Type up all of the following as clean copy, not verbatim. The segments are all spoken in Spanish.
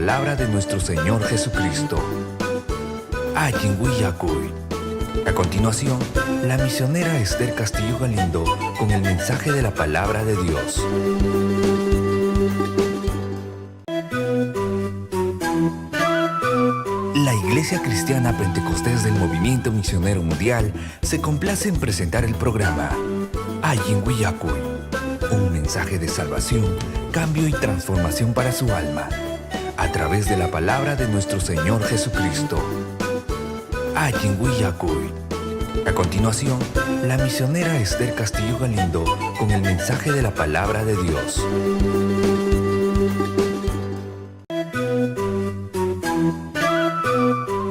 Palabra de nuestro Señor Jesucristo. Ayinguiyacuy. A continuación, la misionera Esther Castillo Galindo con el mensaje de la Palabra de Dios. La Iglesia Cristiana Pentecostés del Movimiento Misionero Mundial se complace en presentar el programa Ayinguiyacuy, un mensaje de salvación, cambio y transformación para su alma, a través de la palabra de nuestro Señor Jesucristo. Ayinguiyacuy. A continuación, la misionera Esther Castillo Galindo con el mensaje de la Palabra de Dios.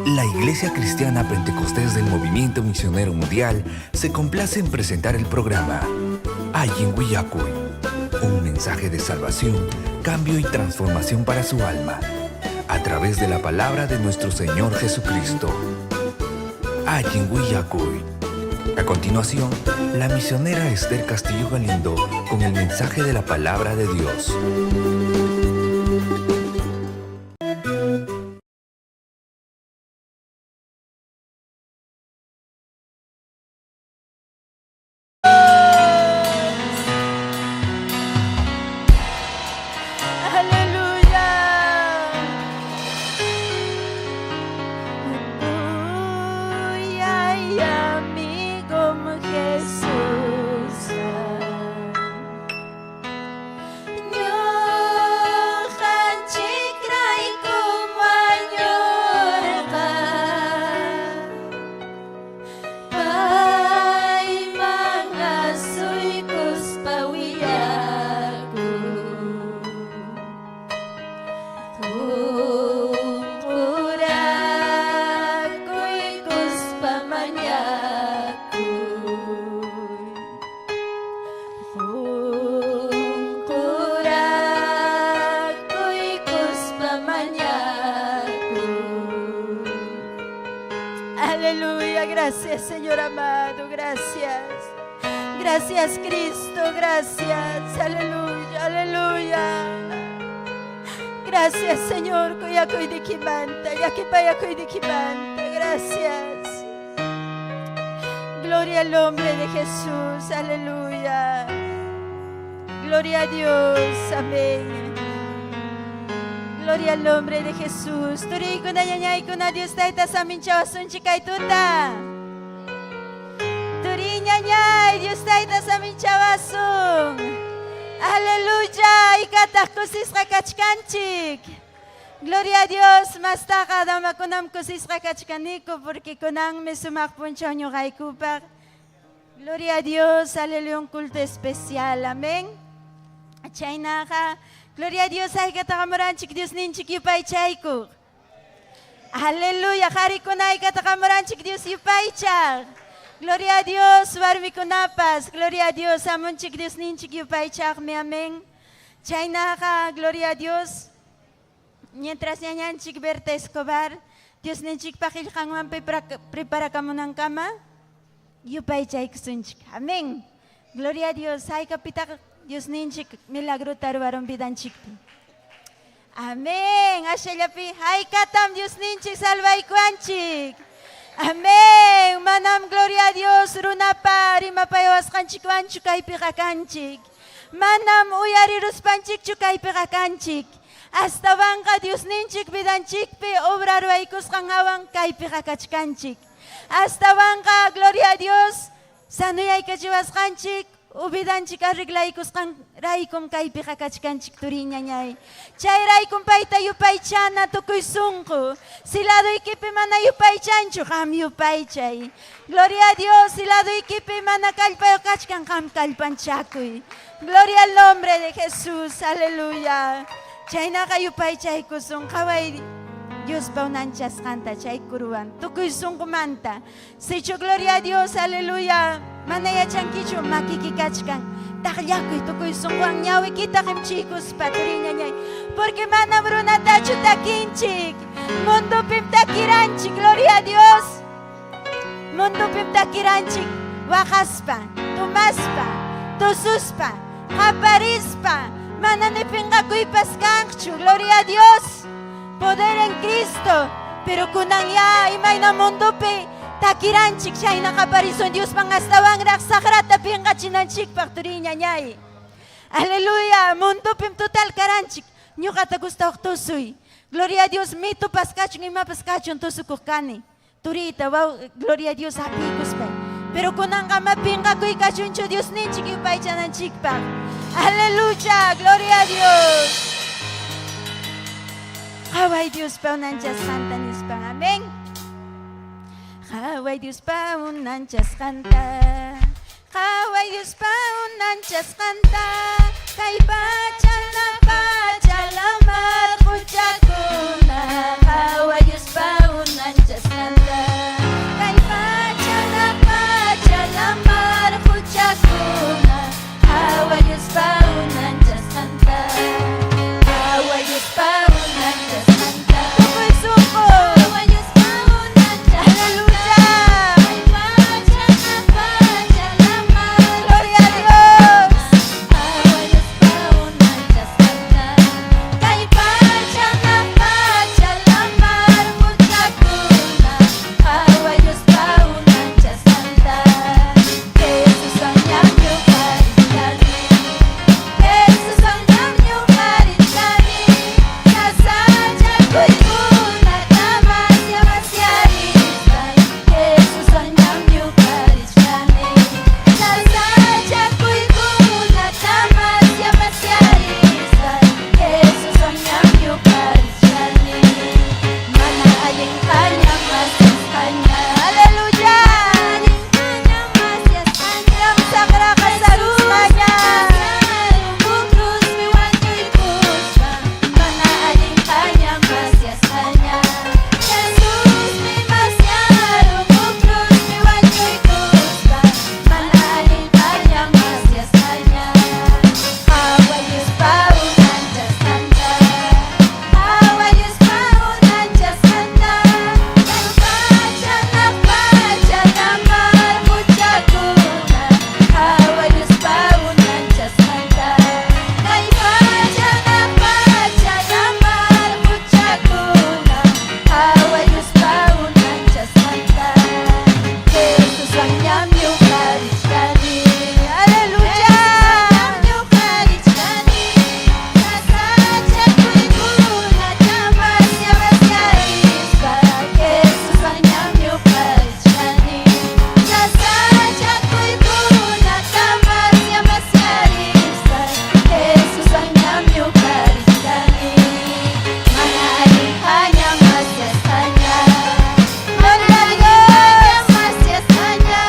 La Iglesia Cristiana Pentecostés del Movimiento Misionero Mundial se complace en presentar el programa Ayinguiyacuy, un mensaje de salvación, cambio y transformación para su alma, a través de la palabra de nuestro Señor Jesucristo. Ayinguiyacuy. A continuación, la misionera Esther Castillo Galindo con el mensaje de la Palabra de Dios. Aleluya, gracias Señor amado, gracias. Gracias Cristo, gracias, aleluya, aleluya. Gracias Señor, Koyakoy de Kimanta, Yakipayakoy de Kimanta, gracias. Gloria al nombre de Jesús, aleluya. Gloria a Dios, amén. Gloria al nombre de Jesús. Turi ko na nyanyay ko na Dios tayo sa amin chawasun chikay tuta. Turi nyanyay Dios tayo sa amin chawasun. Aleluya. Ikatak ko sis kakachkanchik. Gloria a Dios. Masta kadama kunam ko sis kakachkaniko porque kunang me sumakpon siya nyo kay kupak. Gloria a Dios. Aleluya. Un culto especial. Amén. Chay na ka. Gloria a Dios, ay katakamuranchik Dios ninchik yupay chayko. Aleluya, hari ko na ay katakamuranchik Dios yupay chak. Gloria a Dios, warmi ko napas. Gloria a Dios, amunchik Dios ninchik yupay chak, mi amén. Chay naka, gloria a Dios. Mientras nyanyanchik Berta Escobar, Dios ninchik pakilkangwan prepara ka mo ng kama. Yupay chay kusunchik. Amén. Gloria a Dios, ay kapitak. Dios ninchik milagro taruaron bidanchik. Amén. Ashelapi, hay katam Dios ninchik salvay kuanchik. Amén. Manam gloria a Dios runapa rimapayawas kanchik wanchuk kay pikakanchik. Manam uyari ruspanchik chukay pikakanchik. Hasta wangka Dios ninchik bidanchik pe obrar waikus kangawang kay pikakachkanchik. Hasta wangka gloria a Dios sanuyay kachiwas kanchik. Ubidanchik arreglaykus kan raykum kay pikakachkanchik turinya nyay. Chay raykum payta yupay chana tukuy sungko. Silado ikipi mana yupay chancho kam yupay chay. Gloria a Dios, silado ikipi mana kalpayo kachkan kam kalpan chakuy. Gloria al nombre de Jesús, aleluya. Chay na kayupay chay kusung kaway Dios paunanchas canta chay kuruan. Tukuy sungko manta. Sicho gloria a Dios, aleluya. Manaya chankicho makikikachkan. Takyakoy tukoy sungwang nyawi kita kim chicos paturinya nyay. Porque manam runatacho takinchik. Mundo pim takiranchik. Gloria a Dios. Mundo pim takiranchik. Wakaspa, tumaspa, tususpa, kaparispa. Mananipingakoy paskangchu. Gloria a Dios. poder en Cristo. Pero kunang ya imay na mundo pe takiranchik siya nakaparison Dios pangastawan raksakrat aping kachinanchik pakturinya niya. Aleluya, mundo pim total karanchik. Nyo kata gusto tusoy. Gloria a Dios, mito paskachon ima paskachon tusukukani. Turita, wow, gloria a Dios, hapikos pa. Pero kunang kamapinga ko'y kachuncho Dios ninchik upay chananchik pa. Aleluya, gloria a Dios. Haway Dios pa unanchas kanta nis pa. Amen. Haway Dios pa unanchas kanta. Haway Dios pa unanchas kanta. Kay bachan na bachalamar kuchakuna. Haway Dios pa unanchas kanta. Kay bachan na bachalamar kuchakuna. Haway Dios pa unanchas kanta. Haway Dios pa unanchas kanta. Sukoy suko. Haway Dios pa unanchas. Aleluya. Kay bachan na bachalamar. Gloria a Dios. Haway Dios pa unanchas kanta. Kay bachan na bachalamar kuchakuna. Haway Dios pa unanchas kanta. Jesus ang nyamyo karitani. Jesus ang nyamyo karitani. Kasaja ko'y kunat naman siya masyarisay. Jesus ang nyamyo karitani. Kasaja ko'y kunat naman siya masyarisay. Jesus ang nyamyo karitani. Manaaling kanyang masyas kanya. Aleluya! Manaaling kanyang masyas kanya. Yang sakra kasarus kanya. Bukrus miwanyo'y kusya. Manaaling kanyang masyas kanya. Jesus may masyarong bukrus miwanyo'y kusya. Manaaling kanyang masyas kanya. Haway Diyos pa unanchas kanta. Haway Diyos pa unanchas kanta. Kay bachan na bachalamar kuchakuna. Haway Diyos pa unanchas kanta. Kay bachan na bachalamar kuchakuna. Haway Diyos pa unanchas kanta. Jesus ang nyamyo karitani. Aleluya! Nyamyo karitani. Kasaja ko'y kunat naman siya masyarisay. Jesus ang nyamyo karitani. Kasaja ko'y kunat naman siya masyarisay. Jesus ang nyamyo karitani. Manaaling kanyang masyas kanya. Manaaling kanyang masyas kanya.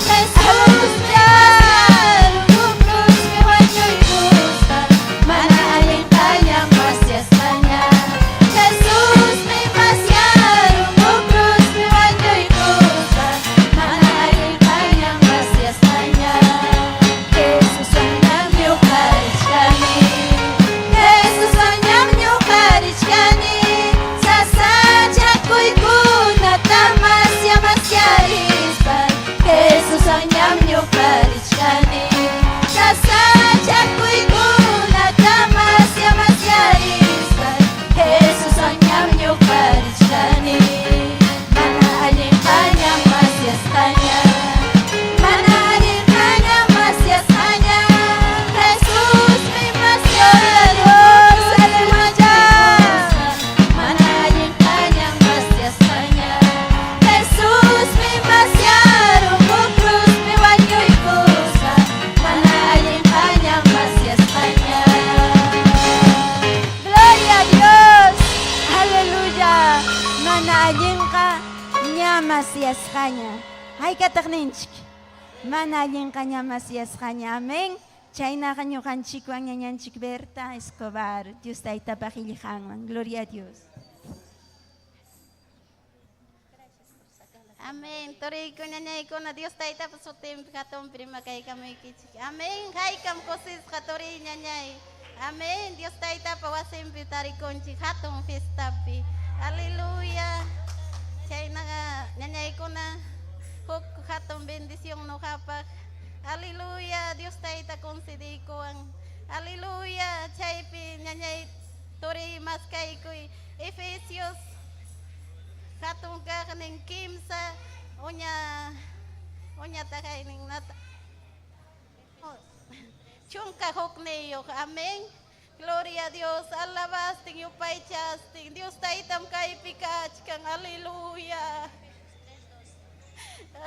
Jesus masyarong bukrus miwanyo'y kusya. Manaaling kanyang masyas kanya. Jesus may masyarong bukrus miwanyo'y kusya. Manaaling kanyang masyas kanya. Jesus ang nyamyo karitani. Jesus ang nyamyo karitani. Sasadya ko'y kunat naman siya masyarisay. Jesus ang nyamyo karitani. Sasadya ko'y kunat naman siya masyarisay. Jesus ang nyamyo karitani. Manaaling kanyang masyas kanya. Manaaling kanyang masyas kanya. Jesus may masyarong aleluya. Manaaling kanyang masyas kanya. Jesus may masyarong bukrus miwanyo'y kusya. Manaaling kanyang masyas kanya. Gloria a Dios. Aleluya. Manaaling ka niya masyas kanya. Hay katakninchik. Manaaling ka niya masyas kanya. Amen. Chay na kanyo kanchik wang yanyanchik Berta Escobar. Dios tayo tapakilihangan. Gloria a Dios. Amen. Tori ko na ko na Dios tayo tapos utim katong prima kay kami kichik. Amen. Hay kam kosis katori nyanyay. Amen. Dios tayo tapawasim pitari konchik hatong festapi. Hallelujah. Chay na nyanyay ko na huk hatong bendisyong no kapak. Hallelujah. Dios tayo ta konsidi ko ang Hallelujah. Chay pi nyanyay tori mas kay koy Efesios hatun kakaning kimsa unya takaining nata chunka hukneyok. Amén. Gloria a Dios. Alabasting yupay chasting. Dios taitam kay pikachkang. Aleluya.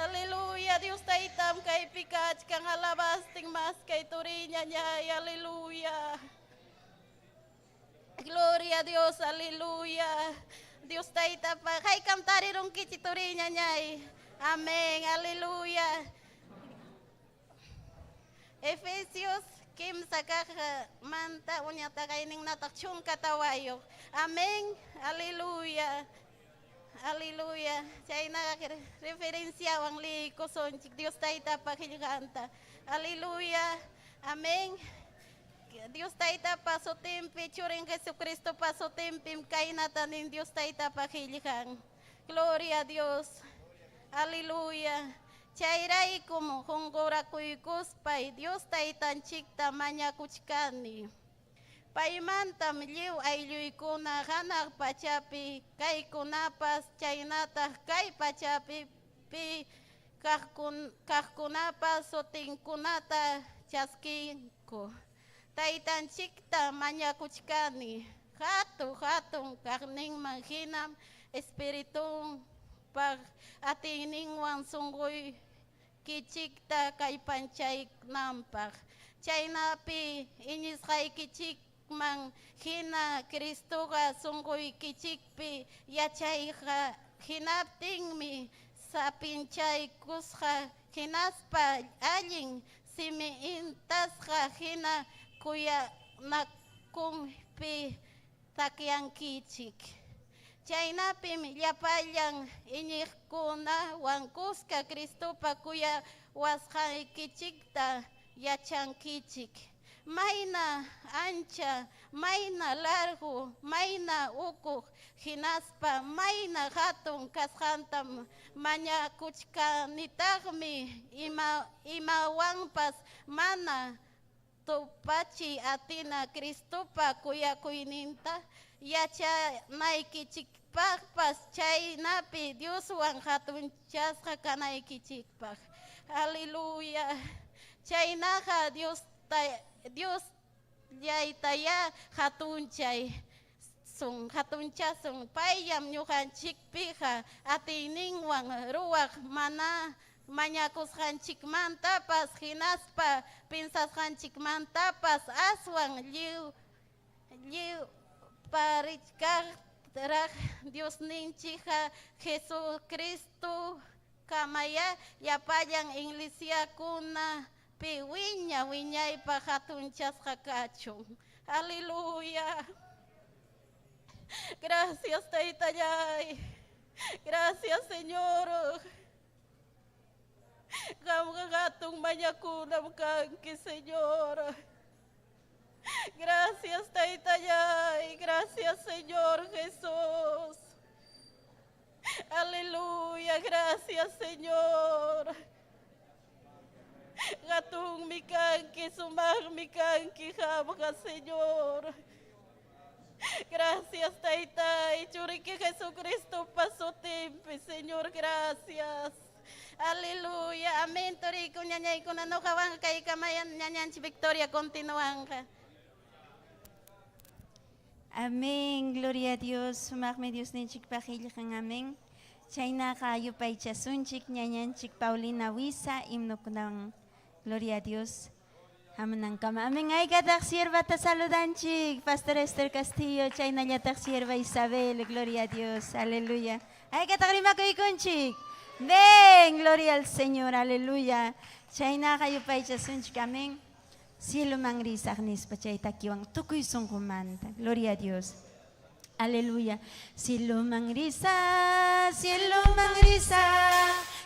Aleluya. Dios taitam kay pikachkang. Alabasting mas kay turinya niya. Aleluya. Gloria a Dios. Aleluya. Dios taitam kay kamtarirong kichiturinya niya. Amén. Aleluya. Efesios Kim sakak manta unya takaining natakchung katawayo. Amén. Aleluya. Aleluya. Chay na referencia wang li koson Dios taita pakilganta. Aleluya. Amén. Dios taita paso tempe churing Jesucristo paso tempe kainatanin Dios taita pakilgan. Gloria a Dios. Aleluya. Chairai como hongora kuikus pai Dios taitan chikta manya kuchkani. Paimantam liu ay liu kuna hanak pachapi kay kunapas chaynata kay pachapi pi kahkunapas soting kunata chaskinko. Taitan chikta manya kuchkani. Hatong karning manghinam espiritung pag atining wang sunggoy kichikta kay panchay nampak. Chay napi inis kay kichik mang hina Kristo ka sunggoy kichikpi yachay ka hinapting mi sa pinchay kusha hinaspa aling simiintas ka hina kuya nakungpi takyang kichik. Chay napim yapayang inyik kuna wangkus ka Kristo pa kuya waskay kichikta yachang kichik. May na ancha, may na largo, may na ukuk, hinaspa, may na hatong kaskantam, manya kuchka nitagmi, imawangpas, mana, tupachi atina Kristo pa kuya kuininta, yacha naikichik pakpas chay napi Dios wang hatun chas kanay kichikpak. Haleluya. Chay naka Dios yay taya hatun chay sung hatun chasung payam nyukan chikpiha atining wang ruwak mana manyakus hancik mantapas hinaspa pinsas hancik mantapas aswang liu parichkar terak Dios ninchiha Jesucristo kamaya yapayang inglesia kuna piwinya winyay pahatunchas hakachung. Aleluya. Gracias Taitayay. Gracias Señor. Kamukagatong manyakunam kangki Señor. Gracias Taitayay. Gracias Señor Jesús. Aleluya. Gracias Señor. Gatong mikangki sumang mikangki hamka Señor. Gracias Taitay. Churiki Jesucristo paso tempe Señor. Gracias. Aleluya. Amén. Tori ko nyanyay ko na no kawang kay kamayan nyanyan si Victoria continuang ka. Amén. Gloria a Dios. Sumakme Dios ninchik pakilkan. Amén. Chayna kayo pay chasunchik nyanyanchik Paulina Wisa himno kunang Gloria a Dios. Hamanang kama. Amén. Ay katak sierva ta saludanchik. Pastor Esther Castillo. Chayna yatak sierva Isabel. Gloria a Dios. Aleluya. Ay katak rima ko ikunchik. Ven, gloria al Señor, aleluya. Chayna kayo pay chasunchik. Amén. Cielo mangrisak nis pachay takiwang tukuy sungkumanta. Gloria a Dios. Aleluya. Cielo mangrisa,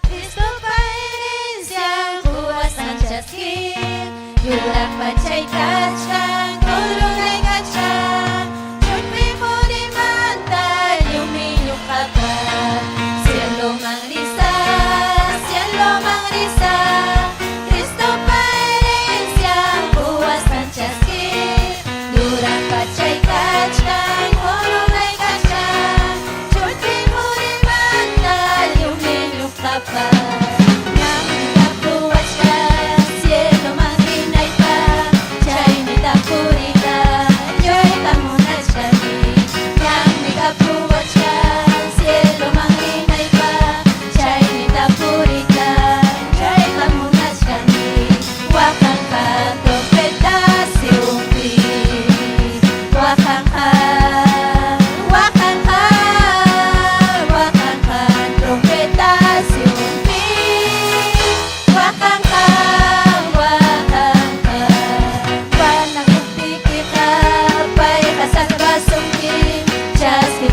Cristo pa herencia, kuwas ng chaskin, yurak pachay kachkan, kulunay kachkan, chutpi mo di manta, lumiyok ka pa. Cielo mangrisa, Cristo pa herencia, kuwas ng chaskin, yurak pachay kachkan, kulunay kachkan, chutpi mo di manta,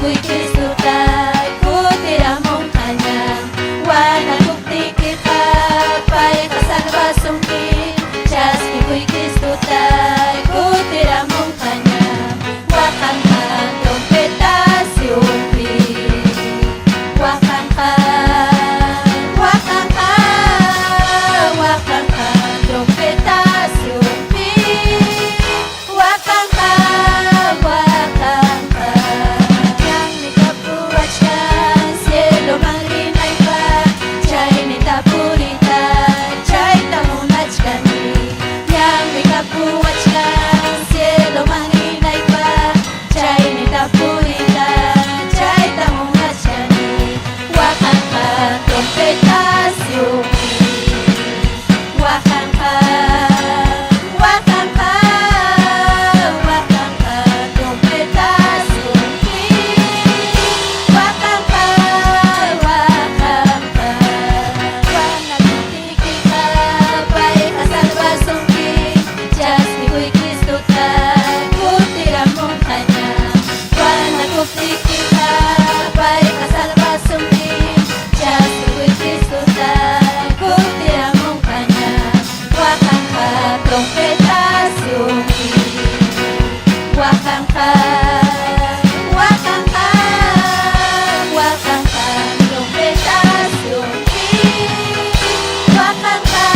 kuy Kristo tay kutira mong kanya wana kukti ka pay kasalbasong kin Diyos ni kuy Kristo tay kutira mong kanya wakang ka trompetasyong kin wakang ka trompetasyong kin wakang ka yang nikapuat kan cielo mangrinay pa chay nitapurita chay tamunach kani yang nikapuat kan cielo mangrinay pa chay nitapurita chay tamunach kani wakang ka trompetasyong wakang ka trompetasyong wakang ka wana kutiki ka pay kasalbasong kin Diyos ni kuy Kristo tay kutira mong kanya wana kutiki ka pay kasalbasong kin Diyos ni kuy Kristo tay kutira mong kanya wakang ka trompetasyong wakang ka trompetasyong wakang ka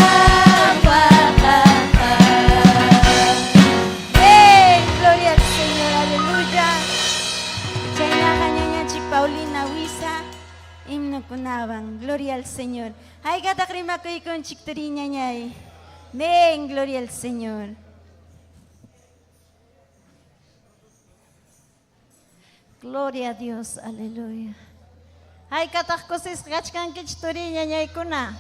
Hey, gloria al Señor, aleluya. Chay na kanya niya si Paulina Wisa, himno kunawang, gloria al Señor. Hay katakrima ko ikon chikturinya niya. Men, gloria al Señor. Gloria a Dios, aleluya. Hay katakkosis kachkan kichturinya niya ikuna.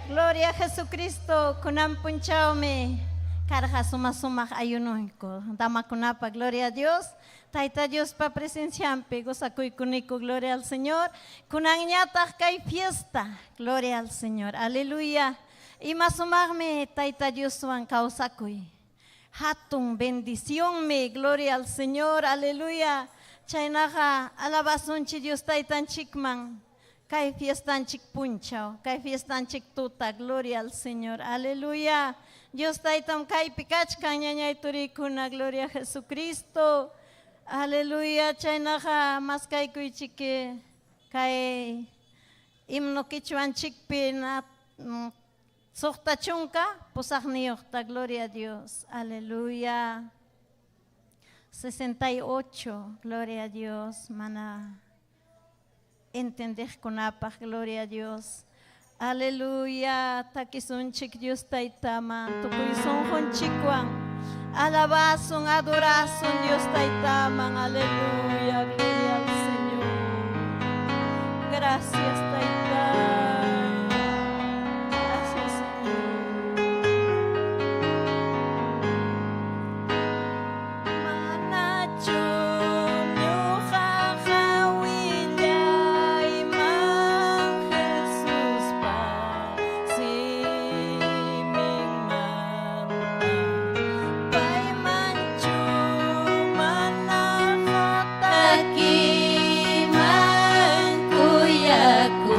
Gloria a Jesucristo, kunam punchaume. Karja suma ayuno ko. Dama kunapa, gloria a Dios. Taita Dios pa presenciampe, goza kuniko, gloria al Señor. Kunang ñatak kay fiesta, gloria al Señor. Aleluya. Y masumarme, taita Dios suan kausakuy. Hatun bendición me, gloria al Señor. Aleluya. Chainaja, alabasun chi Dios taitan chikman. Kay fiestan chik punchao, kay fiestan chik tuta, gloria al Señor. Aleluya. Dios taitam kay pikach kanyanya iturikuna, gloria a Jesucristo. Aleluya. Chainaja, mas kay kuy chike, kay imno kichuan chikpin at sokta chunka, pusak niyokta, gloria a Dios. Aleluya. 68, gloria a Dios, mana entender con apa, gloria a Dios. Aleluya, takisun chik Dios taitaman, tukuison hon chikwan, alabason, adorason Dios taitaman, aleluya, gloria al Señor. Gracias taitan, gracias Señor. Takiman kuyaku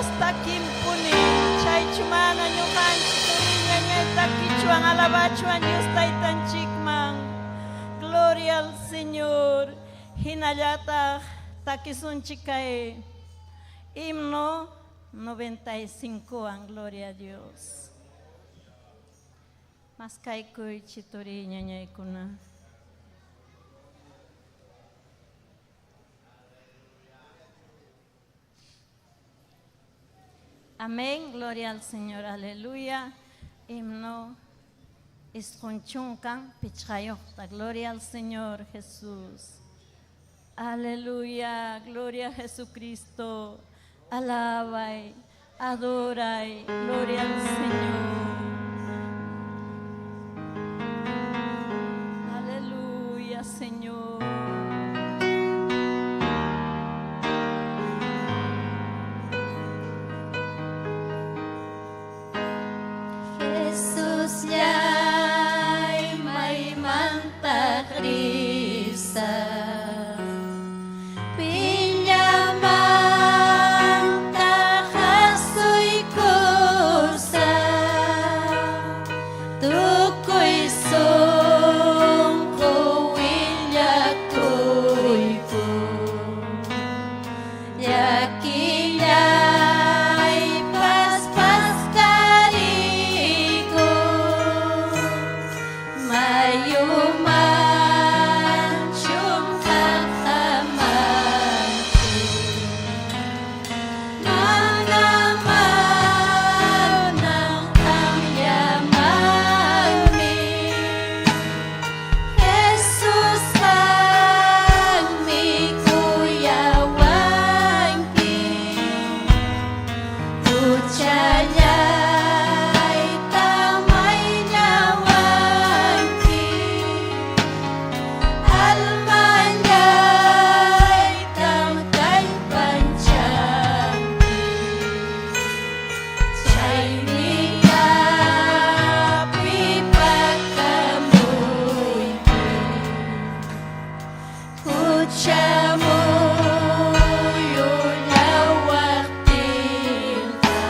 Dios takim puni chay chumana ñuqanchik turiña ñayta kichwan alabachuan Dios taytanchikman. Gloria al Señor. Hinallataq takisunchik kay himno 95 Gloria a Dios. Mas kaykuy chituriña ñaykuna. Amén, gloria al Señor, aleluya. Himno iskunchunkan pichayokta, gloria al Señor Jesús. Aleluya, gloria a Jesucristo. Alabay, adoray, gloria al Señor. Aleluya, Señor. Jesus yay may manta Krista pinyaman kahasoy kusa tukoy songko wilyakoy ko yakinyay paspas kariko mayuman syumkakaman nanaman ng kamyaman mi Jesus kami kuyawan ki Ucanyay tamay nyawan ki Almanyay tamkay pancang ki Chay niya pipakamoy ki Kuchamoy ulawak tilka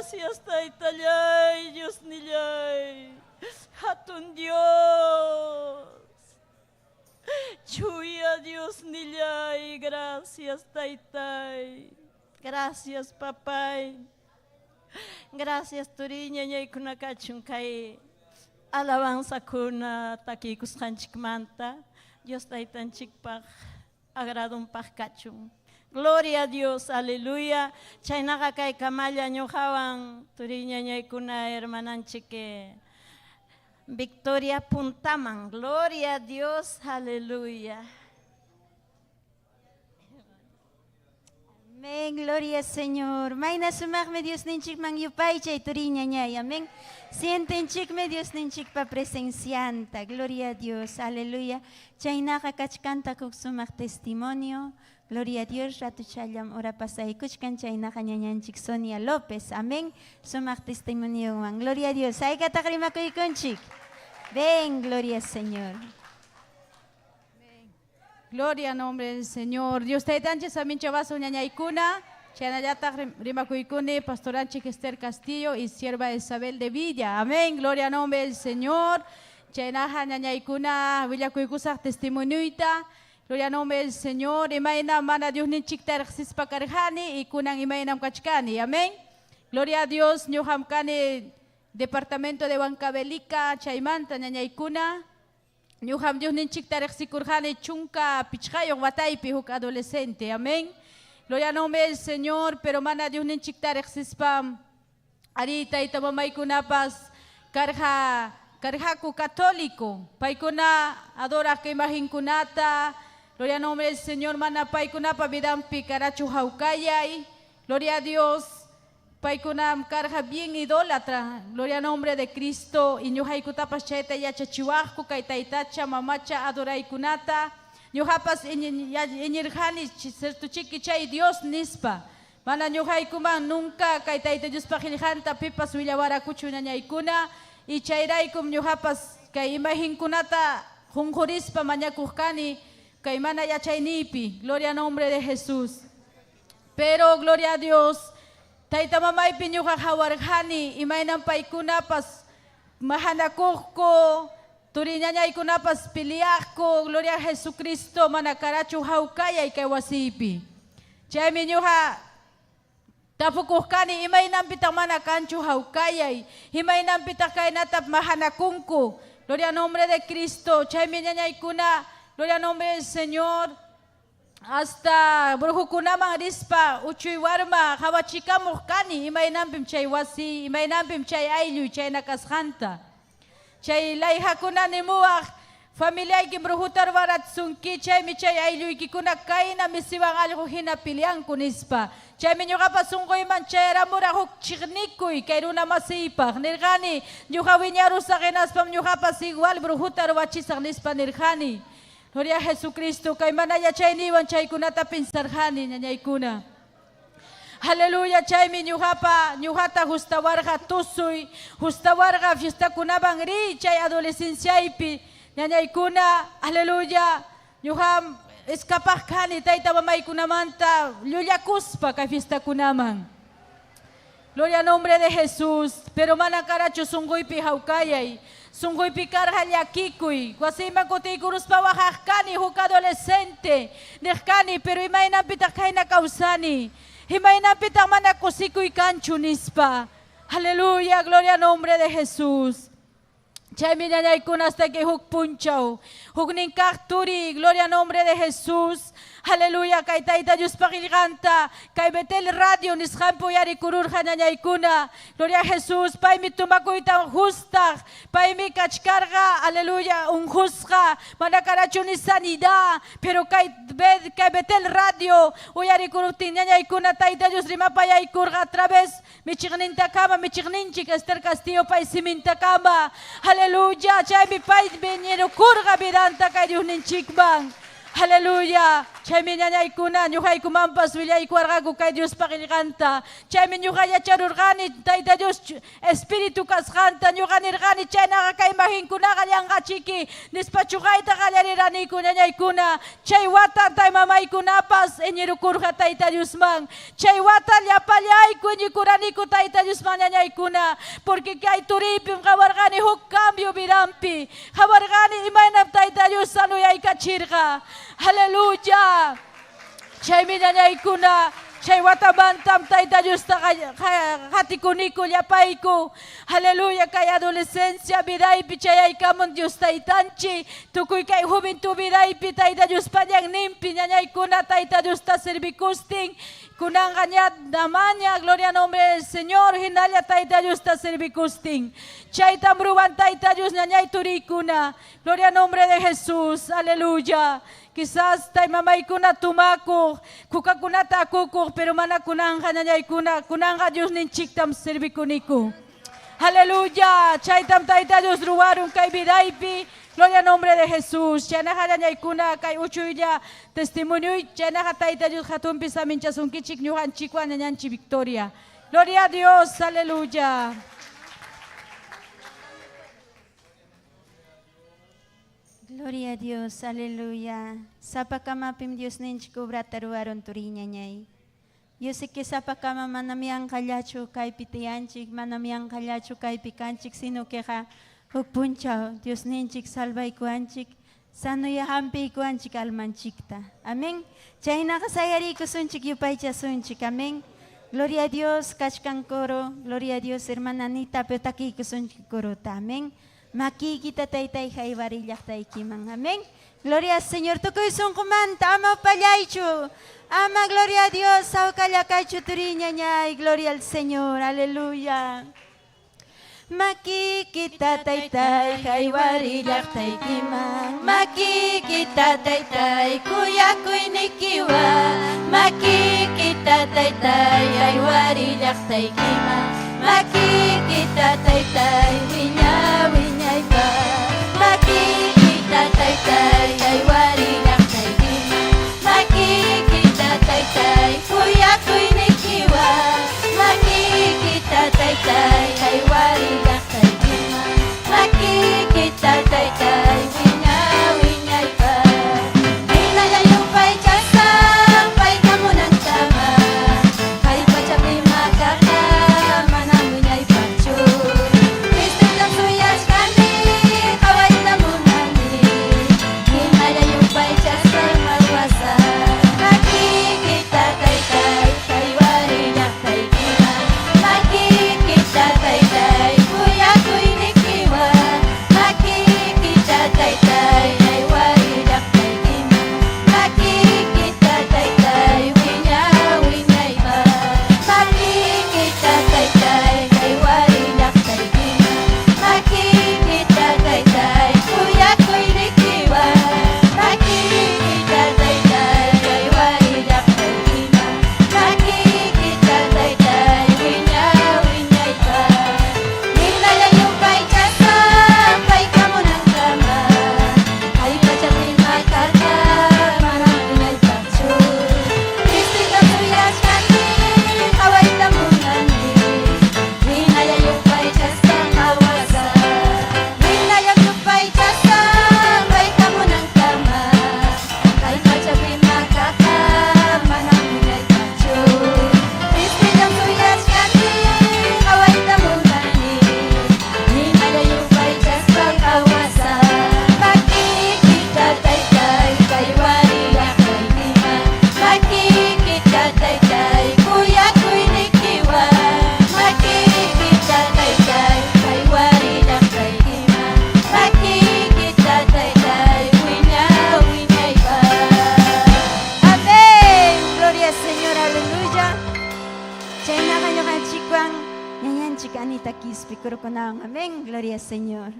Gracias, Taitallay, Dios nillay. Hatun Dios. Chuya Dios nillay. Gracias, Taitay. Gracias, papay. Gracias, Turiña, ñay kunakachun kay. Alabanza kuna takikus kanchikmanta. Dios taitanchikpaj agradun pajkachun. Gloria a Dios, aleluya. Chaynaga kay kamalla ñujawan Turiña ñaykuna hermananchike Victoria Puntaman. Gloria a Dios, aleluya. Amén, gloria al Señor. Mayna sumagme Dios ninchik man yupay chay Turiña ñay. Amén. Sienten chikme Dios ninchik pa presencianta. Gloria a Dios, aleluya. Chaynaga kachkanta kuk sumag testimonio. Gloria a Dios, ratu chayam ora pasay kuchkan chaynaga ñañanchik Sonia López. Amén. Sumag testimonio man. Gloria a Dios. Ay katakrima kuykunchik. Ven, gloria al Señor. Gloria al nombre del Señor. Dios te danche samin chavaso ñañaykuna. Chanayata rimakuykuni pastoranchi Esther Castillo y sierva Isabel de Villa. Amén. Gloria al nombre del Señor. Chaynaja ñañaykuna villakuykusak testimoniuita. Gloria al nombre del Señor. Imayna mana Dios ninchik tarxispa karjani y kunan imaynam kachkani. Amén. Gloria a Dios. Ñuhamkani departamento de Huancavelica chaymanta ñañaykuna. Ñuham Dios ninchik tarxikurjani chunka pichkayo wataypi huk adolescente. Amén. Gloria al nombre del Señor. Pero mana Dios ninchik tarxispam arita y tamamaykunapas karjaku católico. Paykuna adora que imaginkunata. Gloria al nombre del Señor. Mana paykunapa vidampi karachu haukayay. Gloria a Dios. Paykunam karja bien idólatra. Gloria al nombre de Cristo. Y ñuhaykutapas chayta yachachiwajku kaytaytacha mamacha adoraykunata. Ñuhapas iñirjani sertuchiki chay Dios nispa. Mana ñuhaykuman nunca kaytayta Diospa qiljanta pipas willawarakuchu ñañaykuna. Y chayraykum ñuhapas kay imaginkunata junjurispa mañakuhkani kay mana yachaynipi. Gloria al nombre de Jesús. Pero gloria a Dios. Tayta mamaypi ñuqa hawarjani imaynan paykunapas mahanakuqku turiñañaykunapas piliaqku. Gloria a Jesucristo mana karachu haukayay kay wasipi. Chaymi ñuqa tapukuqkani imaynanpitaq mana kanchu haukayay. Imaynanpitaq kaynatap mahanakunku. Gloria al nombre de Cristo. Chaymi ñañaykuna. Gloria al nombre del Señor. Hasta brujukunaman rispa uchuy warma hawachikamuqkani imaynanpim chay wasi imaynanpim chay aylluy chay nakasqanta. Chay layhakuna nimuwaq familiayki brujutar waratsunki chaymi chay aylluykikuna kayna misiwan algo hina pilianku nispa. Chaymi ñuqapas sunquyman chayramura huk chiqnikuy kay runa masiypaq nirqani ñuqa wiñarusaq hinaspam ñuqapas igual brujutar wachisaq nispa nirqani. Gloria a Jesucristo. Kay mana yachayniwan chaykunata pinsarjani ñañaykuna. Aleluya. Chaymi ñuqata justawarqa tusuy. Justawarqa fiestakunaman ri chay adolescenciaypi ñañaykuna. Aleluya. Ñuqam escapaqkani tayta mamaykunamanta llullakuspa kay fiestakunaman. Gloria al nombre de Jesús. Pero mana karachu sunquypi haukayay. Sunquypi karqa llakikuy. Wasiyman kutiykuruspa waqaqkani huk adolescente. Niqkani pero imaynanpitaq kayna kawsani. Imaynanpitaq mana kusikuy kanchu nispa. Aleluya. Gloria al nombre de Jesús. Chaymi ñañaykuna hasta que huk punchaw. Huk ninkaq turi. Gloria al nombre de Jesús. Aleluya. Kay tayta Diospa qillqanta. Kay Betel Radio nisqanpi uyarikururqa ñañaykuna. Gloria a Jesús. Paymi tumakuyta justaq. Paymi kachkarqa. Aleluya. Unjusqa. Mana karachu ni sanidad. Pero kay Betel Radio uyarikuruptin ñañaykuna tayta Dios rimapayaykurqa a través michiqnintakama michiqninchik Esther Castillo pay simintakama. Aleluya. Chaymi pay viñerukurqa vidanta kay Dios ninchikman. Haleluya. Chaymi ñañaykuna ñuqaykumanpas willaykuwarqaku kay Dios pakillqanta. Chaymi ñuqalla charurqani Tayta Dios espíritu kasqanta ñuqanirqani chaynaqa kay imaginkunaqa llanqachiki nispa chuqayta qallariraniku ñañaykuna. Chay wata tay mamaykunapas iñirukurqa Tayta Diosman. Chay wata llapallayku iñikuraniku Tayta Diosman ñañaykuna. Porque kay turipim qawarqani huk cambio virampi. Qawarqani imaynam Tayta Dios sanuyaykachirqa. Haleluya. Chaymi ñañaykuna chay watamantam Tayta Diosta qatikuniku llapayku. Haleluya. Kay adolescencia vidaypi chayaykamun Dios Taytanchik. Tukuy kay juventud vidaypi Tayta Diospa ñanninpi ñañaykuna Tayta Diosta servikustin. Kunanga damanya, gloria al nombre del Señor, hinalla Tayta Diosta servikustin. Chaytam ruban Tayta Dios ñañay turikuna. Gloria al nombre de Jesús. Aleluya. Quizás tay mamaykuna tumaku, kukakunata akuku, pero mana kunanga ñañaykuna, kunanga Dios ninchiktam servikuniku. Aleluya. Chaytam Tayta Dios rubaron kay vidaypi. Gloria al nombre de Jesús. Chaynaqa ñañaykuna kay uchuylla testimonio chaynaqa Tayta Dios hatunpi saminchasunkichik ñuqanchikwan ñañanchik victoria. Gloria a Dios. Aleluya. Gloria a Dios, aleluya. Sapakamapim Dios ninchik obrata ruaron turiñañay. Yo sé que sapakama manamian kallachu kaypi tiyanchik, manamian kallachu kaypi kanchik, sino que huk punchaw Dios ninchik salvaykuanchik, sanuyajampiikuanchik almanchikta. Amén. Chaynaqa sayarikusunchik yupaychasunchik. Amén. Gloria a Dios, kachkan coro. Gloria a Dios, hermana Anita, petakikusunchik korota. Amén. Makikita taytay hayvarillaqtaykiman. Amén. Gloria al Señor. Tukuy sunqumanta ama pallaychu. Ama, gloria a Dios. Sawkallakaychu turiñañay. Gloria al Señor. Aleluya. Makikita taytay hayvarillaqtaykiman. Makikita taytay kuyakuynikiwan. Makikita taytay hayvarillaqtaykiman. Makikita taytay wiña-wiñaypa. Makikita taytay hayvarillaqtaykiman. Makikita taytay kuyakuynikiwan. Makikita taytay hayvarillaqtaykiman. Makikita taytay wiña-wiñaypa. Hinalla yupay chasam paykamunan kama. Kay pachapi makaka manam wiñaypachu. Kristutam suyashkani qawaytamunani. Hinalla yupay chasam alwasa. Makikita taytay hayvarillaqtaykiman. Makikita taytay kuyakuynikiwan. Makikita taytay hayvarillaqtaykiman. Makikita taytay wiña-wiñaypa. Makikita taytay hayvarillaqtaykiman. Makikita taytay kuyakuynikiwan. Makikita taytay hayvarillaqtaykiman. Makikita taytay wiña-wiñaypa. Hinalla yupay chasam paykamunan kama. Kay pachapi makaka manam wiñaypachu. Kristutam suyashkani qawaytamunani. Hinalla yupay chasam awasa. Hinalla yupay chasam paykamunan kama. Kay pachapi makaka manam wiñaypachu. Kristutam suyashkani qawaytamunani. Hinalla yupay chasam awasa. Makikita taytay hayvarillaqtaykiman. Makikita taytay kuyakuynikiwan. Makikita taytay hayvarillaqtaykiman. Makikita taytay wiña-wiñaypa. Amén. Gloria al Señor. Aleluya. Chaynaqa ñuqanchikwan ñañanchik Anita Quispi kurukunawan. Amén. Gloria al Señor.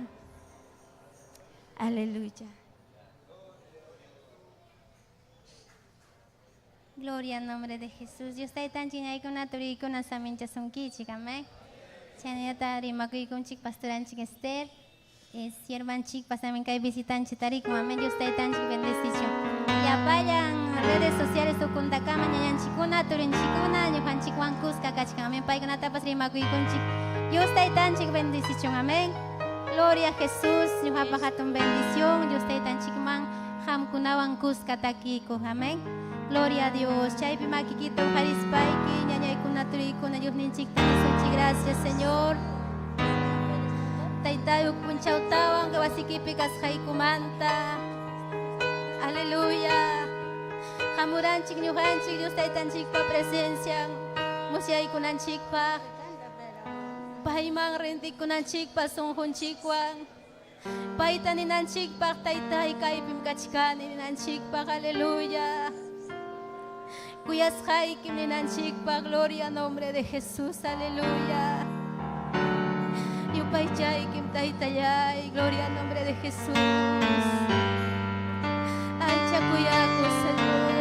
Aleluya. Gloria al nombre de Jesús. Dios taytanchik ñaykuna turikuna saminchasunkichik. Amén. Chanayata rimakuykunchik pastoranchik Esther. Siervanchik pasamin kay visitanchik tarikun. Amén. Dios taytanchik bendecichun. Yapayang redes sociales ukuntakama ñañanchikuna, turinchikuna, ñujanchikwan kuska kachkan. Amén. Paykunatapas rimakuykunchik. Dios taytanchik bendición. Amén. Gloria a Jesús. Ñuqapa hatun bendición. Dios taytanchikman hamkunawan kuska takikuq. Amén. Gloria a Dios. Chaypi makikita ujarispaiki ñañaykuna turiykuna Dios ninchikta nisunchik. Gracias Señor. Taytayu punchawtawan wasikipi kasqaykumanta. Aleluya. Hamuranchik ñuqanchik Dios taytanchikpa presencia musyaykunanchikpaq. Payman rintikunanchikpaq sunqunchikwan. Payta ninanchikpaq taytay kaypim kachkani ninanchikpaq. Aleluya. Kuyasqaykim ninanchikpaq. Gloria al nombre de Jesús. Aleluya. Yupaychaykim taytayay. Gloria al nombre de Jesús. Ancha kuyaku Señor.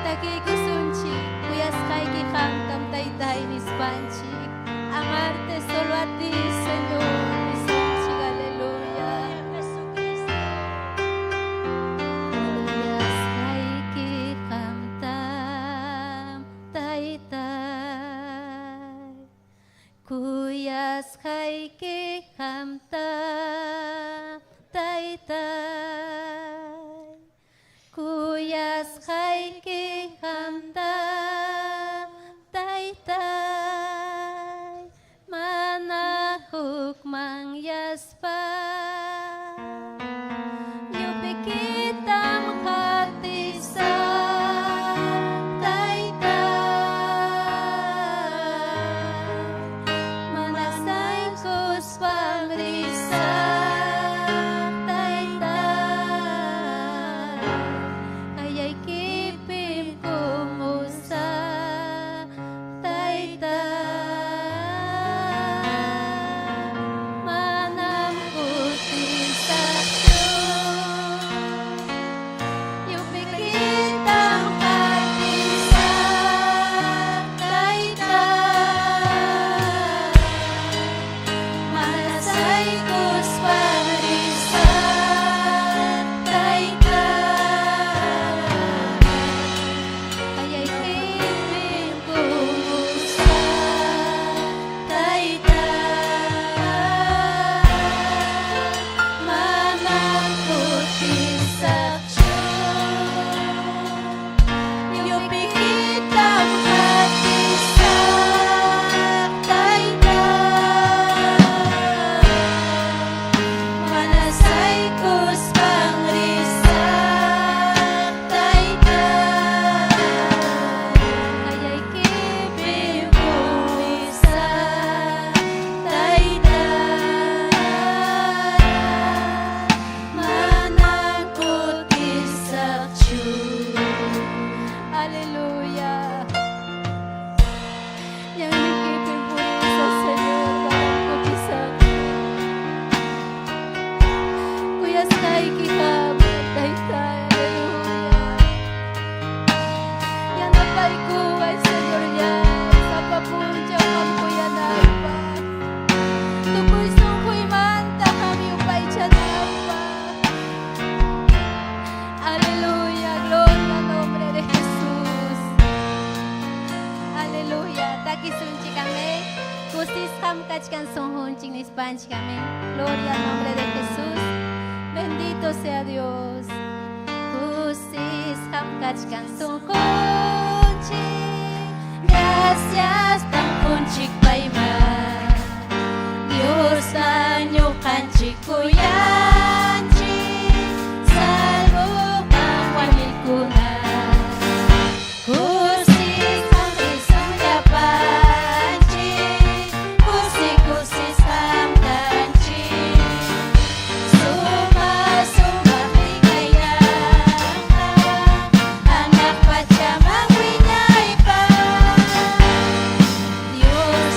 Takikusunchik. Kuyasqayki hamkam taytay nispanchik. Amarte solo a ti Señor. Nisunchik. Aleluya. Kuyasqayki hamtam taytay. Kuyasqayki hamtam taytay. Kuyasqayki hamtam taytay. Mana hukman yaspa. Yupikitam hatisa taytay. Manasay kuspang risa taytay. Kaya'y kipim kumusa taytay. Manam putin sa yupikitang katisa taytay. Manasay kuspang risa taytay. Kaya'y kipim kumusa taytay. Manang putin sa yupikitang katisa taytay. Manasay kuspang risa taytay. Kaya'y kipim kumisa taytay. Manang putin sa Aleluya. Yang nagkipin po rin sa Senyor, walang kupisak. Kuyasqayki hamtam taytay. Aleluya. Yang napaykuway Senyor yan, sa papuncha kam kuyanaypa. Tukoy sungkoy manta kami upay chanaypa. Aleluya, gloria al nombre de Jesús. Aleluya, takisunchik amén. Kusis ham kachkan sonjunchik nispanchik amén. Gloria al nombre de Jesús. Bendito sea Dios. Kusis ham kachkan sonjunchik. Gracias tampunchik payman. Dios año kanchik kuyanchik. Salvo pangwanikuna. Kusis ham risang yapanchik. Kusis ham kanchik. Suma bigayan. Anak pachamang winyay pa. Dios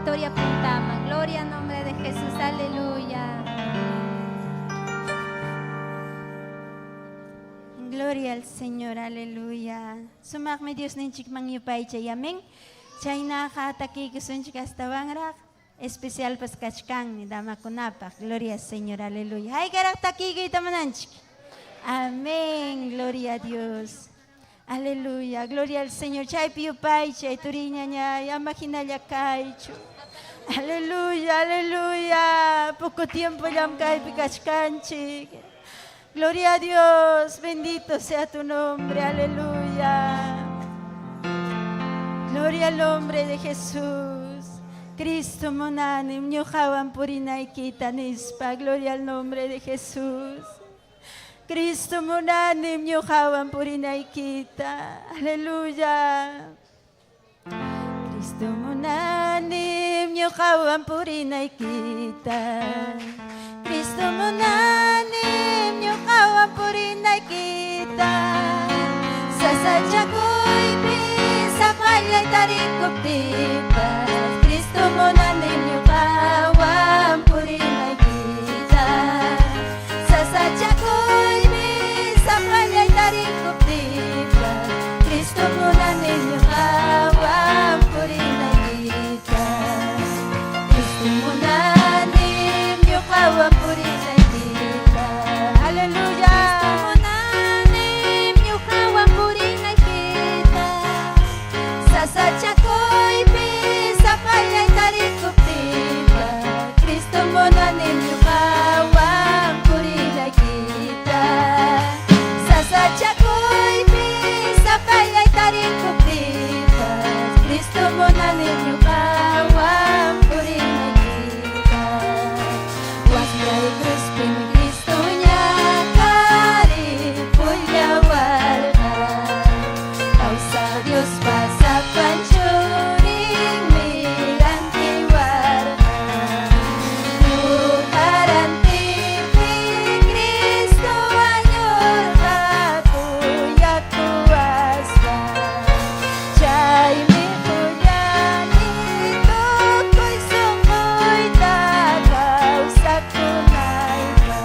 victoria puntama. Gloria al nombre de Jesús, aleluya. Gloria al Señor, aleluya. Sumakme Dios ninchik mangyupay chay amén. Chay nakataki kusunchik hasta wangrak. Especial pas kachkang ni dama kunapak. Gloria al Señor, aleluya. Hay karak takigay tamananchik. Amén, gloria a Dios. Aleluya, gloria al Señor. Chay piyupay chay turiña ña yamaginaya kaychu. Aleluya, aleluya. Poco tiempo yam kay pikachkanchik. Gloria a Dios, bendito sea tu nombre, aleluya. Gloria al nombre de Jesús. Cristo monani, mnyuhawan purinaykita nispa. Gloria al nombre de Jesús. Cristo monani, mnyuhawan purinaykita. Aleluya. Cristo monani, mnyuhawan purinaykita. Cristo monani, mnyuhawan purinaykita. Sasachakoy sa kanya'y tarikop tipas. Cristo monani, mnyuhawan purinaykita. Sasachakoy sa kanya'y tarikop tipas. Cristo monani, mnyuhawan purinaykita. Cristo monani, mnyuhawan purinaykita. Aleluya. Cristo monani, mnyuhawan purinaykita. Sasachakoy sa kanya'y tarikop tipa. Cristo monani, mnyuhawan purinaykita. Sasachakoy sa kanya'y tarikop tipa. Cristo monani, mnyuhawan purinaykita. Waslay Crispin Cristo niya kari pulyawarka. Kausa Dios pasa pancuring mirantiwarka. Nukarantipi Cristo anyorka kuya kuwaspa. Chay mi kulyani tukoy sungkoy takaw sa kunayka.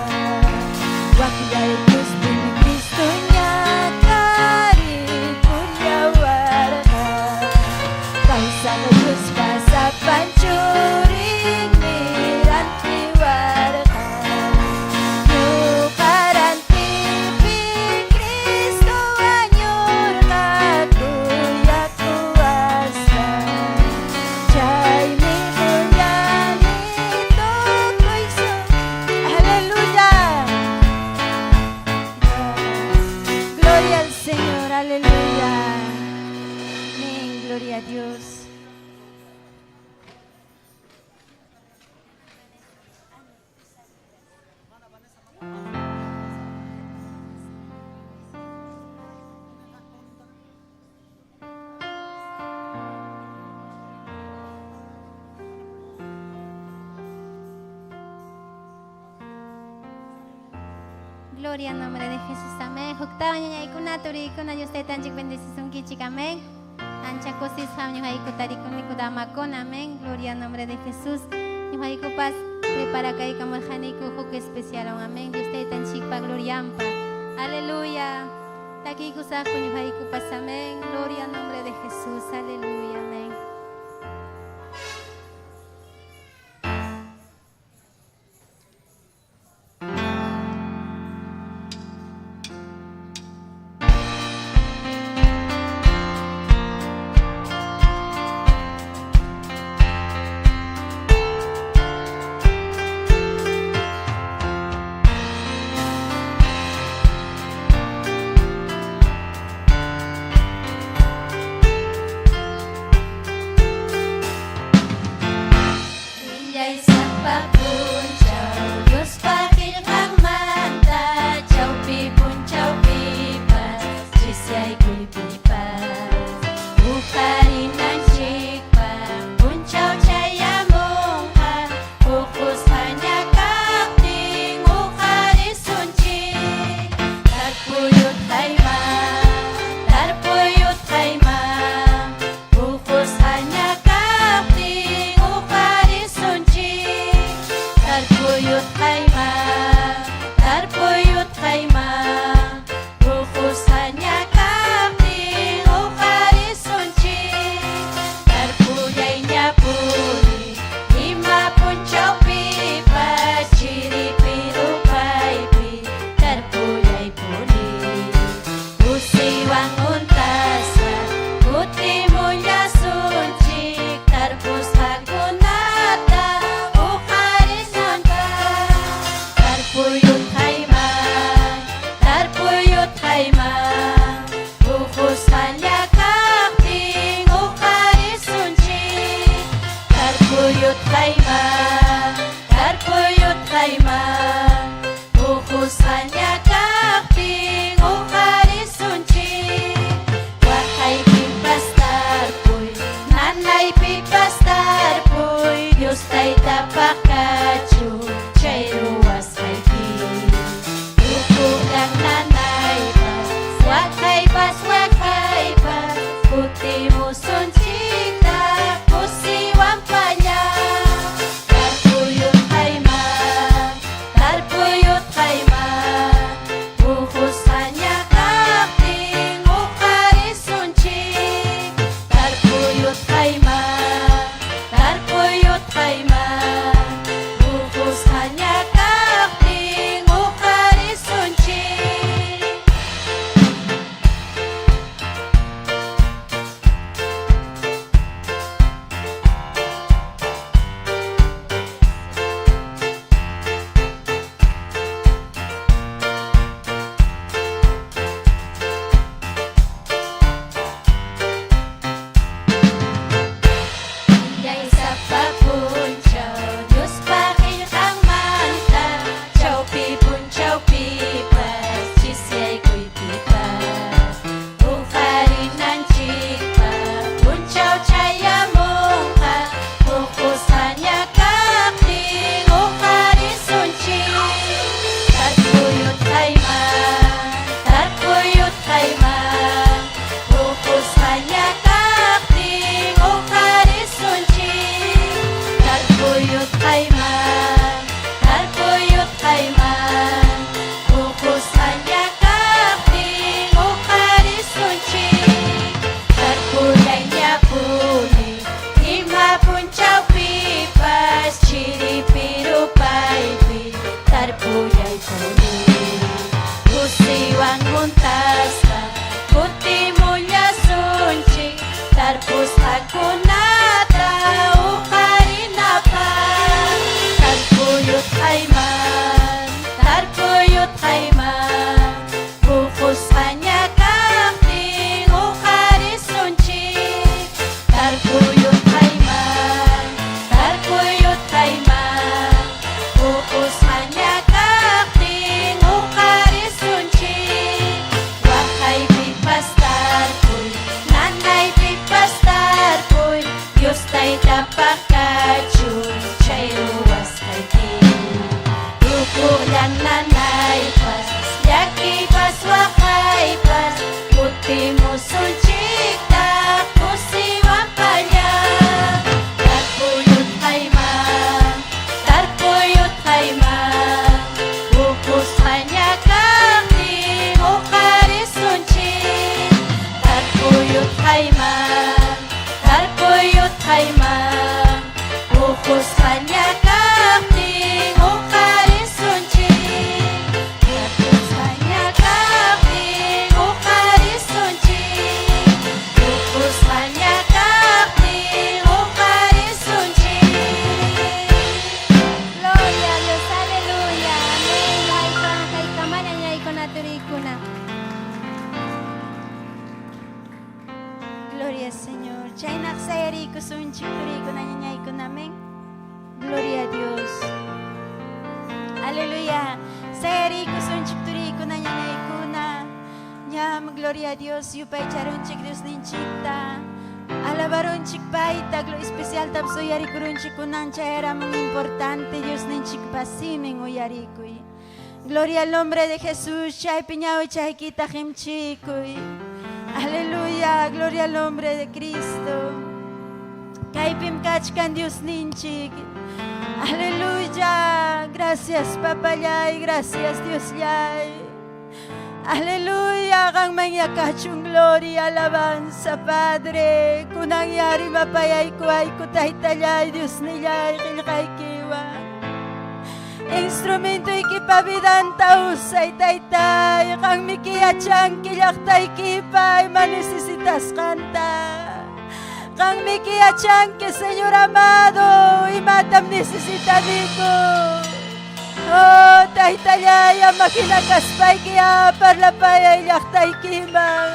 Waklay Crispin Cristo niya kari pulyawarka. Kausa Diyos pa sa pancuring mirantiwarka. Nukarantipi Cristo anyorka kuya kuwaspa. Chay mi kulyani tukoy aleluya. Gloria al Señor, aleluya. Amén, gloria a Dios. Gloria al nombre de Jesús, amén. Juktawa niya ikuna turikuna Dios tay tanchik bendición kichik, amén. Ancha kosis ham niyo haiku tarikun nikudamakon, amén. Gloria al nombre de Jesús. Niyo haiku pas prepara kay kamalhaniku huk especial, amén. Dios tay tanchik pa gloriampa. Aleluya. Takiku sa niyo haiku pas, amén. Gloria al nombre de Jesús, aleluya, amén. Ukos hanya kakting, kaima, tarpuyot kaima, bukus hanya kaping ukarisunci, wakay pipas tarpuy, nanay pipas tarpuy, Diyos tay tapakachu, chay ruwas kay pi, lang nanay pas, wakay pas, kuti musun cita, kusiwan panya, tarpuyut kaima, bukus hanya kaping ukarisunci, tarpuyut kaima, bukus hanya kaping ukarisunci. Yay sa papunchaw, Diyos bakit ang manta? Chow pipas, chisiyay ko'y pipas. Ukarin ng chikpa, punchaw chaya mongka, bukus hanya kaping ukarisunci. Tarpuyut kaima, bukus hanya kaping ukarisunci. Tarpuyut kaima, bukus hanya kaping ukarisunci. Tarpulay niya puli, lima puncaw pipas, chiri piru paipi, tarpulay puli. Usiwang muntas ka, kuti mo niya sunci, tarpus hakunata, ukarin na pa. Tarpuyut kaima, bukus hanya kaping ukarisunci. Tarpuyut kaima, bukus hanya kaping ukarisunci. Wakay pipas tarpuy, nanay pipas tarpuy, Diyos tay tapakachuy, chay ruwas kay pi. Rukulan nanay pas, yaki pas wakay pas, puti musun chikta, kusiwan panya. Tarpuyut kaima, bukus hanya kaping ukarisunci. Tarpuyut kaima, bukus hanya kaping ukarisunci. Bukus hanya kaping ukarisunci. Bukus hanya kaping ukarisunci. Gloria a Dios, aleluya. Amén. Ay, kay kamana niya iko na turiko na. Gloria al Señor. Chay naksayari ko sunchik turi ko na nyanyay ko namin. Gloria a Dios. Aleluya. Sayari ko sunchik turi ko na nyanyay ko na. Nyam, gloria a Dios. Yupay charunchik Dios ninchikta. Alabarunchik paita. Glo especial tapso yari kurunchik kunan chayara mong importante. Dios ninchik pasiming o yari koy. Gloria al nombre de Jesús. Chay piñao chay kita himchikoy. Aleluya, gloria al nombre de Cristo. Kaipim kachkan Dios ninchik. Aleluya, gracias papayay, gracias Dios yay. Aleluya, kang manyakachung gloria, alabanza Padre. Kunang yari mapayay ko ay kutaytayay, Dios niyay, kilkay kiwa. Instrumento ikipabidan tausay taytay, kang mikiachang kilaktay kipay, manesesitas kanta. Kang mikiachang que Señor amado, y matam necesitadiko. Oh, taytayay, makina kaspay kaya parlapay ay laktay kimang.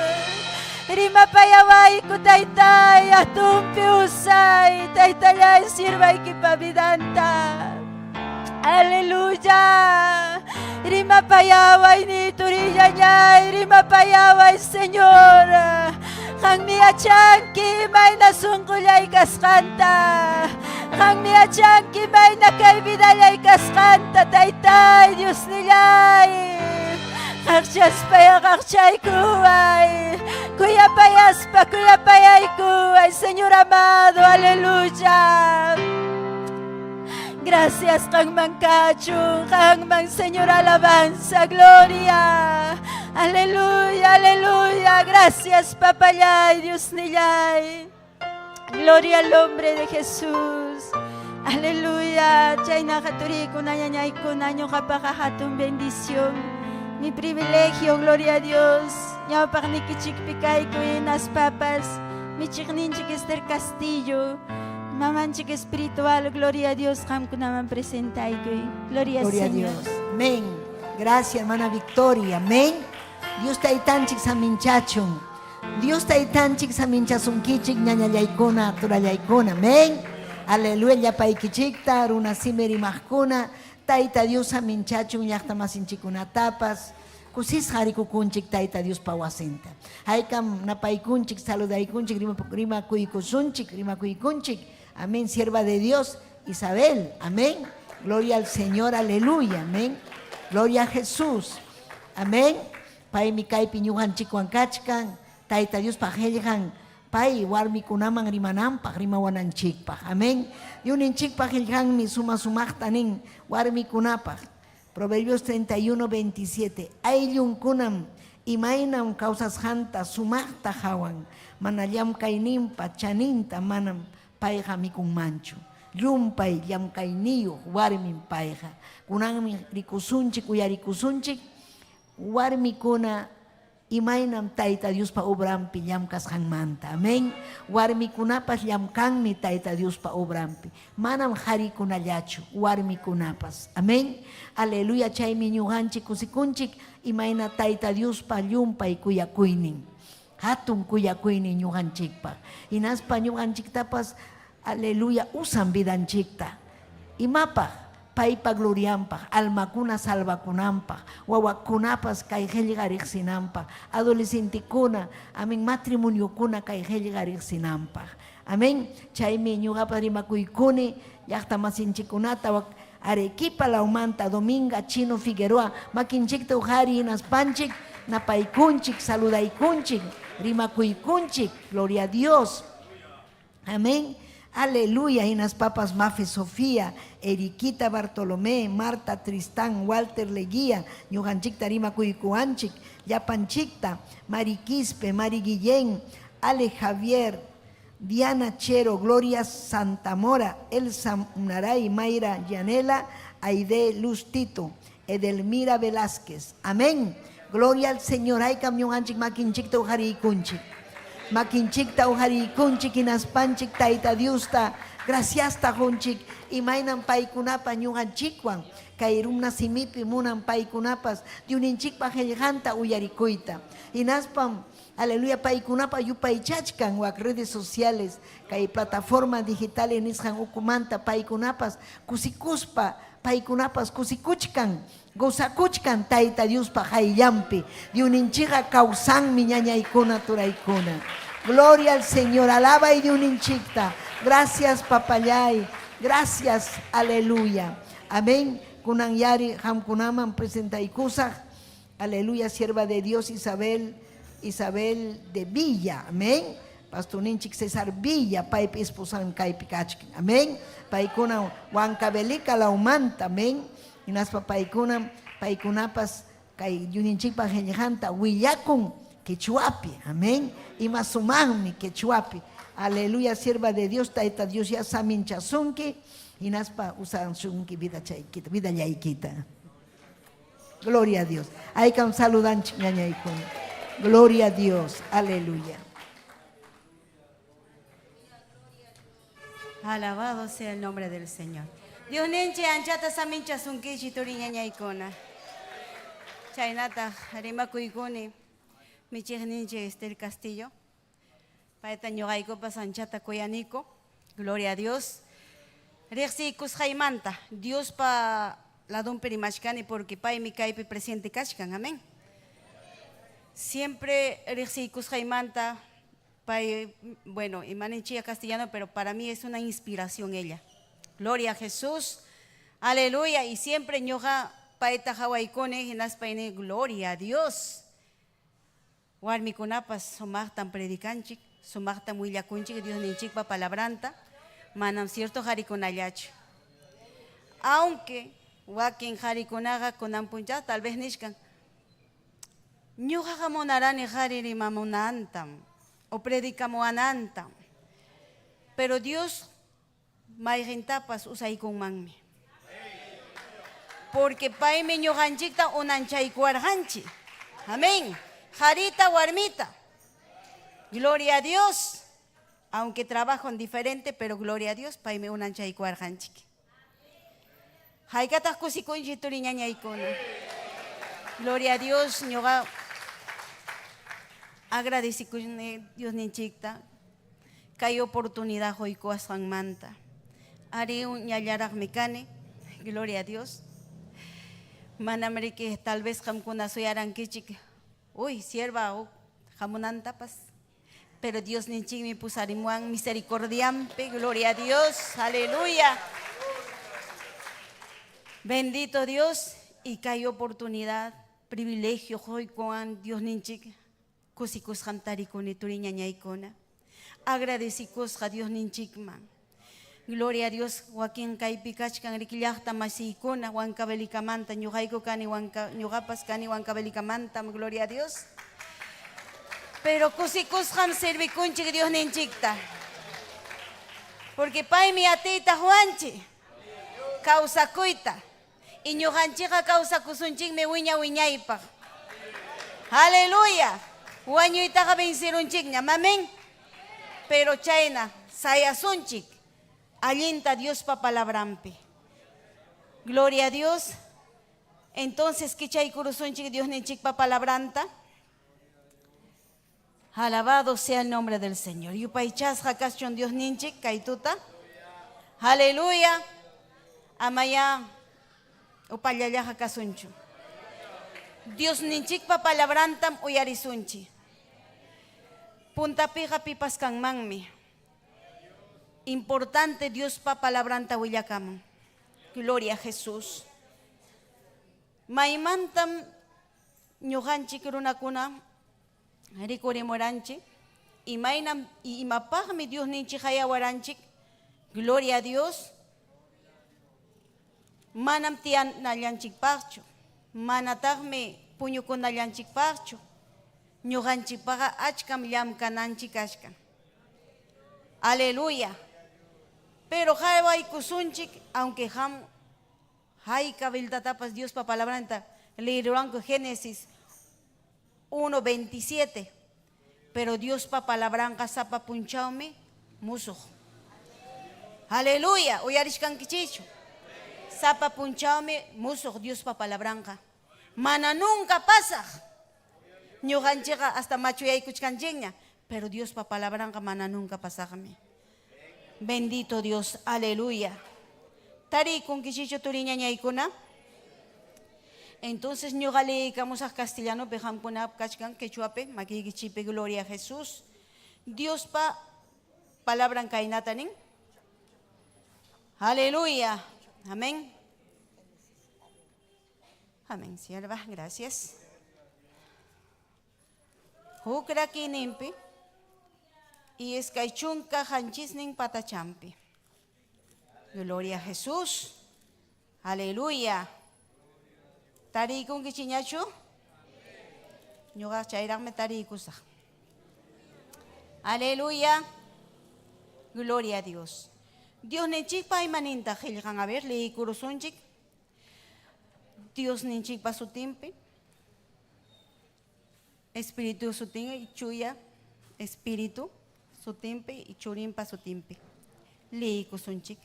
rimapayaway ko taytay, atumpi usay, taytayay sirvay kipabidanta. Aleluya. Rimapayaway ni turilla niya, rimapayaway Señor. Kang miyachanki may nasungkulay kaskanta. Kang miyachanki may nakaibidalay kaskanta. Taytay, Diyos nilay. Kaksyas paya kaksyay kuway. Kuya payas pa, kuya payay kuway. Señor amado, aleluya. Gracias kang mangkachung, kang mang Señor alabanza, gloria. Aleluya, aleluya. Gracias papayay, Dios nilay. Gloria al nombre de Jesús. Aleluya. Chay nakaturi ko na ñay ko na nyo kapakahatong bendición. Mi privilegio, gloria a Dios. Ñaw pak ni kichikpikay ko las papas. Mi chikninchik Esther Castillo. Mamanchik espiritual, gloria a Dios, ham kunaman presentay ko. Gloria Gloria a Señor. Dios. Amén. Gracias, hermana Victoria. Amén. Dios taitanchik saminchachun. Dios taitanchik saminchasun kichik ñañallaykuna, turallaykuna. Amén. Aleluya paikichikta, runa simeri mahkuna. Taita Dios saminchachun llaqta masinchikunatapas. Kusis harikukunchik taita Dios pawasinta. Haykam napaykunchik, saludaykunchik, rima kuykusunchik, rima kuykunchik. Amén, sierva de Dios, Isabel, amén. Gloria al Señor, aleluya, amén. Gloria a Jesús, amén. Pai mi kai piñuhan chikuankachkan, taita Dios pajelhan, pai warmi kunaman rimanampak, rimawanan chikpak, amén. Yunin chikpak hilhan mi suma sumaktanin, warmi kunapak. Proverbios 31, 27. Ayllun kunam, imainam causas janta, sumakta hawan, manayam kainimpa, chaninta manam, paiha mikun manchu. Yumpay yam kainiyo warmin paiha. Kunang rikusunchik uyarikusunchik warmi kuna imaynam taita Dios pa obrampi yam kashan manta. Amén. Warmi kunapas yam kanmi taita Dios pa obrampi. Manam hari kunallachu warmi kunapas. Amén. Aleluya chaymi ñuqanchik kusikunchik imayna taita Dios pa yumpay kuyakuynin. Hatun kuyakuynin ñuqanchikpa. Hinaspa ñuqanchiktapas aleluya usan vidanchikta. Imapa paypa gloriampa, almakuna salvakunampa, wawakunapas kay qillqariqsinampa, adolescentikuna, amén matrimoniokuna kay qillqariqsinampa. Amén. Chaymi ñuqapa rimakuykuni llaqta masinchikunata Arequipa Laumanta, Dominga, Chino Figueroa, makinchikta uhari hinaspanchik, napaykunchik, saludaykunchik, rimakuykunchik, gloria a Dios. Amén. Aleluya. Hinas papas Mafe Sofía, Eriquita Bartolomé, Marta Tristán, Walter Leguía, ñuqanchikta rimakuykuanchik, Yapanchikta, Mari Quispe, Mari Guillén, Ale Javier, Diana Chero, Gloria Santamora, Elsa Unaray, Mayra Yanela, Aide Luz Tito, Edelmira Velázquez. Amén. Gloria al Señor. Ay camión anchik makinchikta uhari kunchik. Makinchikta uhari kunchik inaspanchik taita Diusta. Gracias ta hunchik. Imainan paikunapa ñuqanchikwan. Kairumna simipi munan paikunapas. Diuninchikpa qillqanta uyarikuyta. Inaspam aleluya paikunapa yupaychachkan wak redes sociales kay plataforma digitales nisqan ukumanta paikunapas kusikuspa paikunapas kusikuchkan gozakuchkan taita Diospa hayllampi diuninchiqa kawsanmi ñañaykuna turaykuna. Gloria al Señor, alaba y diuninchikta. Gracias papayay, gracias, aleluya. Amén. Kunan yari hamkunaman presentaykusaq, aleluya, sierva de Dios Isabel de Villa, amén. Pastoninchik César Villa, paipi esposan kaipi kachkin, amén. Paikuna Huancavelica Laumanta, amén. Inaspa paikunapas kay yuninchikpa qillqanta willakun quechuapi, amén. Imasumanmi quechuapi, aleluya, sierva de Dios, taita Dios ya saminchasunki, inaspa usansunki vida chaykita, vida yaykita. Gloria a Dios. Hay que saludan ñañaykun. Gloria a Dios, aleluya. Alabado sea el nombre del Señor. Dios nenche anchata samincha sunkichi turiña ñaykuna. Chaynata rimakuykuni. mi chihninche el Castillo. Paeta ñogaiko pasanchata koyaniko. Gloria a Dios. Rexikus jaimanta. Dios pa la don perimashkani porque pai mi kaipi presidente kashkan. Amén. Siempre Rexikus jaimanta. Pai, bueno, imaninchia castellano, pero para mí es una inspiración ella. Gloria a Jesús. Aleluya. Y siempre ñoga paeta hawaikone hinaspaine. Gloria a Dios. Warmi kunapas somachtan predicanchik, somachtan muillakunchik, Dios ninchik pa palabranta, manam cierto harikunallachu. Aunque wakin harikunaga kunampuncha, tal vez nishkan, ñujaga monarani hariri mamunantam, o predicamuanantam. Pero Dios maijintapas usaikunmanmi. Porque paime ñujanchikta unanchaykuarjanchi. Amén. Jarita Warmita, gloria a Dios, aunque trabajan diferente, pero gloria a Dios, paime un ancha y cuarjanchik. Haikatas kusikunchi turiñaña ikona. Gloria a Dios, ñoga agradecikune Dios ninchikta, kay oportunidad hoiko San Manta. Ari un ñallarak mecane, gloria a Dios. Manamrike tal vez jamkuna soyaran kichik. Uy, sierva, jamunantapas. Pero Dios ninchik mi pusarimuan misericordiampe, gloria a Dios, aleluya. Bendito Dios, y que hay oportunidad, privilegio, hoy con Dios ninchik, kusikus jantarikuni turiña ñaikona. Agradecicos a Dios ninchik man. Gloria a Dios, Joaquín Caipicachcan, Riquillachta Masicona, Huancabelicamanta, Ñujaiko Cani, Ñujapas Cani, Huancabelicamanta, gloria a Dios. Pero Cusicusjam servicunchi que Dios ninchicta. Porque pai mi atita Juanchi, causa cuita, y Ñujanchica causa cusunchik me wiñaipa. Aleluya. Huañuitaja vencer un chigna, amén. Pero China, sayasunchik. Alienta a Dios pa palabrampe. Gloria a Dios. Entonces, ¿qué chay kurusunchik Dios ninchik pa palabranta? Alabado sea el nombre del Señor. Yupaychas hakashon Dios ninchik kaituta. Aleluya. Amaya upayaya hakasunchu. Dios ninchik pa palabrantam uyarisunchi. Puntapija pipas kanmanmi. Importante Dios pa palabranta huillacam. Gloria a Jesús. Maimantam ñujanchik runakuna rikurimuranchik. Y mainam y imapagmi Dios ninchik hayawaranchik. Gloria a Dios. Manam tian nallanchik pacho. Manatagme puñukunallanchik pacho. Ñujanchik paga achkam llamkananchik ashkan. Aleluya. Pero hay kusunchik, aunque hay cabildatapas Dios pa palabranta, leerán Génesis 1:27. Pero Dios pa palabranca sapa punchaume muso. Aleluya, oyarishkan kichicho. Sapa punchaume muso Dios pa palabranca. Mana nunca pasa. Ñujanchiga hasta machuyay kuchkanchigna, pero Dios pa palabranca mana nunca pasajame. Bendito Dios, aleluya. Tari con quichicho turiña ñaikuna. Entonces ñogale vamos a castellano pejam kuna kachkan quechuape makigichipe gloria a Jesús. Dios pa palabra en kainatanin. Aleluya. Amén. Amén, sierva, gracias. Hukra kinimpi. Y es kaichunka hanchisning patachampi. Gloria a Jesús. Aleluya. Tarikun kichiñachu. Ñuga chairame tarikusa. Aleluya. Gloria a Dios. Dios ninchik pa imaninta jilgan a ver leí kurusunchik. Dios ninchik pa sutimpi. Espíritu sutimpi chuya. Espíritu. Sutimpe y churimpa sutimpe. Leí kusunchik.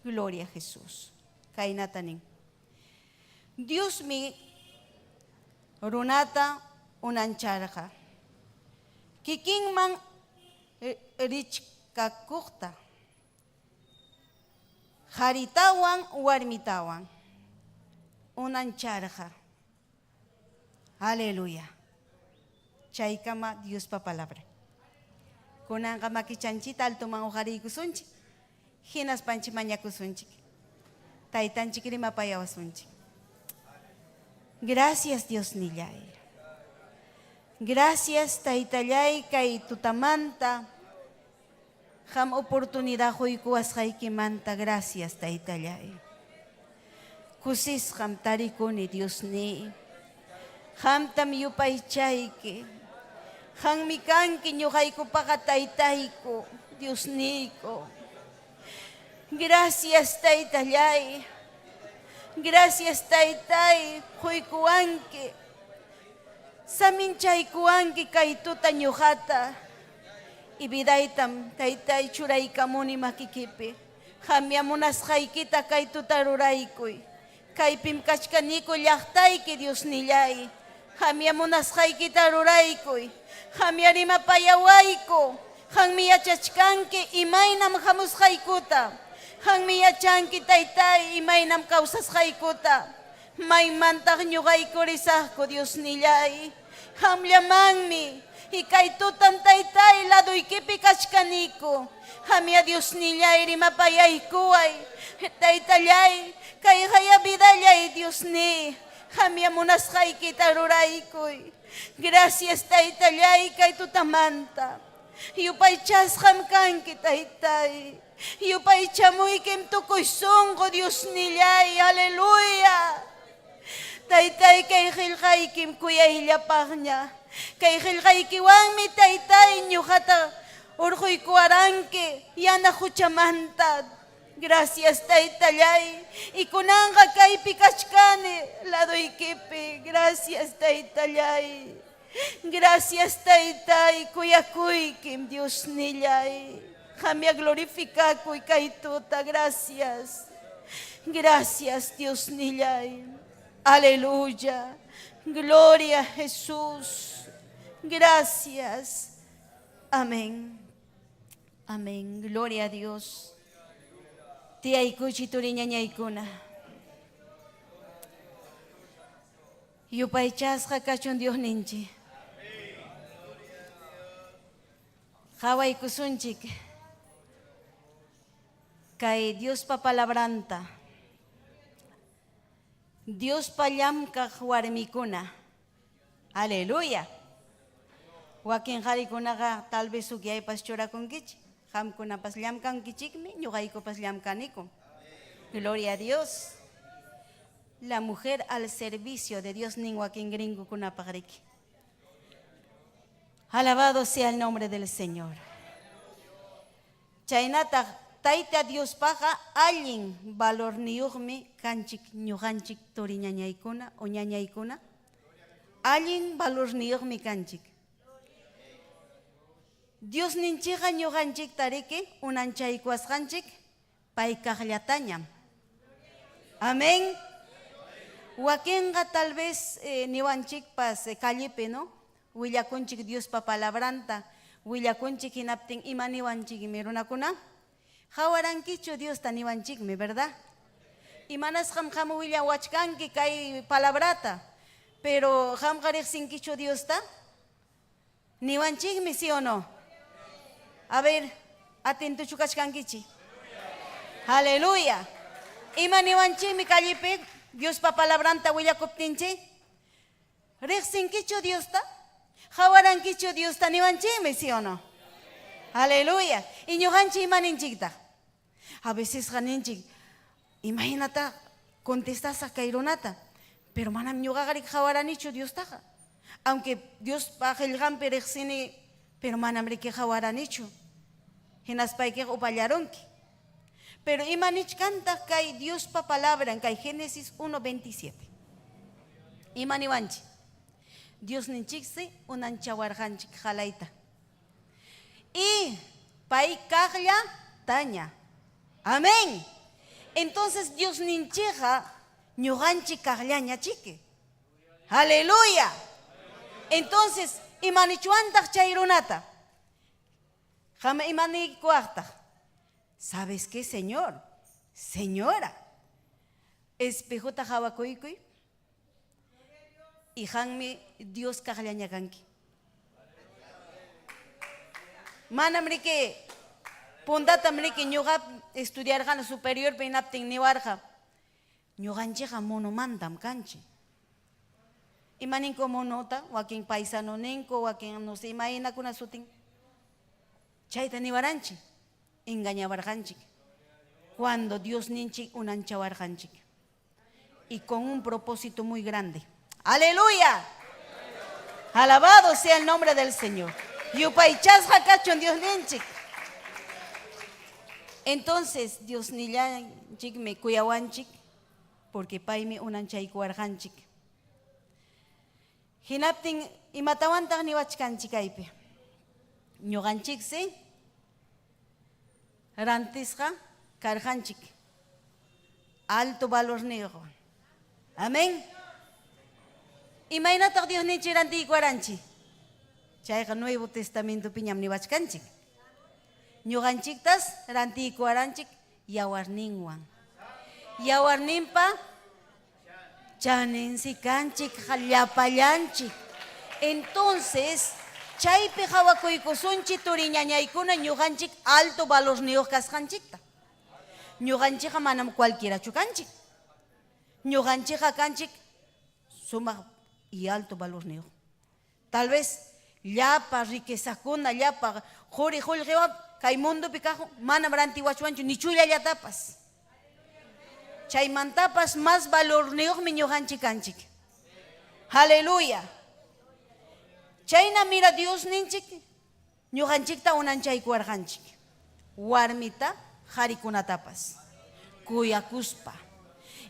Gloria a Jesús. Kainatanin. Dios mi runata unancharqa. Kikinman richkakuqta. Haritawan warmitawan. Unancharqa. Aleluya. Chaykama Dios pa palabra. Kunanqa makichanchita altuman ujariykusunchik. Hinaspanchik mañakusunchik. Taytanchik rimapayawasunchik. Gracias Dios nillay. Gracias Taytallay kay tutamanta. Ham oportunidad huykuwasqaykimanta. Gracias Taytallay. Kusis ham tarikuni Dios ni. Ham tam yupaychayki. Han mikanki ñuqaykupaqa taytayku, Dios niko. Gracias Taytallay. Gracias Taytay, huykuwanki. Saminchaykuwanki kay tuta ñuqata. Y vidaytam Taytay churaykamuni makikipi. Hamyamunasqaykita kay tuta ruraykuy. Kaypim kachkaniku llaqtayki Dios nillay. Hamyamunasqaykita ruraykuy. Hamyarimapayawayku. Hanmi yachachkanki imaynam hamusqaykuta. Hanmi yachanki Taytay imaynam kawsasqaykuta. Maymantaq ñuqayku risaqku Dios nillay. Hamllamanmi ikay tutan Taytay laduykipi kachkaniku. Hamya Dios nillay rimapayaykuway. Taytallay kay haya vidallay Dios ni. Hamya munasqaykita ruraykuy. Gracias Taytallay kay tutamanta. Yupaychasqam kanki Taytay. Yupaychamuykim tukuy sunqu Dios nillay. Aleluya. Taytay kay qillqaykim kuyayllapaqña. Kay qillqaykiwanmi Taytay ñuqata urquykuwaranki yana huchamanta. Gracias Taytallay. Y kunanqa kaypi kachkani laduykipi. Gracias Taytallay. Gracias Taytay kuyakuykim Dios nillay. Hamya glorificakuy kay tuta. Gracias. Gracias Dios nillay. Aleluya. Gloria a Jesús. Gracias. Amén. Amén. Gloria a Dios. Tiaykuchi turiñañaykuna. Yupaychasqa kachun Dios ninchi. Hawaykusunchik. Kay Dios pa palabranta. Dios pa llamkaq warmikuna. Aleluya. Wakin qarikunaqa tal vez ukyaypas churakunkichik. Hamkunapas llamkankichikmi, ñuqaykupas llamkaniku. Gloria a Dios. La mujer al servicio de Dios nin wakin gringukunapaq riki. Alabado sea el nombre del Señor. Chaynata Tayta Dios paja allin valor niyuqmi kanchik ñuqanchik turiñañaykuna o ñañaykuna. Allin valor niyuqmi kanchik. Dios ninchiqa ñuqanchik tariki unanchaykuasqanchik pay kaqllatañam. Amén. Wakinqa tal vez niwanchikpas callipi, ¿no? Willakunchik Dios pa palabranta. Willakunchik hinaptin ima niwanchikmi runakuna. Hawarankichu Dios ta niwanchikmi, ¿verdad? Imanas ham willawachkanki kay palabrata. Pero ham riqsinkichu Dios ta niwanchikmi, ¿sí o no? A ver, atento chukachkankichi. Aleluya. Ima niwanchikmi callipi Dios pa palabranta willakuptinchi. Riqsinkichu Dios ta. Hawarankichu Dios ta niwanchikmi, ¿sí o no? Aleluya. Y ñuqanchik imaninchikta. A veces haninchik, imagínate, contestas kay runata. Pero manam ñuqaqari hawaranichu Dios taqa. Aunque Dios pa qillqanpi riqsini, pero manam riki hawaranichu. Hinaspaykiqa upallaronki. Pero imanichkanta kay Dios pa palabra en kay Génesis 1:27. Imaniwanchi. Dios ninchiksi unanchawarqanchik halayta. Y pay kaqlla taña. Amén. Entonces Dios ninchiqa ñuqanchik kaqllaña chiqui. Aleluya. Entonces, imanichuantaq chay runata. Jama imanikuaqtaq. ¿Sabes qué, señor? Señora. Espejota hawakuykuy. Y hanmi Dios kajallañakanki. Manamrike pundata mrike ñuqa estudiarqan superior pinaptin niwarqa. Ñuqanchikqa monomandam kanchi. Imaninko monota, wakin paisano ninko, wakin no sé, imainakuna sutin. Chayta niwaranchik, engañawarqanchik. Cuando Dios ninchik unanchawarqanchik. Y con un propósito muy grande. ¡Aleluya! Alabado sea el nombre del Señor. Yupaychasqa kachun Dios ninchik. Entonces, Dios nillanchik me kuyawanchik, porque paymi unanchaykuwarqanchik. Hinaptin imatawantaq niwachkanchik kaypi. Ñuqanchiksi rantisqa karqanchik. Alto valor niqo. Amén. Imaynataq Dios ninchik rantiykuwaranchik. Chayqa Nuevo Testamento piñam niwachkanchik. Ñuqanchiktas rantiykuwaranchik yawarninwan. Yawarninpa chaninsi kanchik llapallanchik. Entonces, chaypi hawakuykusunchik turiñañaykuna ñuqanchik alto valor niyuq kasqanchikta. Ñuqanchikqa manam cualquierachu kanchik. Ñuqanchikqa kanchik sumaq y alto valor niyuq. Tal vez llapa riquezakuna, llapa juri hullqiwan kay mundupi kaqku manam rantiwachuanchu ni chullallatapas. Chaymantapas más valor niyuqmi ñuqanchik kanchik. Aleluya. Chayna mira Dios ninchik ñuqanchikta unanchaykuwarqanchik. Warmita qharikunatapas kuyakuspa.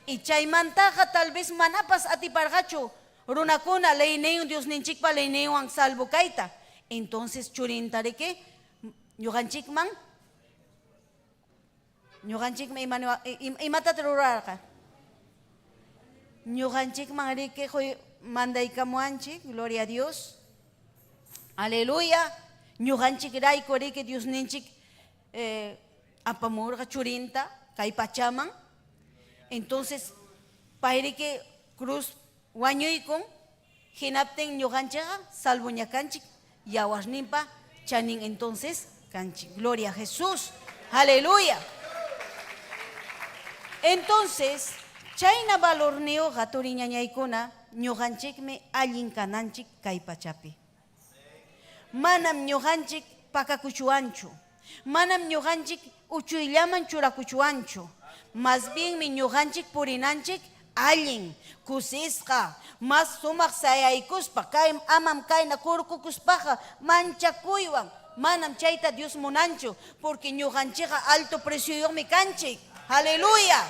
Y chaymantaqa tal vez manapas atiparqachu runakuna leyniyun Dios ninchikpa leyniywan salvo kayta. Entonces churintariki ñuqanchikman imatata rurarqa. Ñuqanchikman riki mandaykamuanchik, gloria a Dios. Aleluya. Ñuqanchik rayku riki Dios ninchik apamurqa churinta kay pachaman. Entonces payriki cruz wañuykun hinaptin ñuqanchikqa salvoña kanchik yawarninpa chanin entonces kanchik. Gloria a Jesús. Aleluya. Entonces, chayna valor niyuqa turiñañaykuna ñuqanchikmi allin kananchik kay pachapi. Manam ñuqanchik pakakuchuanchu. Manam ñuqanchik uchuyllaman churakuchuanchu. Más bien mi ñuqanchik purinanchik allin, kusisqa, mas sumaq sayaykuspa, kay amam kayna kurkukuspaqa manchakuywan. Manam chayta Dios munanchu, porque ñuqanchikqa alto precioyuqmi kanchik. Aleluya.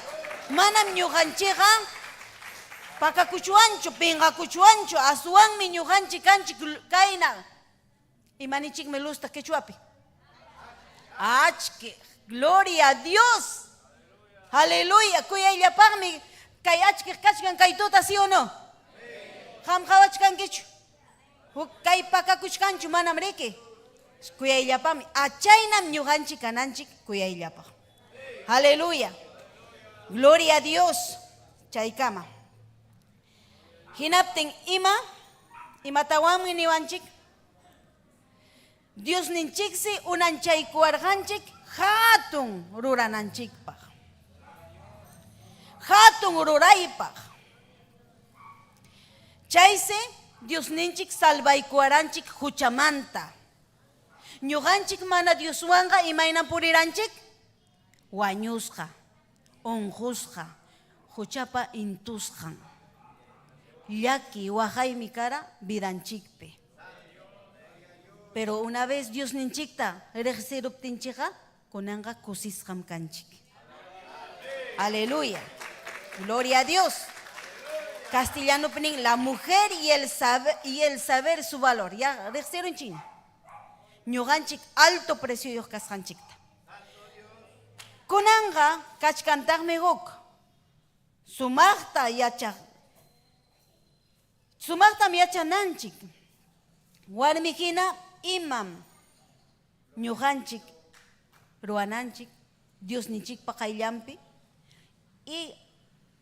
Manam ñuqanchikqa pakakuchuanchu, pinqakuchuanchu, aswanmi ñuqanchik kanchik kayna. Imanichikmi lusta quechuapi. Achke, gloria a Dios. Aleluya. Kuyayllapaqmi kay achke kachkan kay tuta, ¿sí o no? Hamqawachkankichu. Kay pakakuchkanchu manam riki. Kuyayllapaqmi. Achaynam ñuqanchik kananchik kuyayllapaq. Aleluya. Gloria a Dios. Chaykama. Hinaptin imatawami niwanchik. Dios ninchiksi unanchaykuwarqanchik hatun rurananchikpaq. Hatun ruraypaq. Chaysi Dios ninchik salvaykuwaranchik huchamanta. Ñuqanchik mana Dioswanqa imaynan puriranchik? Wañusqa, unqusqa, huchapa intusqan. Llaki waqaymi kara vidanchikpi. Pero una vez Dios ninchikta reqsiruptinchikqa kunanqa kusisqam kanchik. Aleluya. Gloria a Dios. Castellano pening la mujer y el saber su valor. Ya reqsirun chino. Ñuqanchik alto precio yoq kasqanchikta. Kunanqa kachkantaqmi huk. Sumaqtam yachananchik. Warmijina imam ñujanchik ruananchik Dios nichik pakaillampi y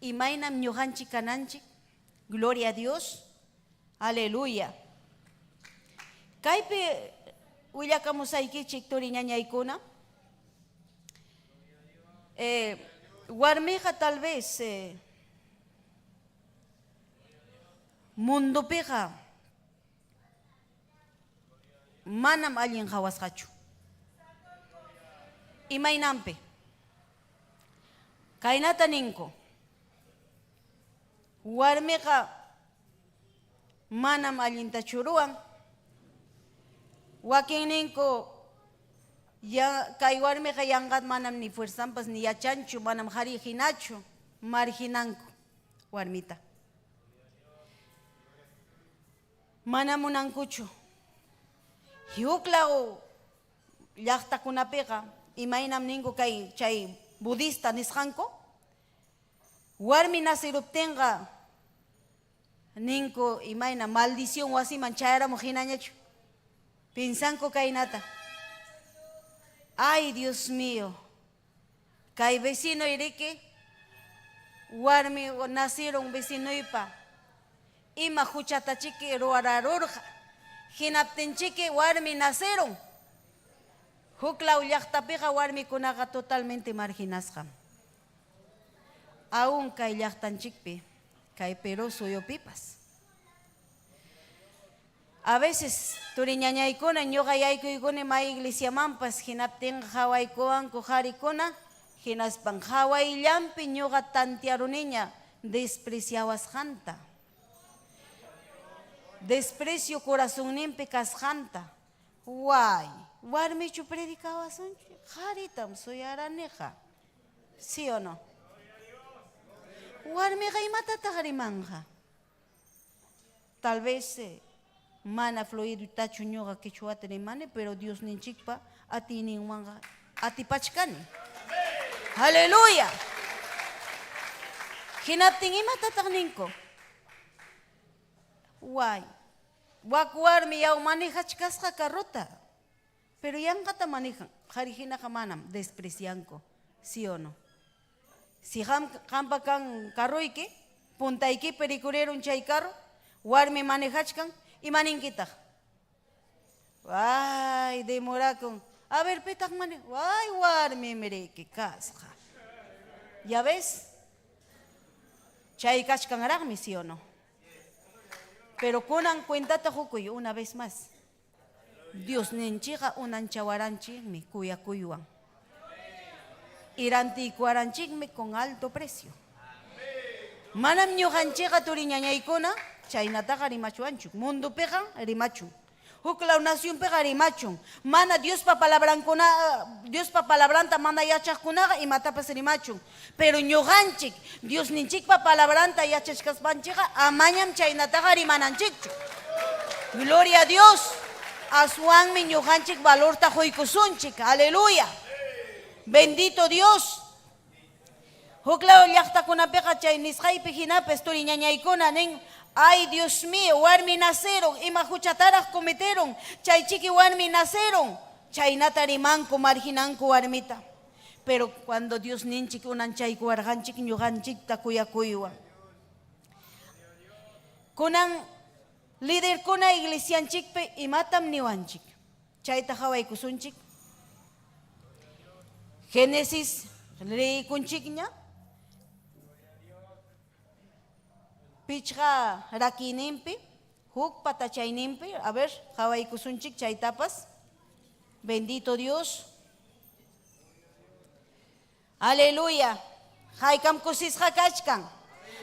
imaynam ñujanchik kananchik. Gloria a Dios. Aleluya. Kaypi willakamusaykichik turi ñañaykuna. Warmija tal vez mundupiqa manam allin hawasqachu. Imaynampi kaynata ninku warmiqa manam allinta churuan, wakin ninku ya kay warmiqa yanqat manam ni fuerzampas ni yachanchu, manam harijinachu, marginanku warmita. Manam munankuchu. Yuklaw llaqtakunapiqa imaynam ninku kay chay budista nisqanku, warmi nasiruptinqa ninku imayna maldición wasiman chayaramu hinañachu. Pinsanku kaynata, ay Dios mío, kay vecino iriki warmi nacieron vecinoypa ima huchatachiki ruararurqa hinaptinchiki warmi nacieron. Huklaw llaqtapiqa warmikunaqa totalmente marginasqam. Aún kay llaqtanchikpi, kay Perú suyupipas. A veces turiñañaykuna ñuqa yaykuykuni may iglesiamanpas hinaptinqa hawaykuwanku qarikuna hinaspan hawayllampi ñuqa tantiaruniña despreciawasqanta. Desprecio corazonninpi kasqanta. Why? Warmichu predikawasunchu, qharitam suyaraniqa. ¿Sí o no? Warmiqa imatataq rimanja. Tal vez mana fluido tachu ñuqa quichuata rimani, pero Dios ninchikpa atininwanqa atipachkani. Aleluya. Hinaptin imatataq ninku. Why? Wak warmi yaw manejachkasqa carrota, pero yanqata manejan, harijinaqa manam desprecianko. ¿Sí o no? Si hampa kan carroyki, puntayki perikureron chay carro, warmi manejachkan, imaninkitaq. Ay, demorakon. A ver, petaq mane. Ay, warmi mireki kasqa. ¿Ya ves? Chay kachkanaraqmi, ¿sí o no? Pero kunan cuentata hukuy una vez más. Dios ninchiqa unanchawaranchikmi kuyakuywan. Irantikuaranchikmi con alto precio. Manam ñuqanchikqa turiñañaykuna chaynataqa rimachuanchuk. Mundupiqa rimachun. Huklaw nacionpiqa rimachun. Mana Diospa palabranta mana yachaqkunaqa imatapas rimachun. Pero ñuqanchik Dios ninchikpa palabranta yachashkaspanchikqa amañam chaynataqa rimananchikchu. Gloria a Dios. Aswanmi ñuqanchik valorta huykusunchik. Aleluya. Bendito Dios. Huklaw llaqtakunapiqa chay nisqaypi hinapis turiñañaykuna nin, ay Dios mío, warmi nacieron, ima huchataraq cometieron, chay chiqui warmi nacieron, chaynata rimanku marginanku warmita. Pero cuando Dios ninchik unanchayku warqanchik ñuqanchikta kuyakuywan. Kunan líderkuna iglesianchikpi imatam niwanchik. Chayta hawaykusunchik. Génesis leyikunchikña. Pichqa rakinimpi, huk patachayninpi, a ver, hawaykusunchik chaytapas. Bendito Dios. Aleluya. Haykam kusisqa kachkan.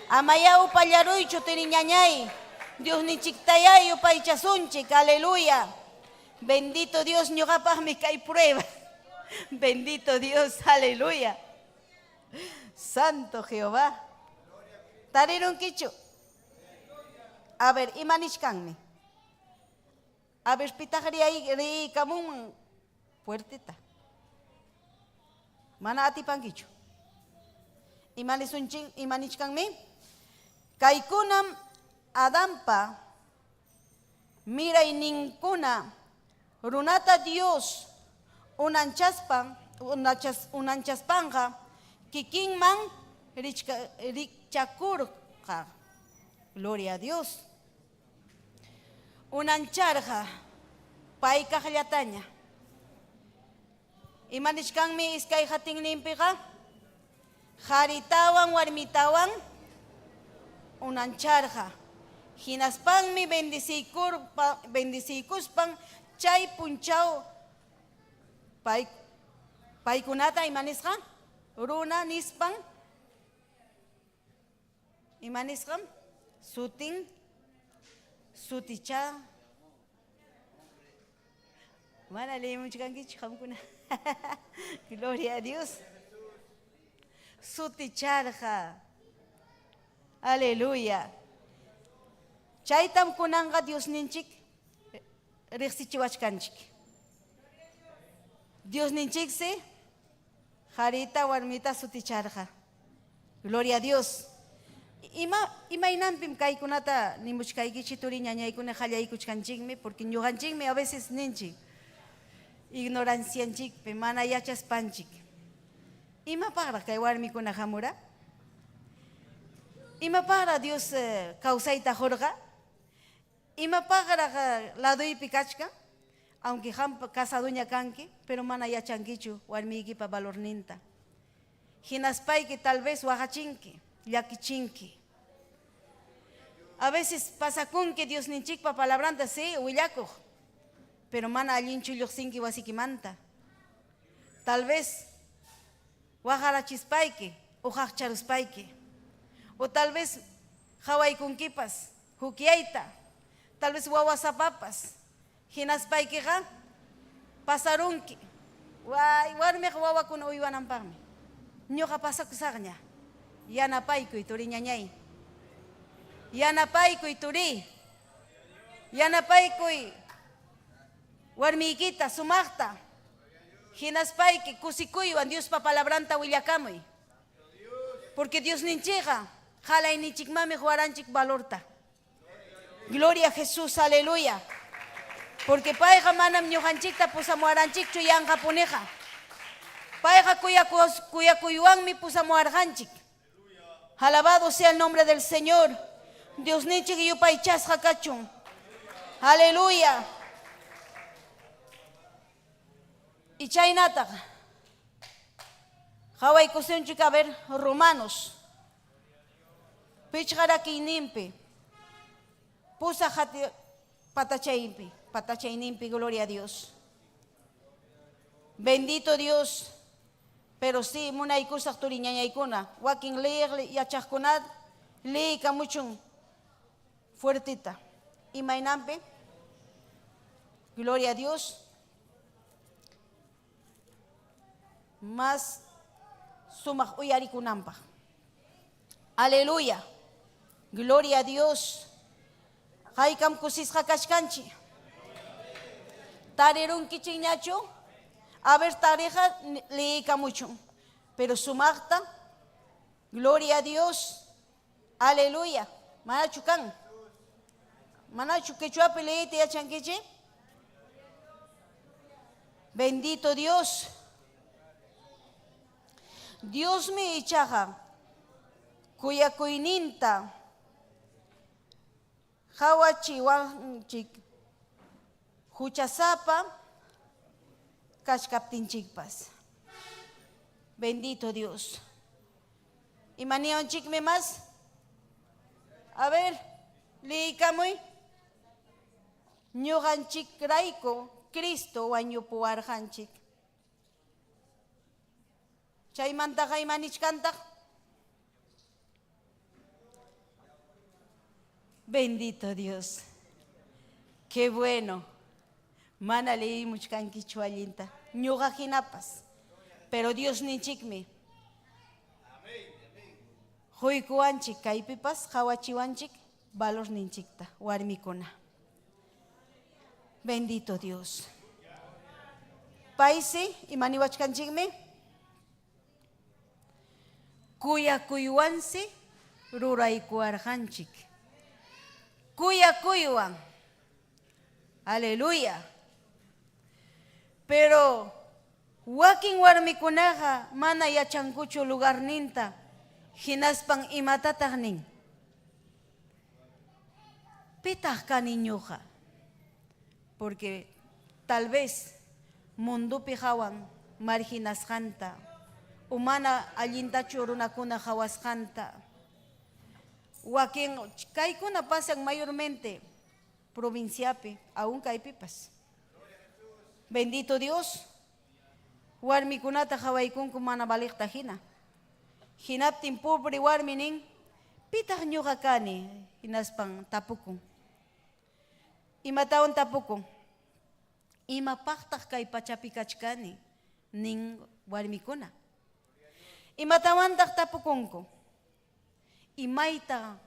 Amaya upallaruychu tiriñañay. Dios nichiktayay upaychasunchik. Aleluya. Bendito Dios, ñuqapaqmi kay prueba. Bendito Dios, aleluya. Santo Jehová. Tariron kichu. A ver, imanishkanmi. A ver, pitaqri ahí kamun puertita. Mana atipankichu. Imanishkanmi. Kaykunam Adampa Mira y ninguna runata Dios unanchaspanja kikinman richakurqa. Gloria a Dios. Unancharja paikajllataña. Imanishkanmi iskay hatinninpiqa qharitawan warmitawan unancharja. Hinaspanmi bendicikuspan chay punchaw paykunata imanisqa runa nispan imanisqa sutin suticha mana leemuchkankichu qamkuna. Gloria a Dios. Suticharja. Aleluya. Chaytam kunanga Dios ninchik riqsichiwachkanchik. Dios ninchik se jarita warmita suticharja. Gloria a Dios. Imaynampim kaykunata nimuchkaykichi turi ñañaykuna qallaykuchkanchikmi porque ñuqanchikmi a veces ninchik ignorancianchikpi mana yachaspanchik. Imapaqra kay warmikuna hamura? Imapaqra Dios kawsayta hurqa? Imapaqra laduypi kachka? Aunque casaduña kanki, pero mana yachankichu warmiykipa valorninta. Hinaspayki tal vez waqachinki, llakichinki. A veces pasakunki Dios ninchikpa palabranta sí, willakuq, pero mana allinchu lluqsinki wasikimanta. Tal vez waqarachispayki, uqaqcharuspayki. O tal vez hawaykunkipas, hukyayta, tal vez wawasapapas. Hinaspaykiqa pasarunki. Warmiq wawakuna uywananpaqmi. Ñuqa pasakusaqña. Yanapaykuy turi ñañay. Yanapaykuy turi. Yanapaykuy warmiykita sumaqta. Hinaspayki kusikuywan Diospa palabranta willakamuy. Porque Dios ninchiqa qalaynichikmami huaranchik valorta. Gloria a Jesús, aleluya. Porque payqa manam ñuqanchikta pusamuaranchikchu yanqapuneqa. Payqa kuyakuywanmi pusamuarqanchik. Alabado sea el nombre del Señor. Dios ninchik yupaychasqa kachun. Aleluya. Y chaynataqa hawaykusunchik a ver Romanos pichqarakiyninpi pusa hati patachayninpi, gloria a Dios. Bendito Dios. Pero sí, munaykusaq turi ñañaykuna wakin leer yachaqkunat leeyka muchun fuertita. Imaynampi, gloria a Dios. Más sumaq uyarikunanpaq. Aleluya. Gloria a Dios. Haykam kusisqa kachkanchi. Tarirunkichik ñachu. A ver, tareja leeyka mucho. Pero sumaqta. Gloria a Dios. Aleluya. Manachu kan. Manachu quechuapi leeyta yachankichi. Bendito Dios. Dios me ichaja kuyakuyninta hawachiwanchik huchasapa kashkaptinchikpas. Bendito Dios. ¿Y manianchikme más? A ver, liikamuy. Ñuqanchik rayku Cristo wañupuwarqanchik. Chaymantaqa imanichkantaq. Bendito Dios. Qué bueno. Mana leeymuchkankichu allinta. Ñuqa hinapas. Pero Dios ninchikmi. Huykuwanchik kaypipas hawachiwanchik valor ninchikta warmikuna. Bendito Dios. Paisi imaniwachkanchikmi. Kuyakuywansi ruraykuwarqanchik. Kuyakuywan Aleluya. Pero wakin warmikunaqa mana yachankuchu lugar ninta hinaspan imatataq nin. Pitaq kani ñuqa. Porque tal vez mundupi hawan marginasqanta umana allintachu runakuna hawasqanta. Wakin kaykuna pasan mayormente provinciapi, aún kaypipas. Bendito Dios. Warmikunata hawaykunku mana baliqta hina. Hinaptin pobre warmi nin, pitaq ñuqa kani hinaspan tapukun. Imatawan tapukun. Imapaqtaq kay pachapi kachkani nin warmikuna. Imatawantaq tapukunku. Imayta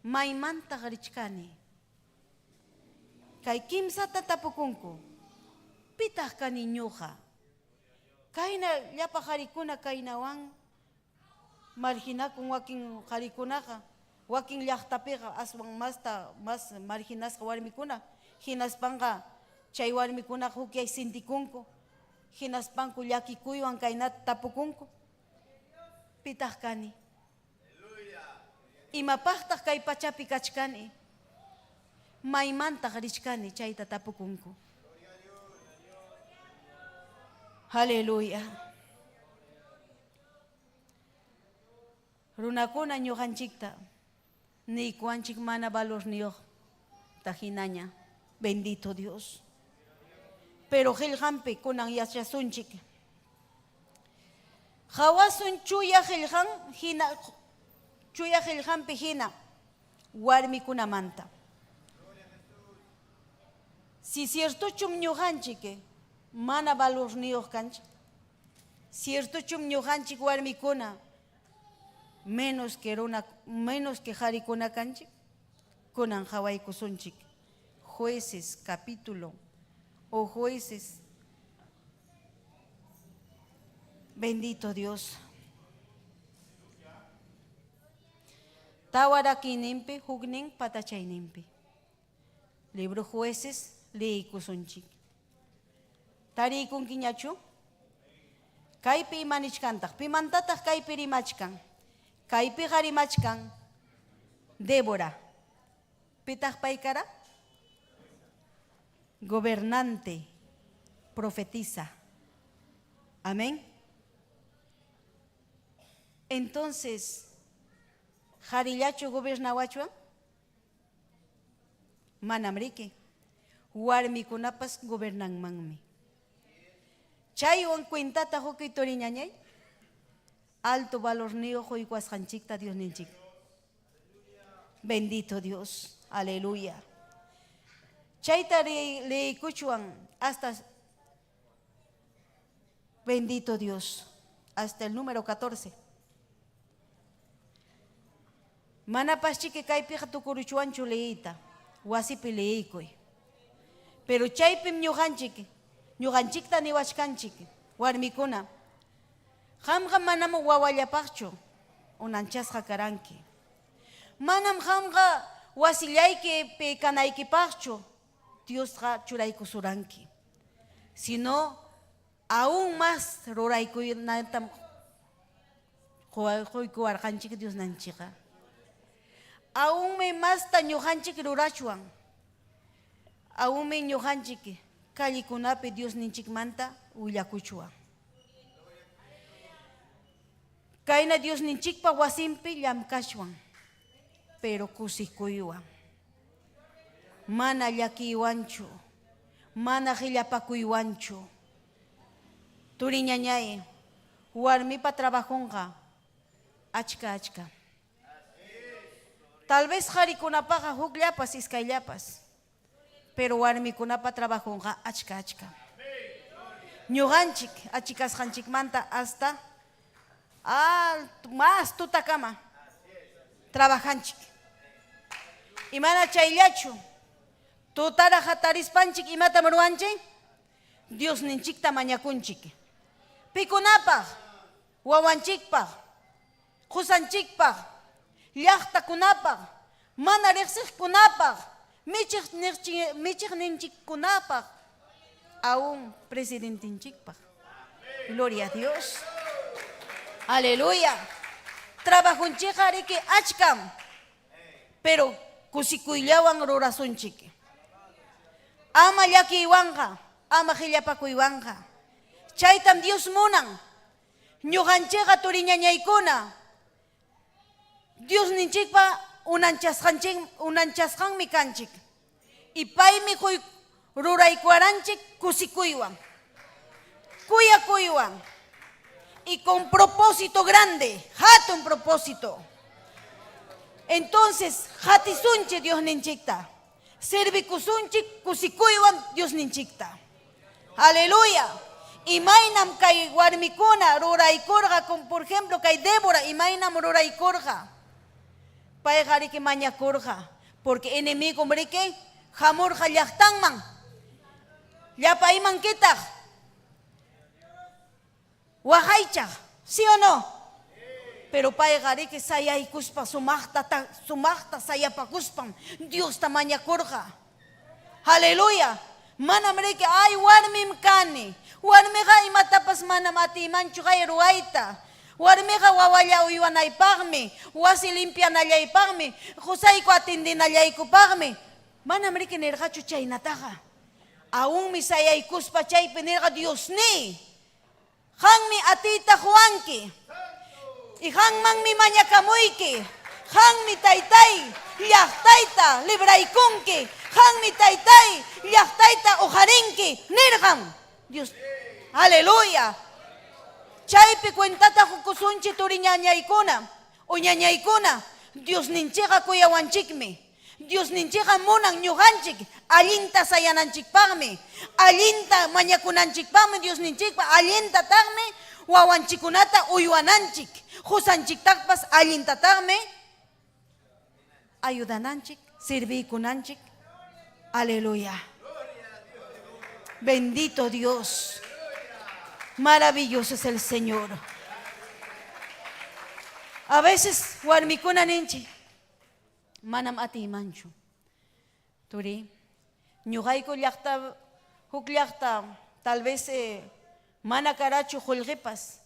maymantaq richkani. Kay kimsata tapukunku. Pitaq kani ñuqa. Kayna llapa qarikuna kaynawan marginakun wakin qarikunaqa. Wakin llaqtapiqa aswan mas marginasqa warmikuna. Hinaspanqa chay warmikuna hukyay sintikunku. Hinaspanku llakikuywan kaynata tapukunku. Pitaq kani. Imapaqtaq kay pachapi kachkani. Maymantaq richkani chayta tapukunku. Aleluya. Runakuna ñuqanchikta niykuanchik mana valorniyuq tajinaña. Bendito Dios. Pero qillqanpi kunan yachasunchik. Hawasun chuya qillqan hina chuya qillqanpi hina warmikunamanta. Si ciertochum ñuqanchik mana valorniyuq kanchik. Ciertochum ñuqanchik warmikuna menos que qarikuna kanchik. Kunan hawaykusunchik. Jueces capítulo o Jueces. Bendito Dios. Tawarakinipi hugnin patachayninpi. Libro Jueces leikusunchik. Tarikun kiñachu. Kaypi imanichkantaq. Pimantataq kaypi rimachkan. Kaypi harimachkan. Débora. Pitaq paykara. Gobernante. Profetiza. Amén. Entonces, ¿harillachu gobernawachua? Manamriki. Warmikunapas gobernanmanmi. Chaywan cuentata hoki toriñañay. Alto valor niyo hoykuas hanchikta Dios ninchik. Bendito Dios. Aleluya. Chayta leikuchuan hasta bendito Dios. Hasta el número 14. Manapaschique kaypiqa tukuruchuanchu leita. Wasipi leikuy. Pero chaypim ñuqanchikta niwachkanchik. Warmikuna. Qamqa manam wawallapaqchu. Unanchasqa karanki. Manam qamqa wasillayki kanaykipaqchu. Diosqa churaykusuranki. Sino aún más ruraykunatam quykuwarqanchik Dios nanchiqa. Aún me más ñuqanchik rurachuan. Aún me ñuqanchik kallikunapi Dios ninchikmanta willakuchuan. Kayna Dios ninchikpa wasimpi llamkashwan. Pero kusikuywan. Mana llakiywanchu. Mana qillapakuywanchu. Turiñañay. Warmipa trabajunqa. Achka. Tal vez qarikunapaqa hukllapas iskayllapas. Pero warmikunapa trabajunqa achka. Ñuqanchik achikasqanchikmanta hasta más tutakama. Trabajanchik. Y mana chayllachu. Tutara hatarispanchik imata ruanchik. Dios ninchikta mañakunchik. Pikunapaq, wawanchikpaq, qusanchikpaq, llaqtakunapaq, mana riqsiqkunapaq, michik ninchikkunapaq aún presidentinchikpaq. Gloria a Dios. Aleluya. Trabajunchikqa riki achkam, pero kusikuyllawan rurasunchik. Ama llakiywanqa, ama qillapakuywanqa. Chaytam Dios munan. Ñuqanchikqa turiñañaykuna. Dios ninchikpa unanchasqanmi kanchik. Y paymi ruraykuwaranchik kusikuywan, kuyakuywan. Y con propósito grande, hatun propósito. Entonces, hatisunchi Dios ninchikta. Servikusunchik kusikuywan Dios ninchikta. Aleluya. Imaynam kay warmikuna ruraykurqa, como por ejemplo kay Débora, imaynam ruraykurqa. Payqa riki mañakurqa, porque enemigo riki hamurqa llaqtanman. Llapa imankitaq waqaychaq, ¿sí o no? Pero payqa riki sayaykuspa sumaqta sayapakuspam Dios ta mañakurqa. Aleluya. Manam riki ay warmim kani. Warmiqa imatapas manam atimanchu kay ruwayta. Warmiqa wawalla uywanaypaqmi, wasi limpianallaypaqmi, qusayku atindinallaykupaqmi. Manam riki nirqachu chaynataqa. Aunmi sayaykuspa chaypi nirqa Diosni. Qanmi atiyta quwanki. Y qanmanmi mañakamuyki. Qanmi taytay llaqtayta libraykunki. Qanmi taytay llaqtayta uharinki nirqan. Dios, aleluya. Chaypi cuentata hukusunchi turiñañaykuna, uñañaykuna. Dios ninchiqa kuyawanchikmi. Dios ninchiqa munan ñuqanchik allinta sayananchikpaqmi, allinta mañakunanchikpaqmi Dios ninchikpa, allinta taqmi wawanchikunata uywananchik, husanchiktaqpas allinta taqmi ayudananchik, sirvikunanchik. Aleluya. Bendito Dios. Maravilloso es el Señor. A veces warmikuna ninchi manam atimanchu. Turi ñuqayku llaqta huk llaqta tal vez mana karachu qullqipas.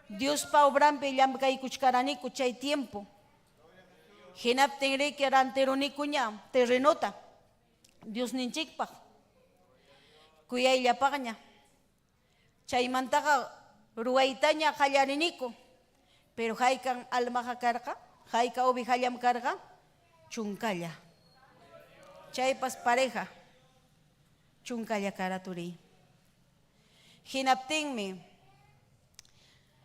Dios pa obrampi llamkaykuchkaraniku chay tiempo. Hinaptin riki ranterunikuña terrenota Dios ninchikpaq kuyayllapaqña. Chaymantaqa ruwaytaña qallariniku, pero haykan almaqa karqa, hayka ovejallam karqa, chunkalla. Chaypas pareja, chunkalla kara turi. Hinaptinmi,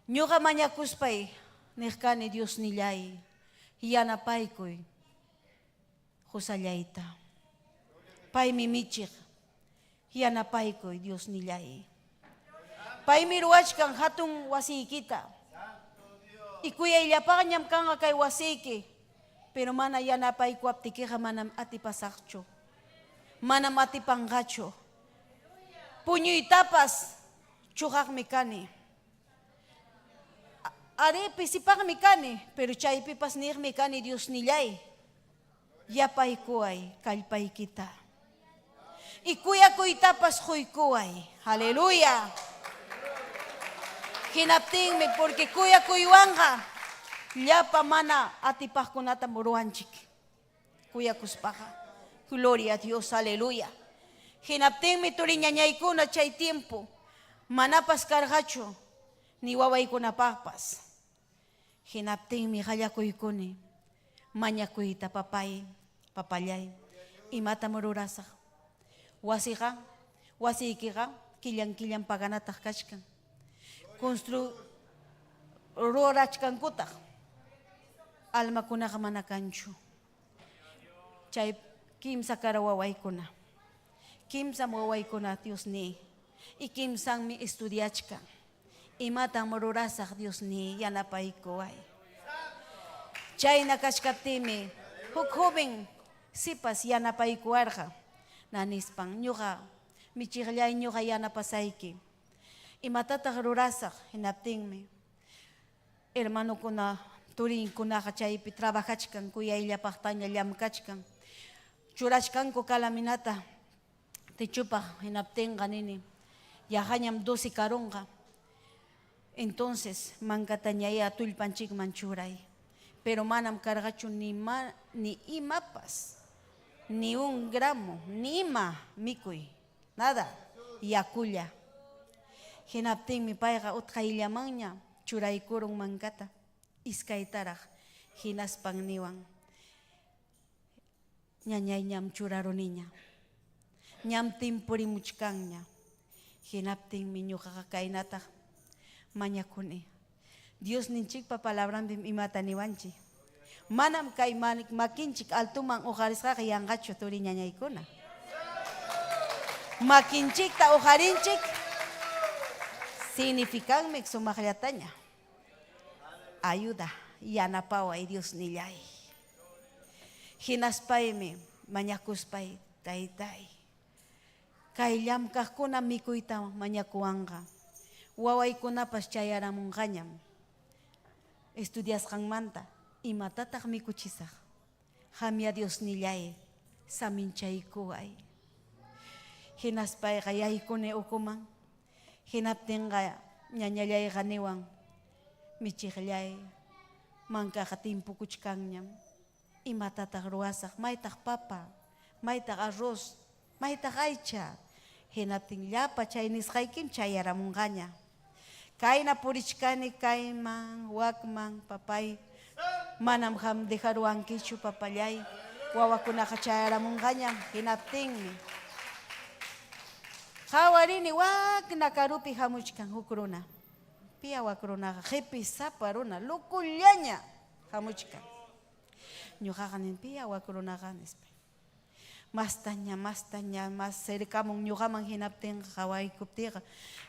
ñuqa mañakuspay, niqkani Dios nillay, yanapaykuy, husallayta. Paymi michiq, yanapaykuy Dios nillay. Paymi ruwachkan hatun wasiykita. Y kuyayllapaqñam kanqa kay wasiyki, pero mana yanapaykuaptikiqa manam atipasaqchu, manam atipanqachu. Puñuytapas chuqaqmi kani. Ari pisipaqmi kani, pero chaypipas niqmi kani Dios nillay. Yapaykuay kallpaykita. Y kuyakuytapas quykuay. Aleluya. Hinaptinmi porque kuyakuywanqa llapa mana atipaqkunata muruanchik. Kuyakuspaqa. Gloria a Dios, aleluya. Hinaptinmi turiñañaykuna chay tiempo manapas karqachu ni wawaykunapaqpas. Hinaptinmi qallakuykuni mañakuyta papay, papallay, imata mururasaq. Wasiqa, wasiykiqa killan paganataq kachkan. Rurachkankutaq almakunaqa mana kanchu. Chay kimsa kara wawaykuna. Kimsam wawaykuna Diosni. Y kimsanmi estudiachkan. Imatan mururasaq Diosni yanapaykuway. Chayna kachkaptimi huk joven sipas yanapaykuwarqa. Nanispan ñuqa michiqllay ñuqa yanapasayki. Imatataq rurasaq hinaptinmi hermanukuna turinkunaqa chaypi trabajachkan kuyayllapaqtaña llamkachkan. churashkanku kalaminata techupa hinaptenga nini yahañam 12 karonga. Entonces mankata ñaya tullpanchikman churay, pero manam kargachu ni imapas, ni 1 gramo, ni ima mikuy, nada, yakulla. Hinaptinmi payqa utqayllamanña churaykurun mankata, iskaytaraq hinaspan niwan. Ñañayñam churaruniña, ñam timpurimuchkanña. Hinaptinmi ñuqaqa kaynata mañakuni. Dios ninchikpa palabranpi imata niwanchik. Manam kay makinchik altuman ujarisqaqa yanqachu turi ñañaykuna. Makinchikta ujarinchik significanmi sumaqllataña. Ayuda, yanapaway Dios nillay. Hinaspaymi mañakuspay taytay. Kay llamkaqkuna mikuyta mañakuwanqa. Wawaykunapas chayaramunqañam. Estudiasqanmanta imatataq mikuchisaq. Hamya Dios nillay saminchaykuway. Hinaspayqa yaykuni ukuman. Hinaptinqa ñañallayqa niwan michiqllay mankaqa timpukuchkanñam. Imatataq ruwasaq, maytaq papa, maytaq arroz, maytaq aycha. Hinaptin llapa chay nisqaykim chayaramunqaña. Kayna purichkani kayman, wakman, papay, manam ham dejaruankichu papallay. Wawakunaqa chayaramunqañam. Hinaptinmi hawarini wakna karupi hamuchkan huk runa. Pia wak runaqa qhipi sapa runa, lukullaña hamuchkan. Ñuqaqa nin pia wak runaqa nispa. Mastaña, mas cercamun ñuqaman hinaptin hawaykuptiqa.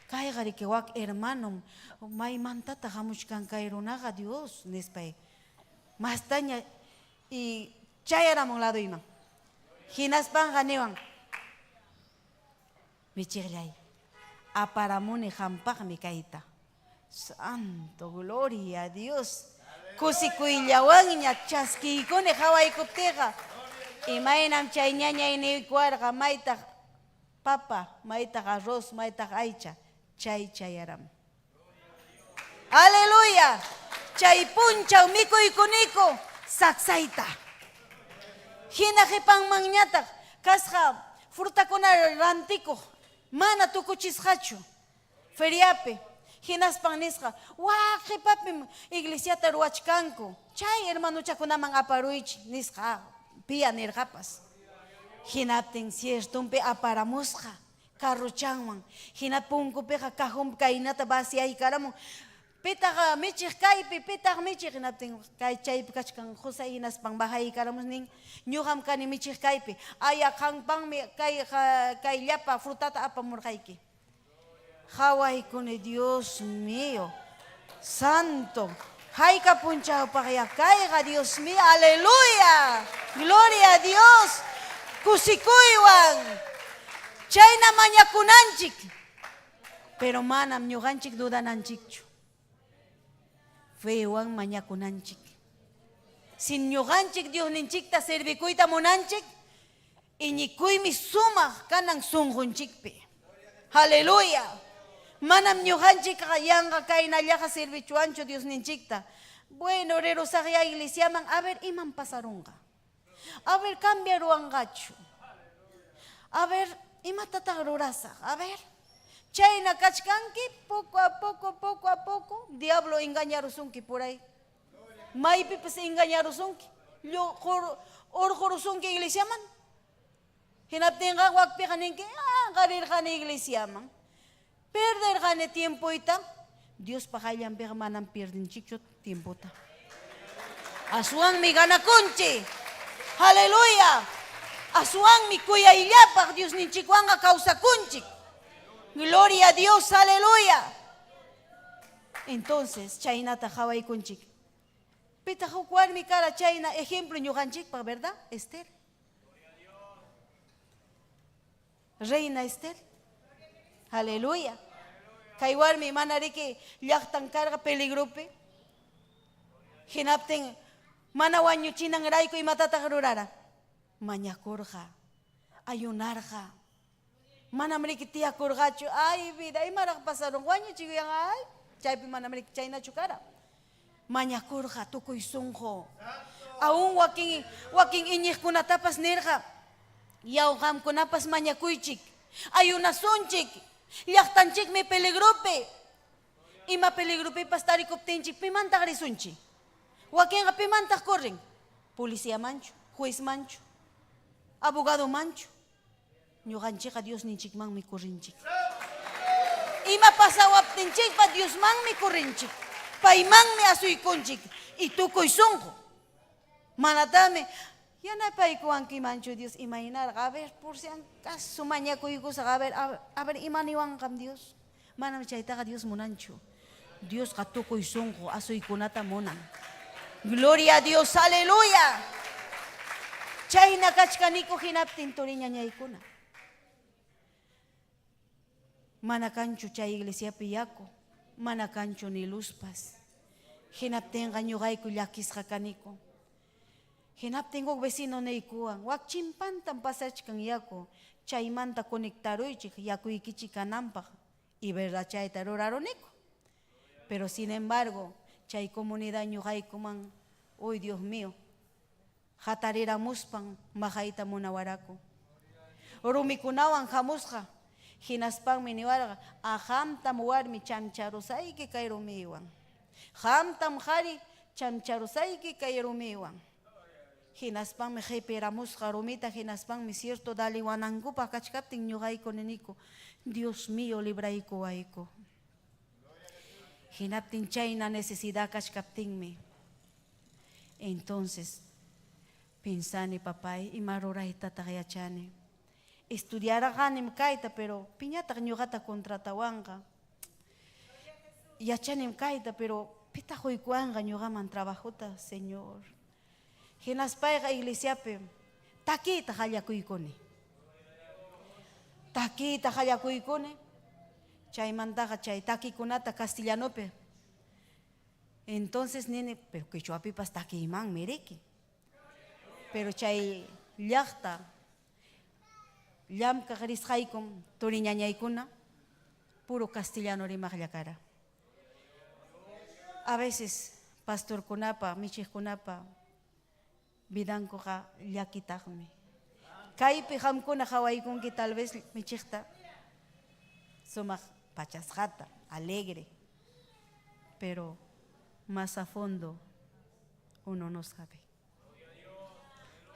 Kaygari que wak hermanon, maymantata hamuchkan kay runaqa Dios nispay. Mastaña y chayaramun lado iman. Hinaspanqa niwan. Michiqllay, aparamuni hampaqmi kayta. Santo, gloria a Dios. Kusikuyllawanña chaskiykuni hawaykuptiqa. Imaynam chay ñañay niwikuarqa maytaq papa, maytaq arroz, maytaq aycha, chayaram. Aleluya. Chay punchaw mikuykuniku saksayta. Hina qipanmanñataq kasqa frutakuna rantikuq mana tukuchisqachu feriapi. Hinaspan nisqa waq qhipapi iglesiata ruwachkanku. Chay hermanuchakunaman aparuychi nisqa pia nirqapas. Hinaptin ciertumpi aparamusqa carruchanwan. Hina punkupiqa cajumpi kaynata vaciaykaramun. Pitaqa michiq kaypi, pitaq michiq hinaptin kay chaypi kachkan Jose hinaspan bajaykaramus nin ñuqam kani michiq kaypi. Aya qanpanmi kay llapa frutata apamurqayki. Hawaykuni Dios mío, santo. Hayka punchawpaq kayqa Dios mío, aleluya. Gloria a Dios. Kusikuywan. Chayna mañakunanchik. Pero manam ñuqanchik dudananchikchu. Fewan mañakunanchik. Sin ñuqanchik Dios ninchikta servikuyta munanchik, iñikuymi sumaq kanan sunqunchikpi. Aleluya. Manam ñuqanchik yanqa kaynallaqa servichuanchu Dios ninchikta. Bueno, regresaq ya iglesiaman, a ver iman pasarunqa. A ver cambiaruanqachu. A ver imatataq rurasaq. A ver. Chayna kachkanki poco a poco diablo engañarusunki por ahí. Maypipas engañarusunki. Urqurusunki iglesiaman. Hinaptinqa wakpiqa ninki qarirqani iglesiaman. Perderqani tiempoita. Dios paqayllanpiqa manam pierdinchikchu tiempota. Aswanmi ganakunchi. Aleluya. Aswanmi kuyayllapaq Dios ninchikwanqa kawsakunchik. Gloria a Dios, aleluya. Entonces, chaynata hawaykunchik. Pita hukwarmi kara chayna ejemplo ñuqanchikpaq, ¿verdad? Esther. Reina Esther. Aleluya. Kay warmi manariki llaqtan karqa peligropi. Hinaptin mana wañuchinan rayku imatataq rurara. mañakurqa, ayunarqa. Manamrikitia kurgachu, ay vida, imaraq pasaron wañuchik yan ay, chaypi manamrik chaynachu kara. Mañakurqa tukuy sunqu. Aún wakin iñiqkunatapas nirqa, yawqamkunapas mañakuychik, ayunasunchik, llaqtanchikmi peligrupi. Ima peligrupipas tarikuptinchik, pimantaq risunchik. Wakinqa pimantaq corren, policía manchu, juez manchu, abogado manchu. Ñuqanchikqa Dios ninchikmanmi corrinchik. Ima pasawaptinchikpa Diosmanmi corrinchik. Paymanmi asuykunchik. Y tukuy sunqu. Manatami, yanapaykuwanki manchu Dios imaynarqa. A ver, por si acaso mañakuykusaq, a ver, imaniwanqam Dios. Manam chaytaqa Dios munanchu. Diosqa tukuy sunqu asuykunata munan. Gloria a Dios, aleluya. Chayna kachkaniku hinaptin turiñañaykuna. Mana kanchu chay iglesiapi yaku, mana kanchu ni luzpas. Hinaptinqa ñuqayku llakisqa kaniku. Hinaptin huk vecino niykuwan, wak chimpantan pasachkan yaku, chaymanta conectaruychik yakuykichik kananpaq. Y verdad chayta ruraruniku. Pero sin embargo, chay comunidad ñuqaykuman, uy Dios mío, hatariramuspan mahayta munawaraku. Rumikunawan hamusqa, hinaspanmi niwarqa, hamtam warmi chamcharusayki kay rumiwan. Hamtam hari chamcharusayki kay rumiwan. Hinaspanmi qipiramusqa rumita, hinaspanmi cierto daliwanankupa kachkaptin ñuqayku niniku, Dios mío, librayku wayku. Hinaptin chayna necesidad kachkaptinmi. Entonces, pensani papay, ima ruraytataq yachani. Estudiaraqanim kayta, pero piñataq ñuqata contratawanqa. Yachanim kayta, pero pita huykuwanqa ñuqaman trabajuta, Señor. Hinaspayqa iglesiapi takita hallakuykuni. Takita hallakuykuni. Chaymantaqa chay takikunata castellanope. Entonces nene, pero quichuapipas takiman miriki. Pero chay llaqta llamka risqaykum turiñañaykuna puro castellano rimaqlla. A veces pastor kunapa, michiqkunapa vidankuqa llakitaqmi. Kaypi hamkuna hawaykunki tal vez michiqta sumaq pachasqata, alegre. Pero más a fondo uno no sabe.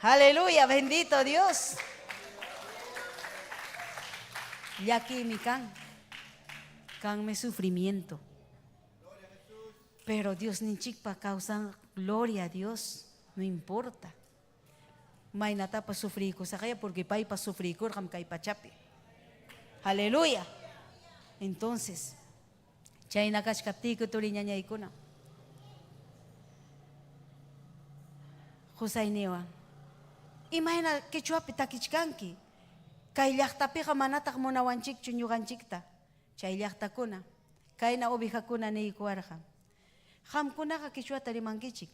Aleluya, bendito Dios. Y aquí mi can me sufrimiento. Pero Dios ni chikpa causan gloria a Dios, no importa. Mainata pa sufrir kusakaya porque pai pa sufrir kurham kai pachapi. Aleluya. Entonces, chayna kashkaptiku turiñañaykuna. Josayniwan. Imagina quechuapi takichkanki. Kay llaqtapiqa manataq munawanchikchu ñuqanchikta. Chay llaqtakuna. Kayna ovejakuna niykuwarqa. Qamkunaqa quechuata rimankichik.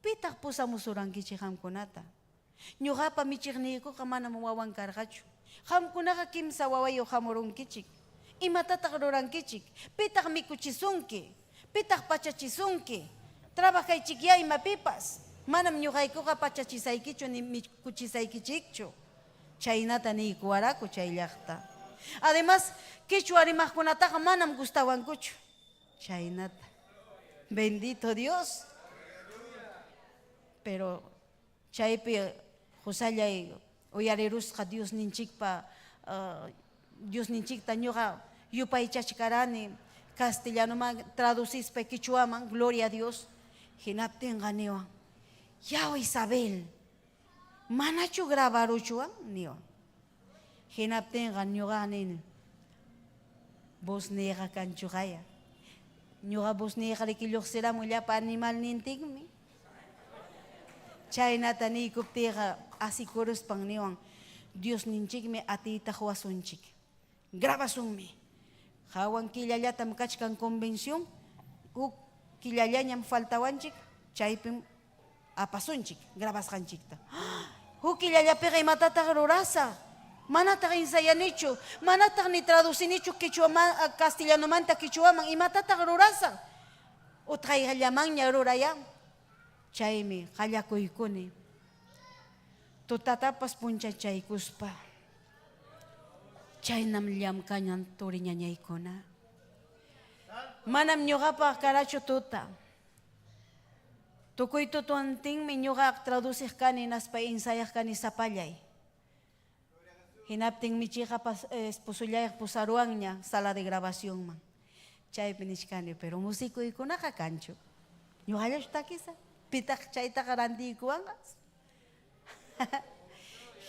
Pitaq pusamusurankichik qamkunata. Ñuqapa michiqniykuqa manam wawan karqachu. Qamkunaqa kimsa wawayuq hamurunkichik. Imatataq rurankichik. Pitaq mikuchisunki. Pitaq pachachisunki. Trabajaychik ya imapipas. Manam ñuqaykuqa pachachisaykichu ni mikuchisaykichikchu. Chaynata niykuwaraku chay llaqta. Además, quechua rimaqkunataqa manam gustawankuchu. Chaynata. Bendito Dios. Pero chaypi Josallay uyarirusqa Dios ninchikpa Dios ninchikta ñuqa yupaychachkarani castellanoman traducispa quechuaman, gloria a Dios. Hinaptinqa niwan, yawa Isabel, manachu grabaruchuan niwan. Hinaptinqa ñuqa nini, vos niqa kanchuqaya. Ñuqa vos niqa riquilluqsiramun llapa animal nintinmi. Chaynata niykuptiqa asikuruspan niwan, Dios ninchikmi atiyta huasunchik. Grabasunmi. Hawan killallatam kachkan convención, huk killallañam faltawanchik, chaypim apasunchik, grabasqanchikta. Hukilla ya pega y matata rurasa. Manata ensayanichu, manata ni traducinichu quichua castellano manta quichuaman y matata rurasa. Otra llaman ya ruraya. Chaimi, hallakuykuni. Tutatapas puncha chaykuspa. Chaynam llamkañan turiñañaykuna. Manam ñuqapa karachu tuta. Tukuy tutuantinmi ñuqa traducir kani naspa ensayaj kani sapallay. Hinaptin michiqa pusullayaj pusaruanña sala de grabación man. Chaypi nishkani, pero musicuykunaqa kanchu. Ñuqallash takisa. Pitaq chaytaqa rantiykuwanqas.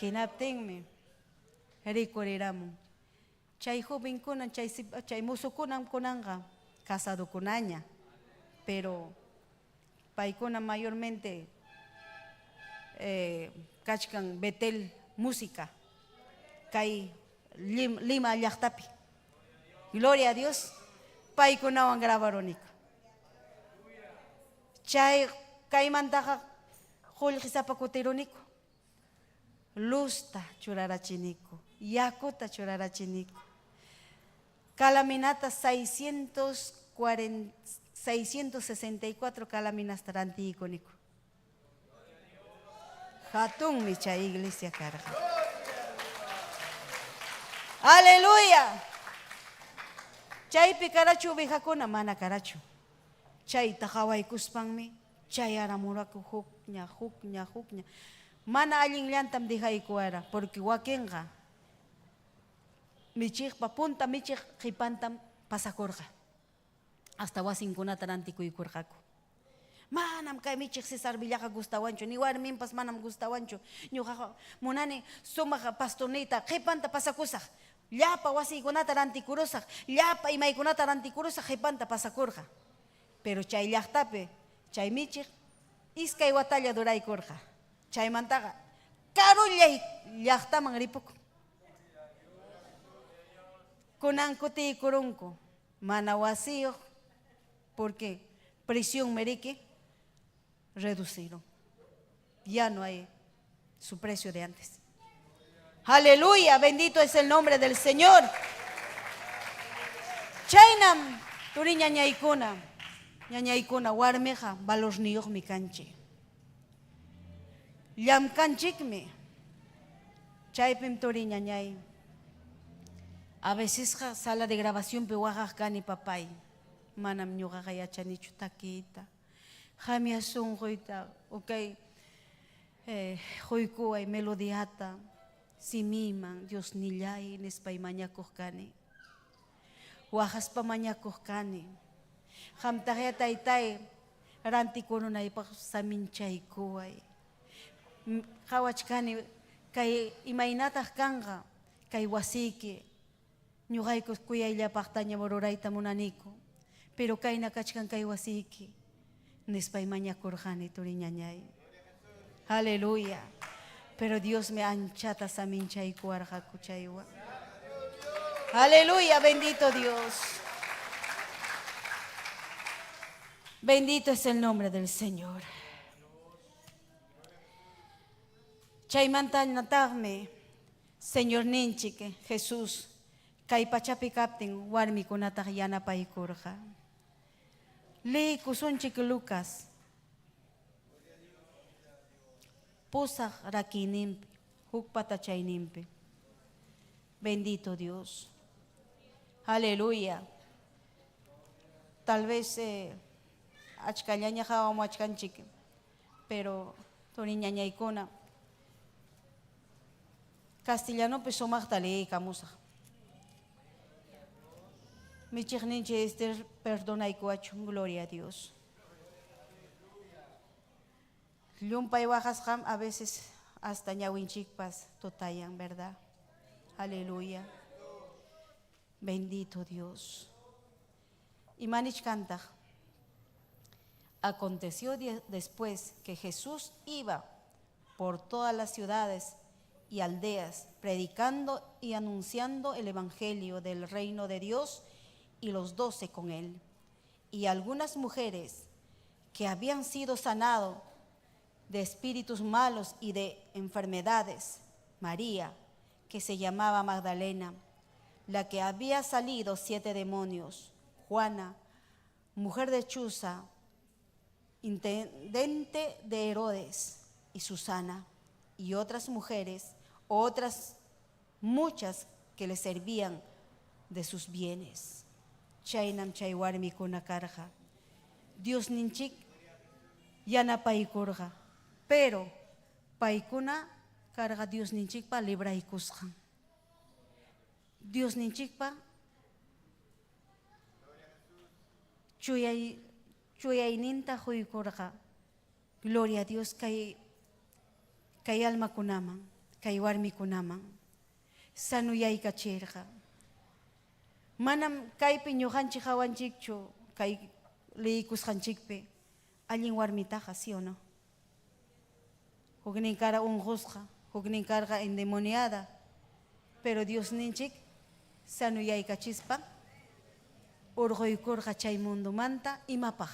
Hinaptinmi rikuriramun. Chay jovenkunan, chay musukunan kunanqa casadokunaña, pero paykuna mayormente kachkan Betel música, kay Lima llaqtapi. Gloria a Dios, paykunawan grabaroniku. Chay kaymantaqa qullqisapa kutiruniku. Luzta churarachiniku, yakuta churarachiniku. Calaminata 664 calaminas tarantiyikuniku. Hatunmi chay iglesia karqa. Aleluya. Chaypi karachu ovejakuna mana karachu. Chay tahawaykuspanmi chay aramuraku hukña. Mana allin llantam dijaykuara, porque wakinqa michiqpa punta michiq qipantam pasakurqa. Hasta wasinkunata rantikuykurqaku. Manam kay michiq Cesar Villaqa gustawanchu, ni warminpas manam gustawanchu. Ñuqaqa munani sumaq pastornita qipanta pasakusaq. Llapa wasiykunata rantikurusaq, llapa imaykunata rantikurusaq qipanta pasakurqa. Pero chay llaqtapi, chay michiq iskay watalla duraykurqa. Chaymantaqa karullay llaqtaman ripuku. Kunan kutiykurunku mana wasiyuq, porque prisión merique reducieron. Ya no hay su precio de antes. Aleluya, bendito es el nombre del Señor. Chaynam turiña ñañaykuna warmeja valorniyuq mi kanchi. Llamkanchikmi chaypim turiña ñay. A veces sala de grabación pe waqaq kani papay. Manam ñuqaqa yachanichu takita. Jamia sunquyta, okay, huykuway melodiata, simiman, Dios nillay, nispay mañakuq kani. Waqaspa mañakuq kani. Hamtaqya taytay, rantikununaypaq saminchaykuway. Qhawachkani, kay imaynataq kanqa, kay wasiki, ñuqaykus kuyayllapaqtaña rurayta munaniku. Pero kayna kachkan kay wasiki, nispay mañakurqani turiñañay. Aleluya. Pero Dios me anchata saminchaykuwarqaku chaywa. Aleluya, bendito Dios. Bendito es el nombre del Señor. Chaymantañataqmi Señor ninchik Jesús kay pachapi kaptin warmikunataq yanapaykurqa. Kusunchik Lucas. Pusaq rakinimpi, hukpata chaynimpi. Bendito Dios. Aleluya. Tal vez achkallaña hawamu achkanchik, pero turiñañaykuna castellanopi sumaqta leeykamusaq. Michiqninchik Esther perdonaykuachu, gloria a Dios. Llumpay waqasqam a veces hasta ñawinchikpas tutayan, ¿verdad? Aleluya. Bendito Dios. Imanich kantaq. Aconteció después que Jesús iba por todas las ciudades y aldeas, predicando y anunciando el evangelio del reino de Dios, y los 12 con él. Y algunas mujeres que habían sido sanadas de espíritus malos y de enfermedades. María, que se llamaba Magdalena, la que había salido 7 demonios. Juana, mujer de Chuza, intendente de Herodes, y Susana, y otras mujeres, otras muchas que le servían de sus bienes. Chaynam chaywarmi kuna karja. Dios ninchik yanapaykurqa, pero paykuna karqa Dios ninchikpa libraykusqan. Dios ninchikpa chuyayninta huykurqa. Gloria a Dios kay almakunaman, kay warmikunaman sanuyaykachirqa. Manam kaypi ñuqanchik hawanchikchu, kay liykusqanchikpi allin warmitaqa, ¿sí o no? Huknin kara unqusqa, huknin karqa endemoniada, pero Dios ninchik sanuyaykachispa urquykurqa chay mundumanta imapaq.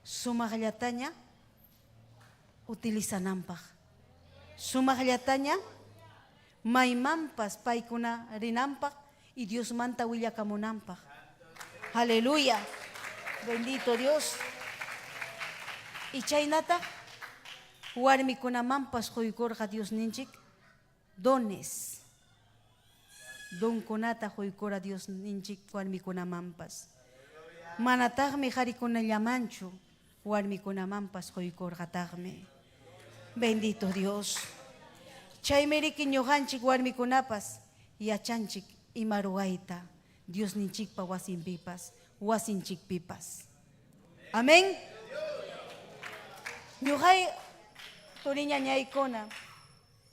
Sumaqllataña utilizananpaq. Sumaqllataña maymanpas paykuna rinanpaq y Dios manta willakamunanpaq. Aleluya. Bendito Dios. Y chaynata warmikunamanpas quykurqa Dios ninchik dones. Donkunata quykurqa Dios ninchik warmikunamanpas. Manataqmi qharikunallamantchu warmikunamanpas quykurqataqmi. Bendito Dios. Chaymiriki ñuqanchik warmikunapas yachanchik ima ruwayta Dios ninchikpa wasinpipas, wasinchikpipas. Amén. Ñuqay turiñañaykuna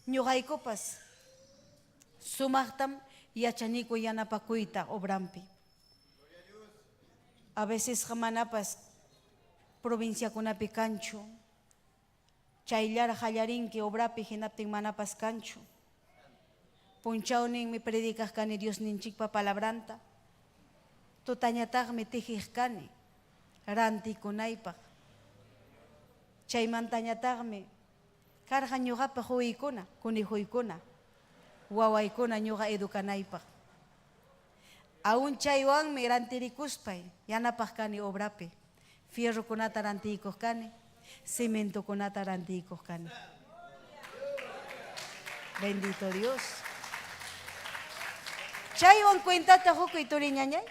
ñuqaykupas sumaqtam yachaniku yanapakuyta obrampi. A veces manapas provinciakunapi kanchu. Chayllar hallarinki obrapi hinaptin manapas kanchu. Punchawnin mi predicas kani Dios ninchikpa palabranta. Tutañataqmi tijiq kani rantikunaypaq. Chaymantañataqmi karqa ñuqapa huykuna, kunihuykuna, wawaykuna ñuqa edukanaypaq. Aún chaywanmi rantirikuspay yanapaq kani obrapi. Fierrokunata rantiykuq kani, cementokunata rantiykuq kani. Bendito Dios. Chaywan cuentata hukuy turiñañay.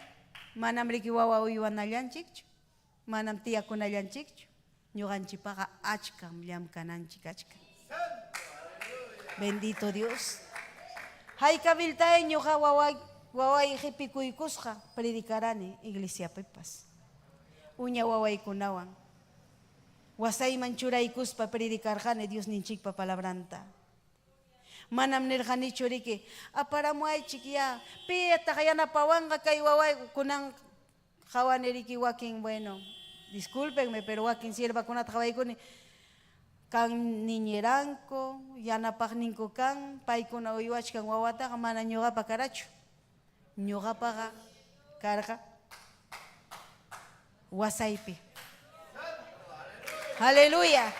Manam riki wawa uywanallanchikchu, manam tiyakunallanchikchu. Ñuqanchikpaqa achkam llamkananchik achkam. Bendito Dios. Hayk'aviltay ñuqa waway qhipikuykusqa predicarani iglesiapipas. Uña wawaykunawan wasayman churaykuspa predicarqani Dios ninchikpa palabranta. Manam nirqanichu riki aparamuaychik ya piyataqa yanapawanqa kay wawaykunan qhawani riki wakin, bueno, discúlpenme, pero wakin siervakunata qhawaykuni kan niñeranko, yanapaqninku kan, paykuna uywachkan wawataqa mana ñuqapa karachu. Ñuqapaqa karqa wasaypi. Aleluya.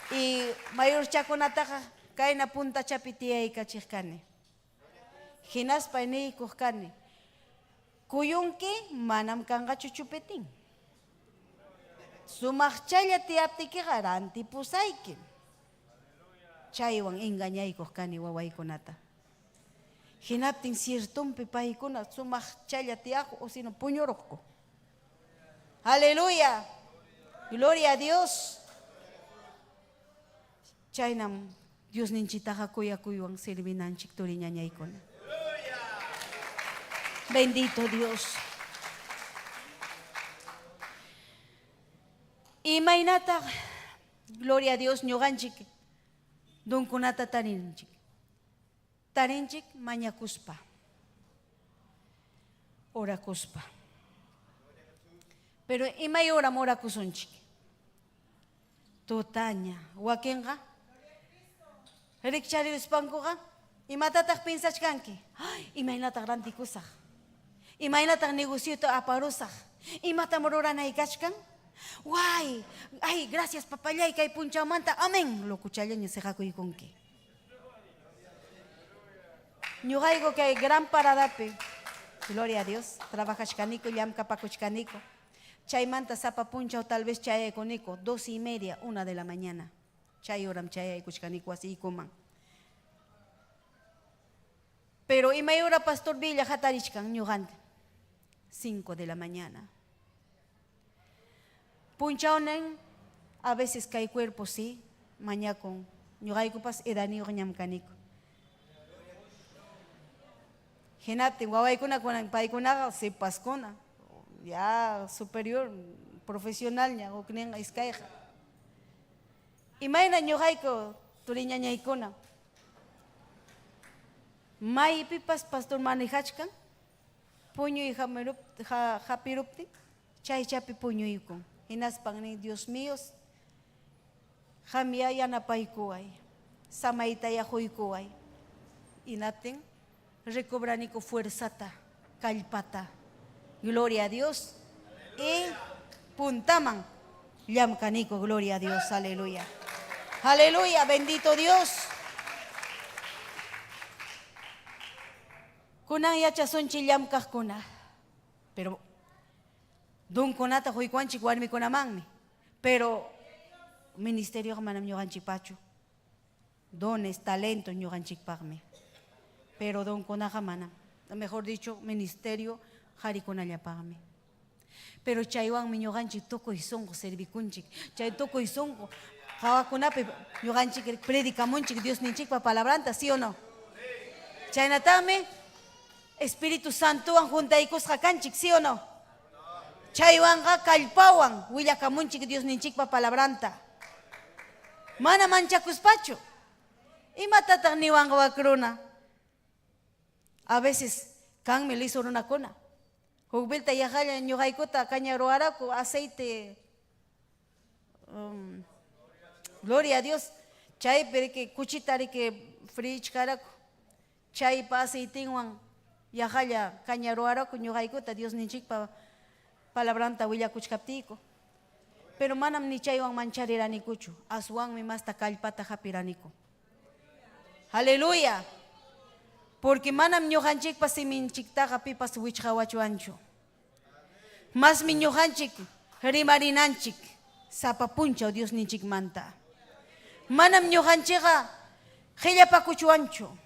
Y mayor chakunataqa kayna punta chapi tiyaykachiqkani. Hinaspa niykuq kani. Kuyunki manam kanqachu chupetin. Sumaqchalla tiyaptikiqa rantipusayki. Chaywan engañaykuq kani wawaykunata. Hinaptin ciertumpi paykuna sumaqchalla tiyaqku o sino puñuruqku. Aleluya. Gloria a Dios. Chaynam Dios ninchitaqa kuyakuywan sirvinanchik turiñañaykuna. Bendito Dios. Imaynata, gloria a Dios, ñuqanchik dunkunata tarinchik. Tarinchik mañakuspa, orakuspa. Pero imay oram orakusunchik. Tutaña, wakinqa, rikcharispankuqa, imatataq pinsachkanki. Imaynataq rantikusaq, imaynataq negociota aparusaq, imatam ruranaykachkan, Guay, ay, gracias papayay kay punchamanta. Amén. Lo cuchallaña se jaco y con qué. Ñugaigo que hay gran paradape. Gloria a Dios. Trabaja chcanico, llamca paco chcanico. Chaymanta zapa puncha o tal vez chay conico. 2:30, 1 de la mañana. Chay oram chay cuchcanico así coman. Pero y mayora pastor Villa hatarichkan ñugante. 5 de la mañana. Punchaonen, a veces cae cuerpo, sí, mañana ñugaico pas edani ñamcanico. Genate, guawaikuna con paikuna se pascona, ya superior, profesional, ya o knen iskaija. Y maina ñugaico turiña ñaikona. Mai pipas pastor manejachkan, puño y japirupti, chay chapi puño y con. Hinaspan ni Dios míos, jamia yanapaikuay, samaita yahuikuay, inaten, recobranico fuerzata, calpata, gloria a Dios, y puntaman, llamcanico, gloria a Dios, aleluya, aleluya, bendito Dios. Kunan yachasonchi llamkaj kuna, pero don konata huicuanchi guarmi konamangmi, pero ministerio manam ñoganchik pachu, dones, talentos ñoganchik pagmi, pero don konaja manam, mejor dicho, ministerio jari konalla pagmi. Pero chaywan mi ñoganchik toko y songo servicunchik, chay toko y songo, jawakunape ñoganchik predicamunchik Dios ninchik pa palabranta, ¿sí o no? Chaynatame Espíritu Santo an juntaikos jacanchik, ¿sí o no? Chaywanga kalpawan, willakamunchik Dios ninchik pa palabranta. Mana manchakuspacho. Ima tatag niwanga wakruna. A veces, kan me liso una cona. Hugbilta yajaya ñugaikota cañaro araco, aceite. Gloria a Dios. Chay pero que cuchitari que fridge caraco. Chay pa aceitinwan yajaya cañaro araco ñugaikota Dios ninchik pa palabranta huilla kuchkaptiko. Pero manam ni chaywan mancharirani kuchu. Aswan mi masta kalpata japiranico. Aleluya. Porque manam ñojanchik pasiminchik taga pipas wichhawachuancho. Mas mi ñojanchik rimarinanchik sapapuncha Dios ninchik manta. Manam ñojanchiga hillapakuchuancho.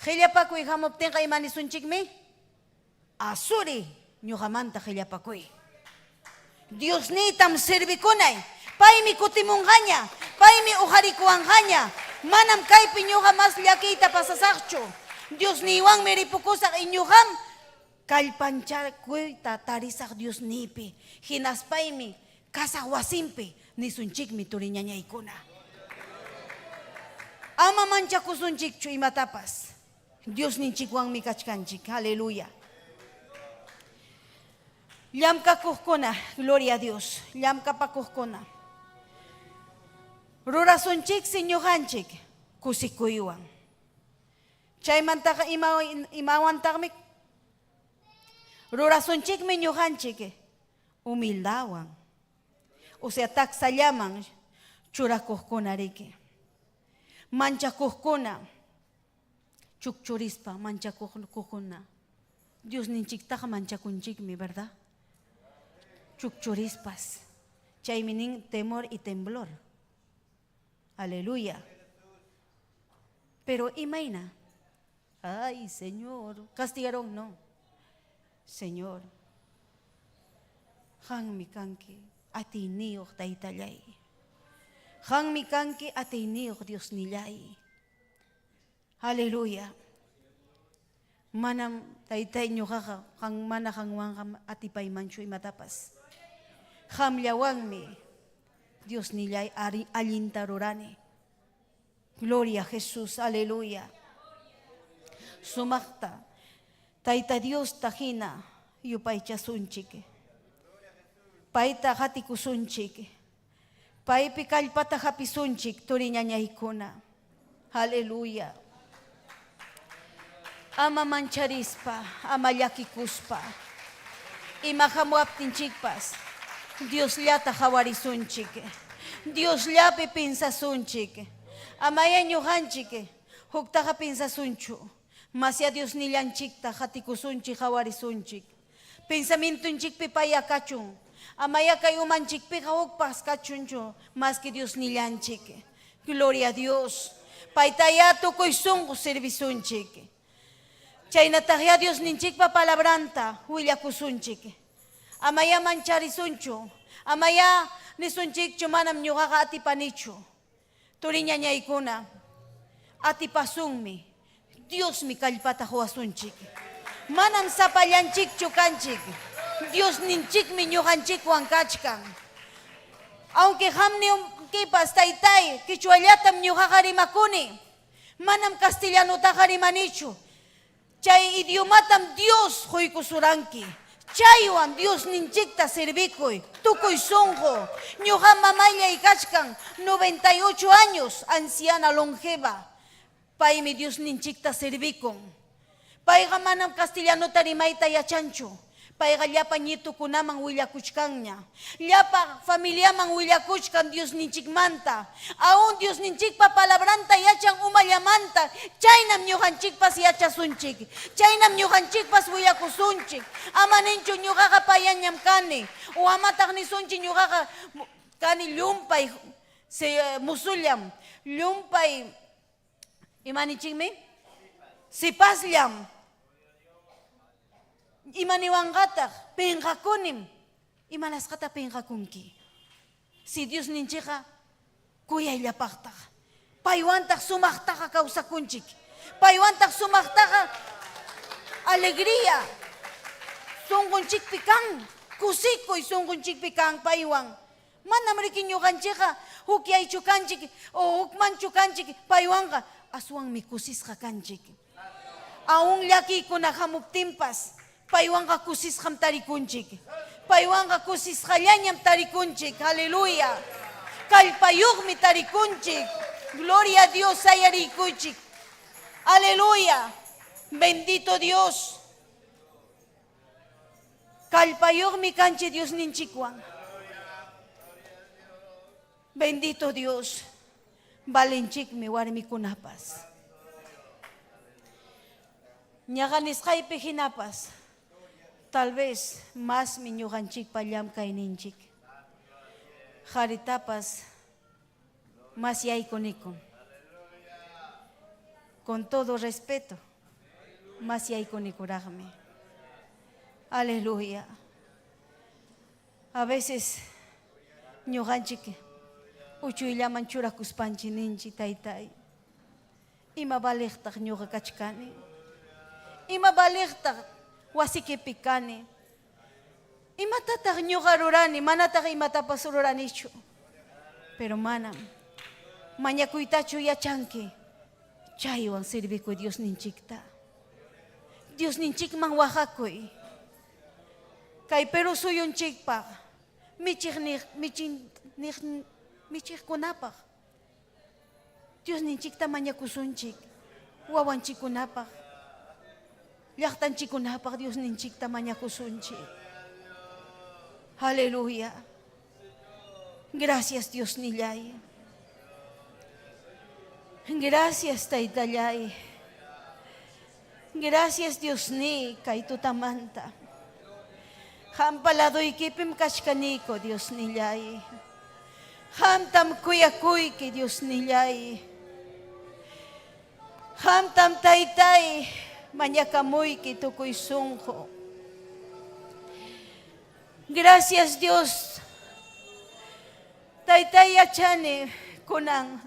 Hillapaku ihamoptenga imanisunchik mi asuri. Ñuqamanta hillapakuy. Dios nitam servikunay. Paymi kutimungaña. Paymi ujarikuangaña. Manam kaypi ñuqa mas llakiyta pasasaqchu. Dios niwan meripukusaq y ñuqam kallpanchakuyta tarisaq Dios nipi. Hinaspaymi kasaq wasimpi nisunchikmi turiñañaykuna. Ama manchakusunchikchu imatapas. Dios ninchikwanmi kachkanchik. Aleluya. Llamkakuhkuna, gloria a Dios. Llamkapakuhkuna. Rurasunchik siñuhanchik kusikuywan. Chaymantaka imawantagmi rurasunchikmi ñuhanchik humildawan. O sea, taksallaman churakuhkunariki. Manchakuhkuna chukchurispa manchakuhkuna. Dios ninchiktaqa manchakunchikmi, ¿verdad? Chukchurispas. Chayminin temor y temblor. Aleluya. Pero imaina. Ay, Señor. Castigaron, no. Señor. Han mi kanki atiniok taitallay. Han mi kanki atiniok Dios nillay. Aleluya. Manam taytay ñuqaqa han mana hanwan atipaymanchu imatapas. Hamllawanmi Dios nillay allinta rurani. Gloria a Jesús, aleluya. Sumaqta tayta Dios tajina yupaychasunchik. Payta hatikusunchik. Paypi kallpata hapisunchik turiñañaykuna. Aleluya. Ama mancharispa, ama llakikuspa, ima hamuaptinchikpas, Dios llata jawarisunchik. Dios llapi pinsasunchik. Amaya ñujanchik. Huktaja pinsasunchu. Masya Dios nillanchikta hatikusunchik jawarisunchik. Pensamientunchikpi payakachun. Amaya kayumanchikpi hukpas kachunchu. Más que Dios nillanchik. Gloria a Dios. Paitaya tukuisungu servisunchik. Chaynataya Dios ninchikpa palabranta huillakusunchik. Amaya mancharisunchu. Amaya nisunchikchu manam ñuqaqa atipanichu. Turiñañaykuna. Atipasunmi. Dios mi kallpata huasunchik. Manam sapallanchikchu kanchik. Dios ninchikmi ñuqanchikwan kachkan. Aunque hamni kipas taytay kichwallatam ñuqaqa rimakuni. Manam castellanutaqa rimanichu. Chay idiomatam Dios huykusuranki. Chaywan Dios ninchikta servikuy. Tukuy sunqu. Ñuqa mamallay kachkan 98 años, anciana longeva. Paymi Dios ninchikta servikun. Payqa manam castellanota rimayta yachanchu. Payqa llapa ñitukunaman willakuchkanña. Llapa familiaman willakuchkan Dios ninchikmanta. Aún Dios ninchikpa palabranta yachan umallamanta. Chaynam ñuqanchikpas yachasunchik. Chaynam ñuqanchikpas willakusunchik. Ama ninchu ñuqaqa payañam kani. O amataq nisunchik ñuqaqa kani llumpay musullam. Llumpay imanichikmi? Sipaslam. Imaniwanqataq pinqakunim. Imanasqata pinqakunki. Si Dios ninchiqa kuyayllapaqtaq. Paywantaq sumaqtaqa kawsakunchik. Paywantaq sumaqtaqa alegría. Sunqunchikpi kan. Kusikuy sunqunchikpi kan paywan. Manam riki ñuqanchikqa hukyaychu kanchik o hukmanchu kanchik paywanqa aswanmi kusisqa kanchik. Aún llakikuna hamuptinpas paywanqa kusisqam tarikunchik. Paywanqa kusisqallañam tarikunchik. Aleluya. Kallpayuqmi tarikunchik. Gloria a Dios sayarikuychik. Aleluya. Bendito Dios. Kallpayuqmi kanchik Dios ninchikwan. Bendito Dios. Valenchikmi warmikunapas. Ñaqa nisqaypi hinapas. Tal vez más mi ñuqanchikpa llamkayninchik. Jaritapas más yaykunikun. Con todo respeto, más yaykunikuraqmi. Aleluya. A veces ñuqanchik uchuyllaman churakuspanchik ninchik taytay. Ima baliqtaq ñuqa kachkani. Ima baliqtaq wasiki kani. Imatataq ñuqa rurani, manataq imatapas ruranichu. Pero manam mañakuytachu yachanki. Chaywan servikuy Dios ninchikta. Dios ninchikman wajakuy. Kay Perú suyunchikpaq michikkunapaq. Dios ninchikta mañakusunchik. Wawanchikkunapaq. Llaqtanchikkunapaq Dios ninchikta mañakusunchik. Aleluya. Gracias Dios nillay. Gracias taytallay. Gracias Dios ni kay tutamanta. Hampaladoykipim kachkaniko Dios nillay. Hamtam kuyakuyki Dios nillay. Hamtam taytay mañakamuyki tukuy sunqu. Gracias Dios. Taytay yachani kunan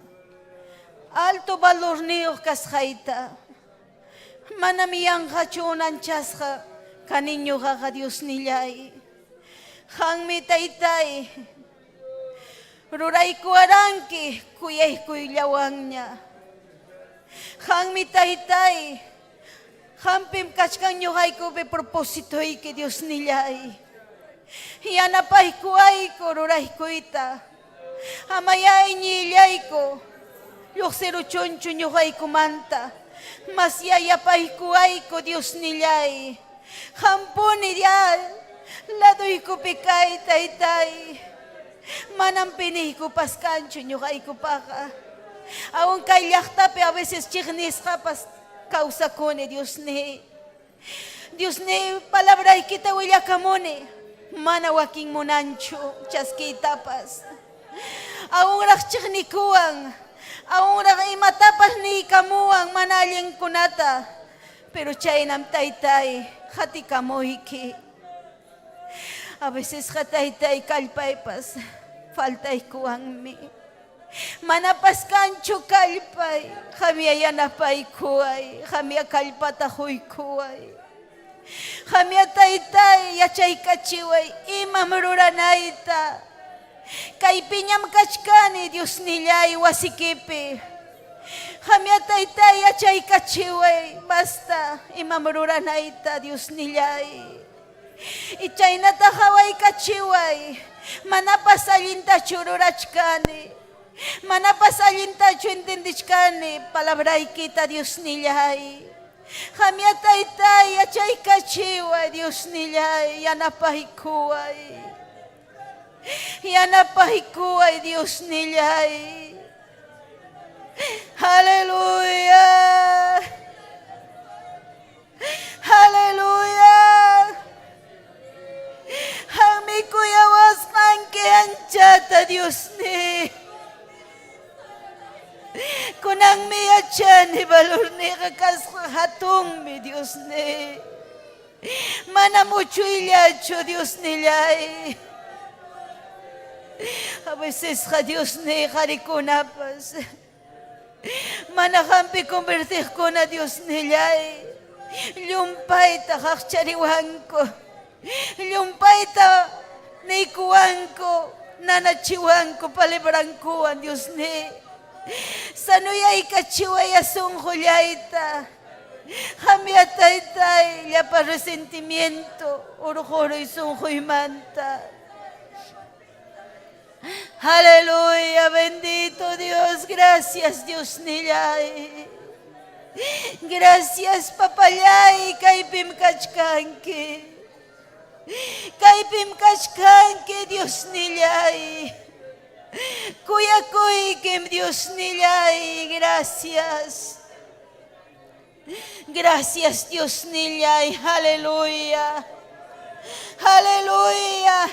alto valor niyuq kasqayta. Manami yanqachu unanchasqa kaniñuqaqa Dios nillay. Hanmi taytay ruraykuwaranki kuyaykuyllawanña. Hanmi taytay hampim kachkan ñuqaykupi propósitoyki Dios nillay. Yanapaykuayku ruraykuyta. Amayay nillayku lluqsiru chunchu ñuqaykumanta. Mas yayapaykuayku Dios nillay. Hampuni dial Ladoy ko pikay, taytay. Manang pinih ko paskancho nyo kay ko pa ka. Aung kalyakta pe a veces chignis ka pas causa kone Dios ne. Dios ne palabra kita huella kamone. Mana waking monancho chaskita pas. Aung rak chignikuang. Aung rak imatapas ni kamuang manaling kunata. Pero chay nam taytay hati kamohiki. A veces hataytay kalpaypas. Faltay kuang mi. Manapas kancho kalpay. Jamia yanapay kuay. Jamia kalpata huy kuay. Jamia taytay yachay kachiway. Ima maruranayta. Kay piñam kachkani Dios nillay wasikipi. Jamia taytay yachay kachiway. Basta ima maruranayta Dios nillay. Ichaynata haway kachiway. Manapasalinta chururachkani. Manapasalinta chuentendichkani. Palabraykita Dios nillay. Jamia taytay yachay kachiway Dios nillay. Yanapahikuway. Yanapahikuway Dios nillay. Aleluya. Aleluya. Ami kuya was manke anchata Dios ni. Kunang mi achan ni balur ni kakas hatong mi Dios ni. Mana mucho ilacho Dios ni lay. A veces ha Dios ni harikunapas. Mana hampi convertir con a Dios ni lay. Lumpay ta hakchariwanko. Lumpayta nikuanko, nanachiwanko, palibrankuan, Dios ni. Sanuyay kachiway asunjulayta. Jamia taytay, llapa resentimiento, orjoro y sunjuymanta. Aleluya, bendito Dios, gracias Dios nillay. Gracias papayay, kaipim kachkanki. Kaipim kachkanki Dios nillay. Kuya kuykim Dios nillay. Gracias. Gracias Dios nillay. Aleluya. Aleluya.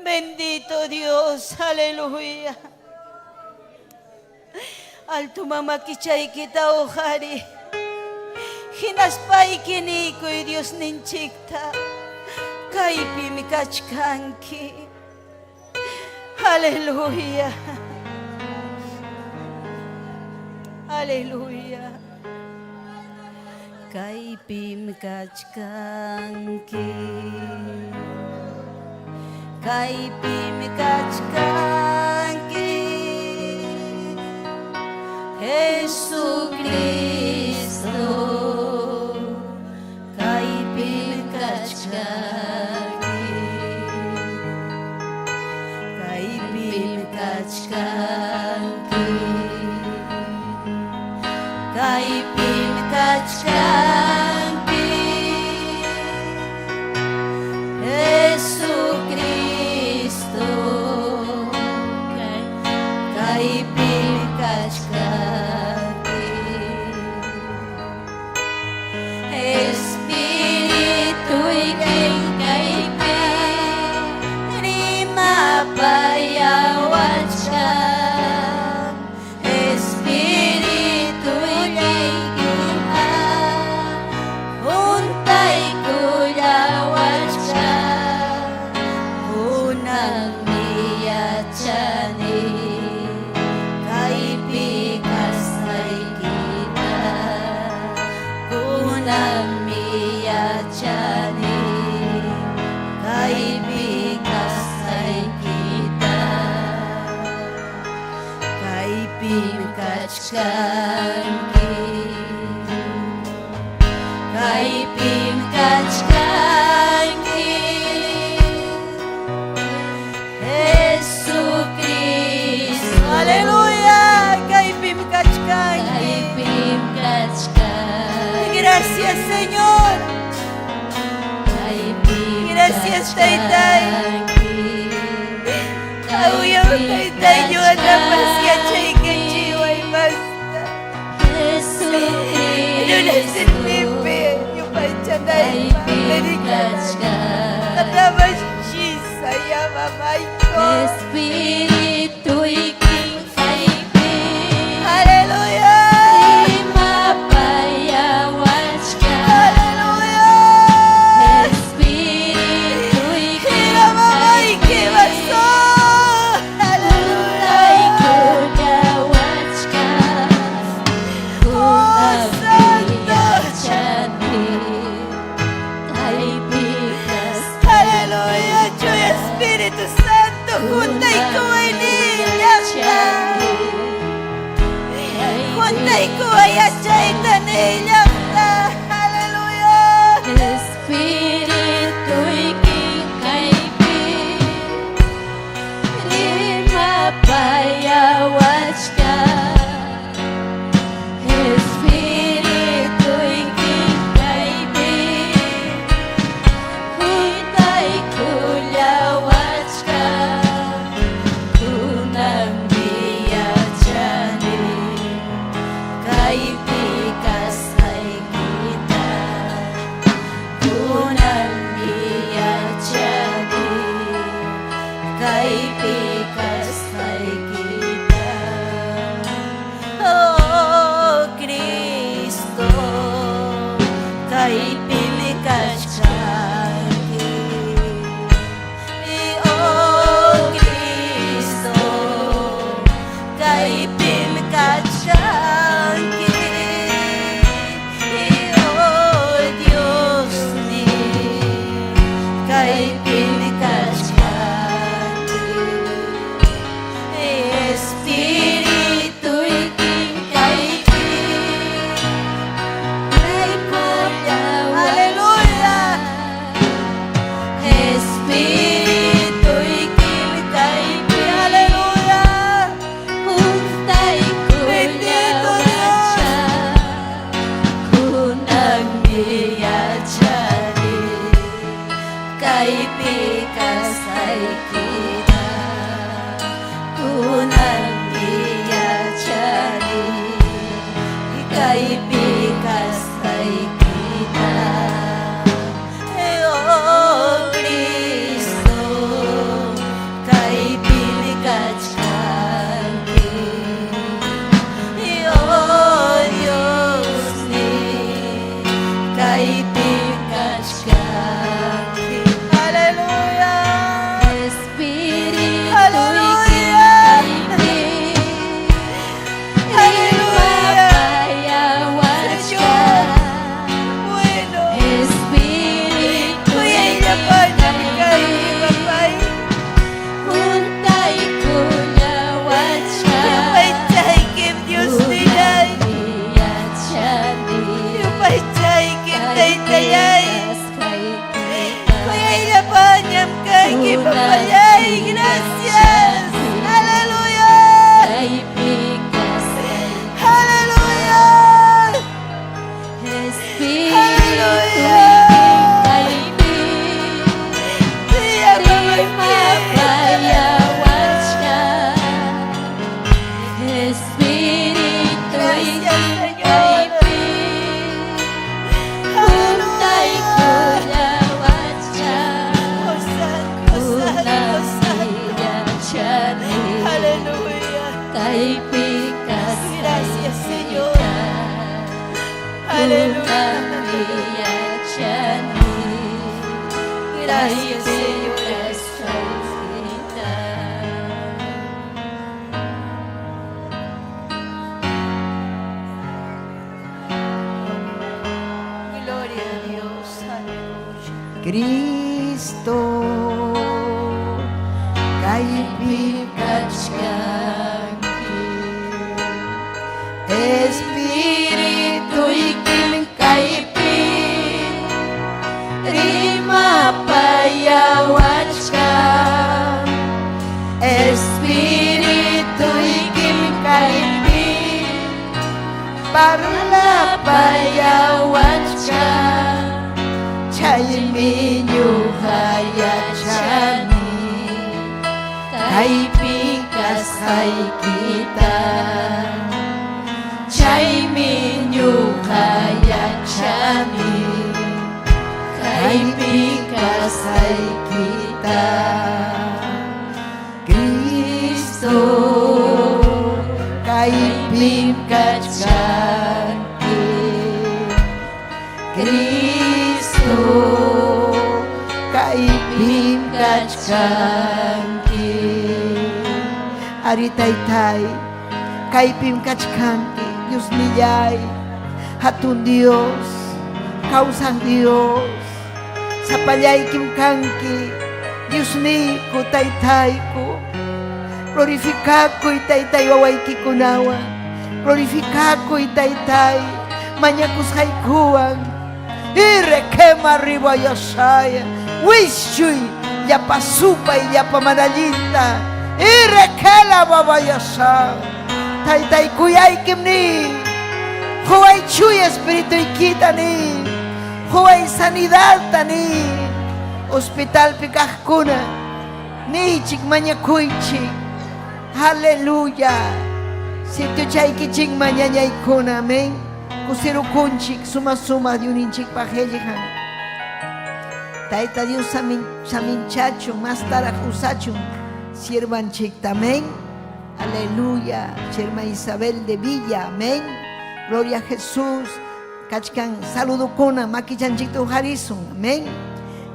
Bendito Dios. Aleluya. Altu mama kichay kita ojari. Hinaspay kinikoy Dios ninchikta. Kaipim kachkanki. Aleluya. Aleluya. Kaipim kachkanki. Kaipim kachkanki. Jesucristo. Kaipim kachkanki. Kaipim kachkanki. Kaipim kachkanki. Jesucristo. Kaipim kachkanki. Espiritu ikay kaipim rima payawachkan. Espiritu ikay untay kuyawachkan. Unang miyachani kaibigas ay kita. Unang miyachani kaibigas ay kita. Kaipim kachkanki. Kaipim kachkanki. Jesucristo. Aleluya. Kaipim kachkanki. Kaipim kachkanki. Gracias Señor. Gracias, Taytay. Auyaw, Taytay, yo anda pasyacha y que chiwa y basta. Lunasin pipi, yo panchanay, medikas. Katamas chisa, ya mamay ko. Espiritu iking kaibig, Hallelujah! mapayawat ka. Hallelujah! Espiritu iking Kira mamay kibaso! ay Hallelujah! kunyawat ka. Hallelujah! Diyo Espiritu Santo, juntay ko ay niyas na. Juntay ko ay achay na niyas na. Hallelujah! Espiritu iking kaibig, di mapayawat ka. Espiritu iking kaibig, huntay kulyawat ka. Kunang biyajani, kaibigas ay kita. Kunang biyajani, kaibigas ay kita. Oh, Cristo, kay pilikas siyangi. Oh, Cristo, kay pilikas siyangi. Oh, Diyos ni, kay pilikas siyangi. Espiritu iking kaibig, Ay mapayawat Hallelujah! Espiritu iking kaibig, Hallelujah! huntay kulyawat siya. Kunang biyajani, kaibigas ay kita. Kunang biyajani, kaibigas ay kita. Oh, Cristo, kay pilikas siyangi. Oh, Diyos ni, kay pilikas siyangi. Hallelujah! Espiritu Hallelujah! iking kaibig, Hallelujah! mapayawat ka. Bueno, Espiritu kuya iking ilapan kay kaibig, Papay. huntay kulyawat siya. Yung pa'y kim Diyos nilay. Biyajani, Yung pa'y kim Taytayay. kaibigas kay kita. Kuya ilapan niyam kay Papayay. Gracias! Hallelujah! Kaibigas kay Hallelujah! Espiritu Hallelujah! iking kaibig, Siya di mamagkip. mapayawat siya. Espiritu Gracias, iking Señor. kaibig, huntay kulyawat siya. Hosan, hosan, Kunang hosan. biyajani, Hallelujah! kaibigas ay Gracias, Señor. kita. Hallelujah! Kunang biyajani, Gracias, Señor. kaibigas ay kita. Gloria a Dios. Aleluya. Cristo, kaibigan Espiritu iking kaibig, rima payawat ka. Espiritu iking kaibig, parla payawat ka. Chay minyo hay Kaipikas haykita Chaymi ñuqa yachani Kaipikas haykita Cristo kaypim kachkanki Cristo kaypim kachkanki Ari taytay kaypim kachkanki Dios nillay hatun Dios kausan Dios sapallaykim kanki Dios niku taytayku glorificaco taytay wawaykikunawan glorificaco taytay mañakusqaykuwan irequema arriba yosaya wishuy llapa supa y llapa manallinta irequela baba yosaya taytay kuyaykimni huway chuy espíritu ikitani huway sanidad tani hospital pikajkuna nichik mañakuychik aleluya sitio chaykichik mañañaykuna amén kusirukunchik suma diuninchik pajellijan tayta Dios saminchachun más taraj usachun sirvanchik amén aleluya Cherma Isabel de Villa amén gloria a Jesús kachkan saludukuna makichanchik tujarisun amén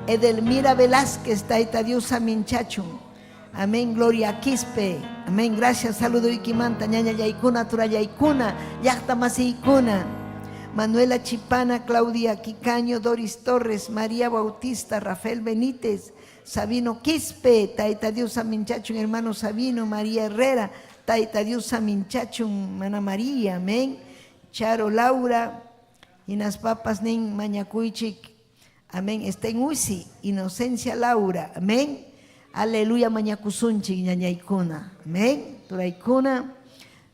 Edelmira Velázquez, Taita Dios Saminchachun. Amén, gloria a Quispe. Amén, gracias, saludo Ikimanta, ñaña yaykuna, tura yaykuna, yachta masiykuna. Manuela Chipana, Claudia Quicaño, Doris Torres, María Bautista, Rafael Benítez, Sabino Quispe, Taita Dios Saminchachun, hermano Sabino, María Herrera, Taita Dios Saminchachun, Mana María, amén. Charo Laura, Inas Papas Nen Mañacuichik. Amén. Está en Usi, Inocencia Laura. Amén. Aleluya. Mañakusunchik ñañaykuna. Amén. Turaykuna.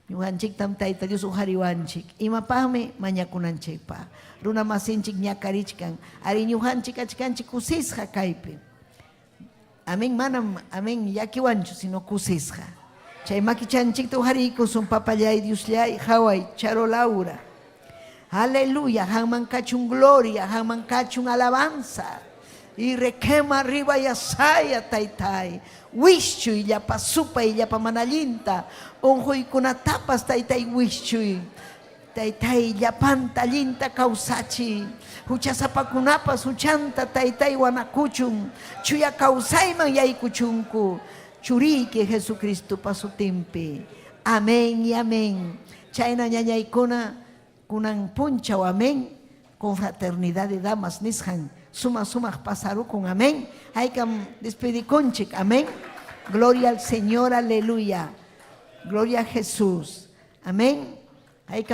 Ñuqanchik tam tayta Dios ujariwanchik. Imapaqmi mañakunanchikpa. Runa masinchik ñakarichkan. Ari ñuqanchik achkanchik kusisqa kaypi. Amén. Manam amén yakiwanchu sino kusisqa. Chay makichanchikta ujariykusun papallay Diosllay haway Charo Laura. Aleluya, hanman kachun gloria, hanman kachun alabanza. Y requema arriba y asaya taytay. Wischuy, llapa supa y llapa manallinta. Onjoy kunatapas taytay wischuy. Taytay llapanta linta kausachi. Huchasapakunapas huchanta taytay wanakuchun. Chuya kausayman yaykuchunku. Churique Jesucristo pasutimpi. Amén y amén. Chayna ñañaykuna. Kunan puncha o amén, con fraternidad de damas nishan, suma pasaru con amén, hay que despedir conchik, amén, gloria al Señor, aleluya, gloria a Jesús, amén, hay que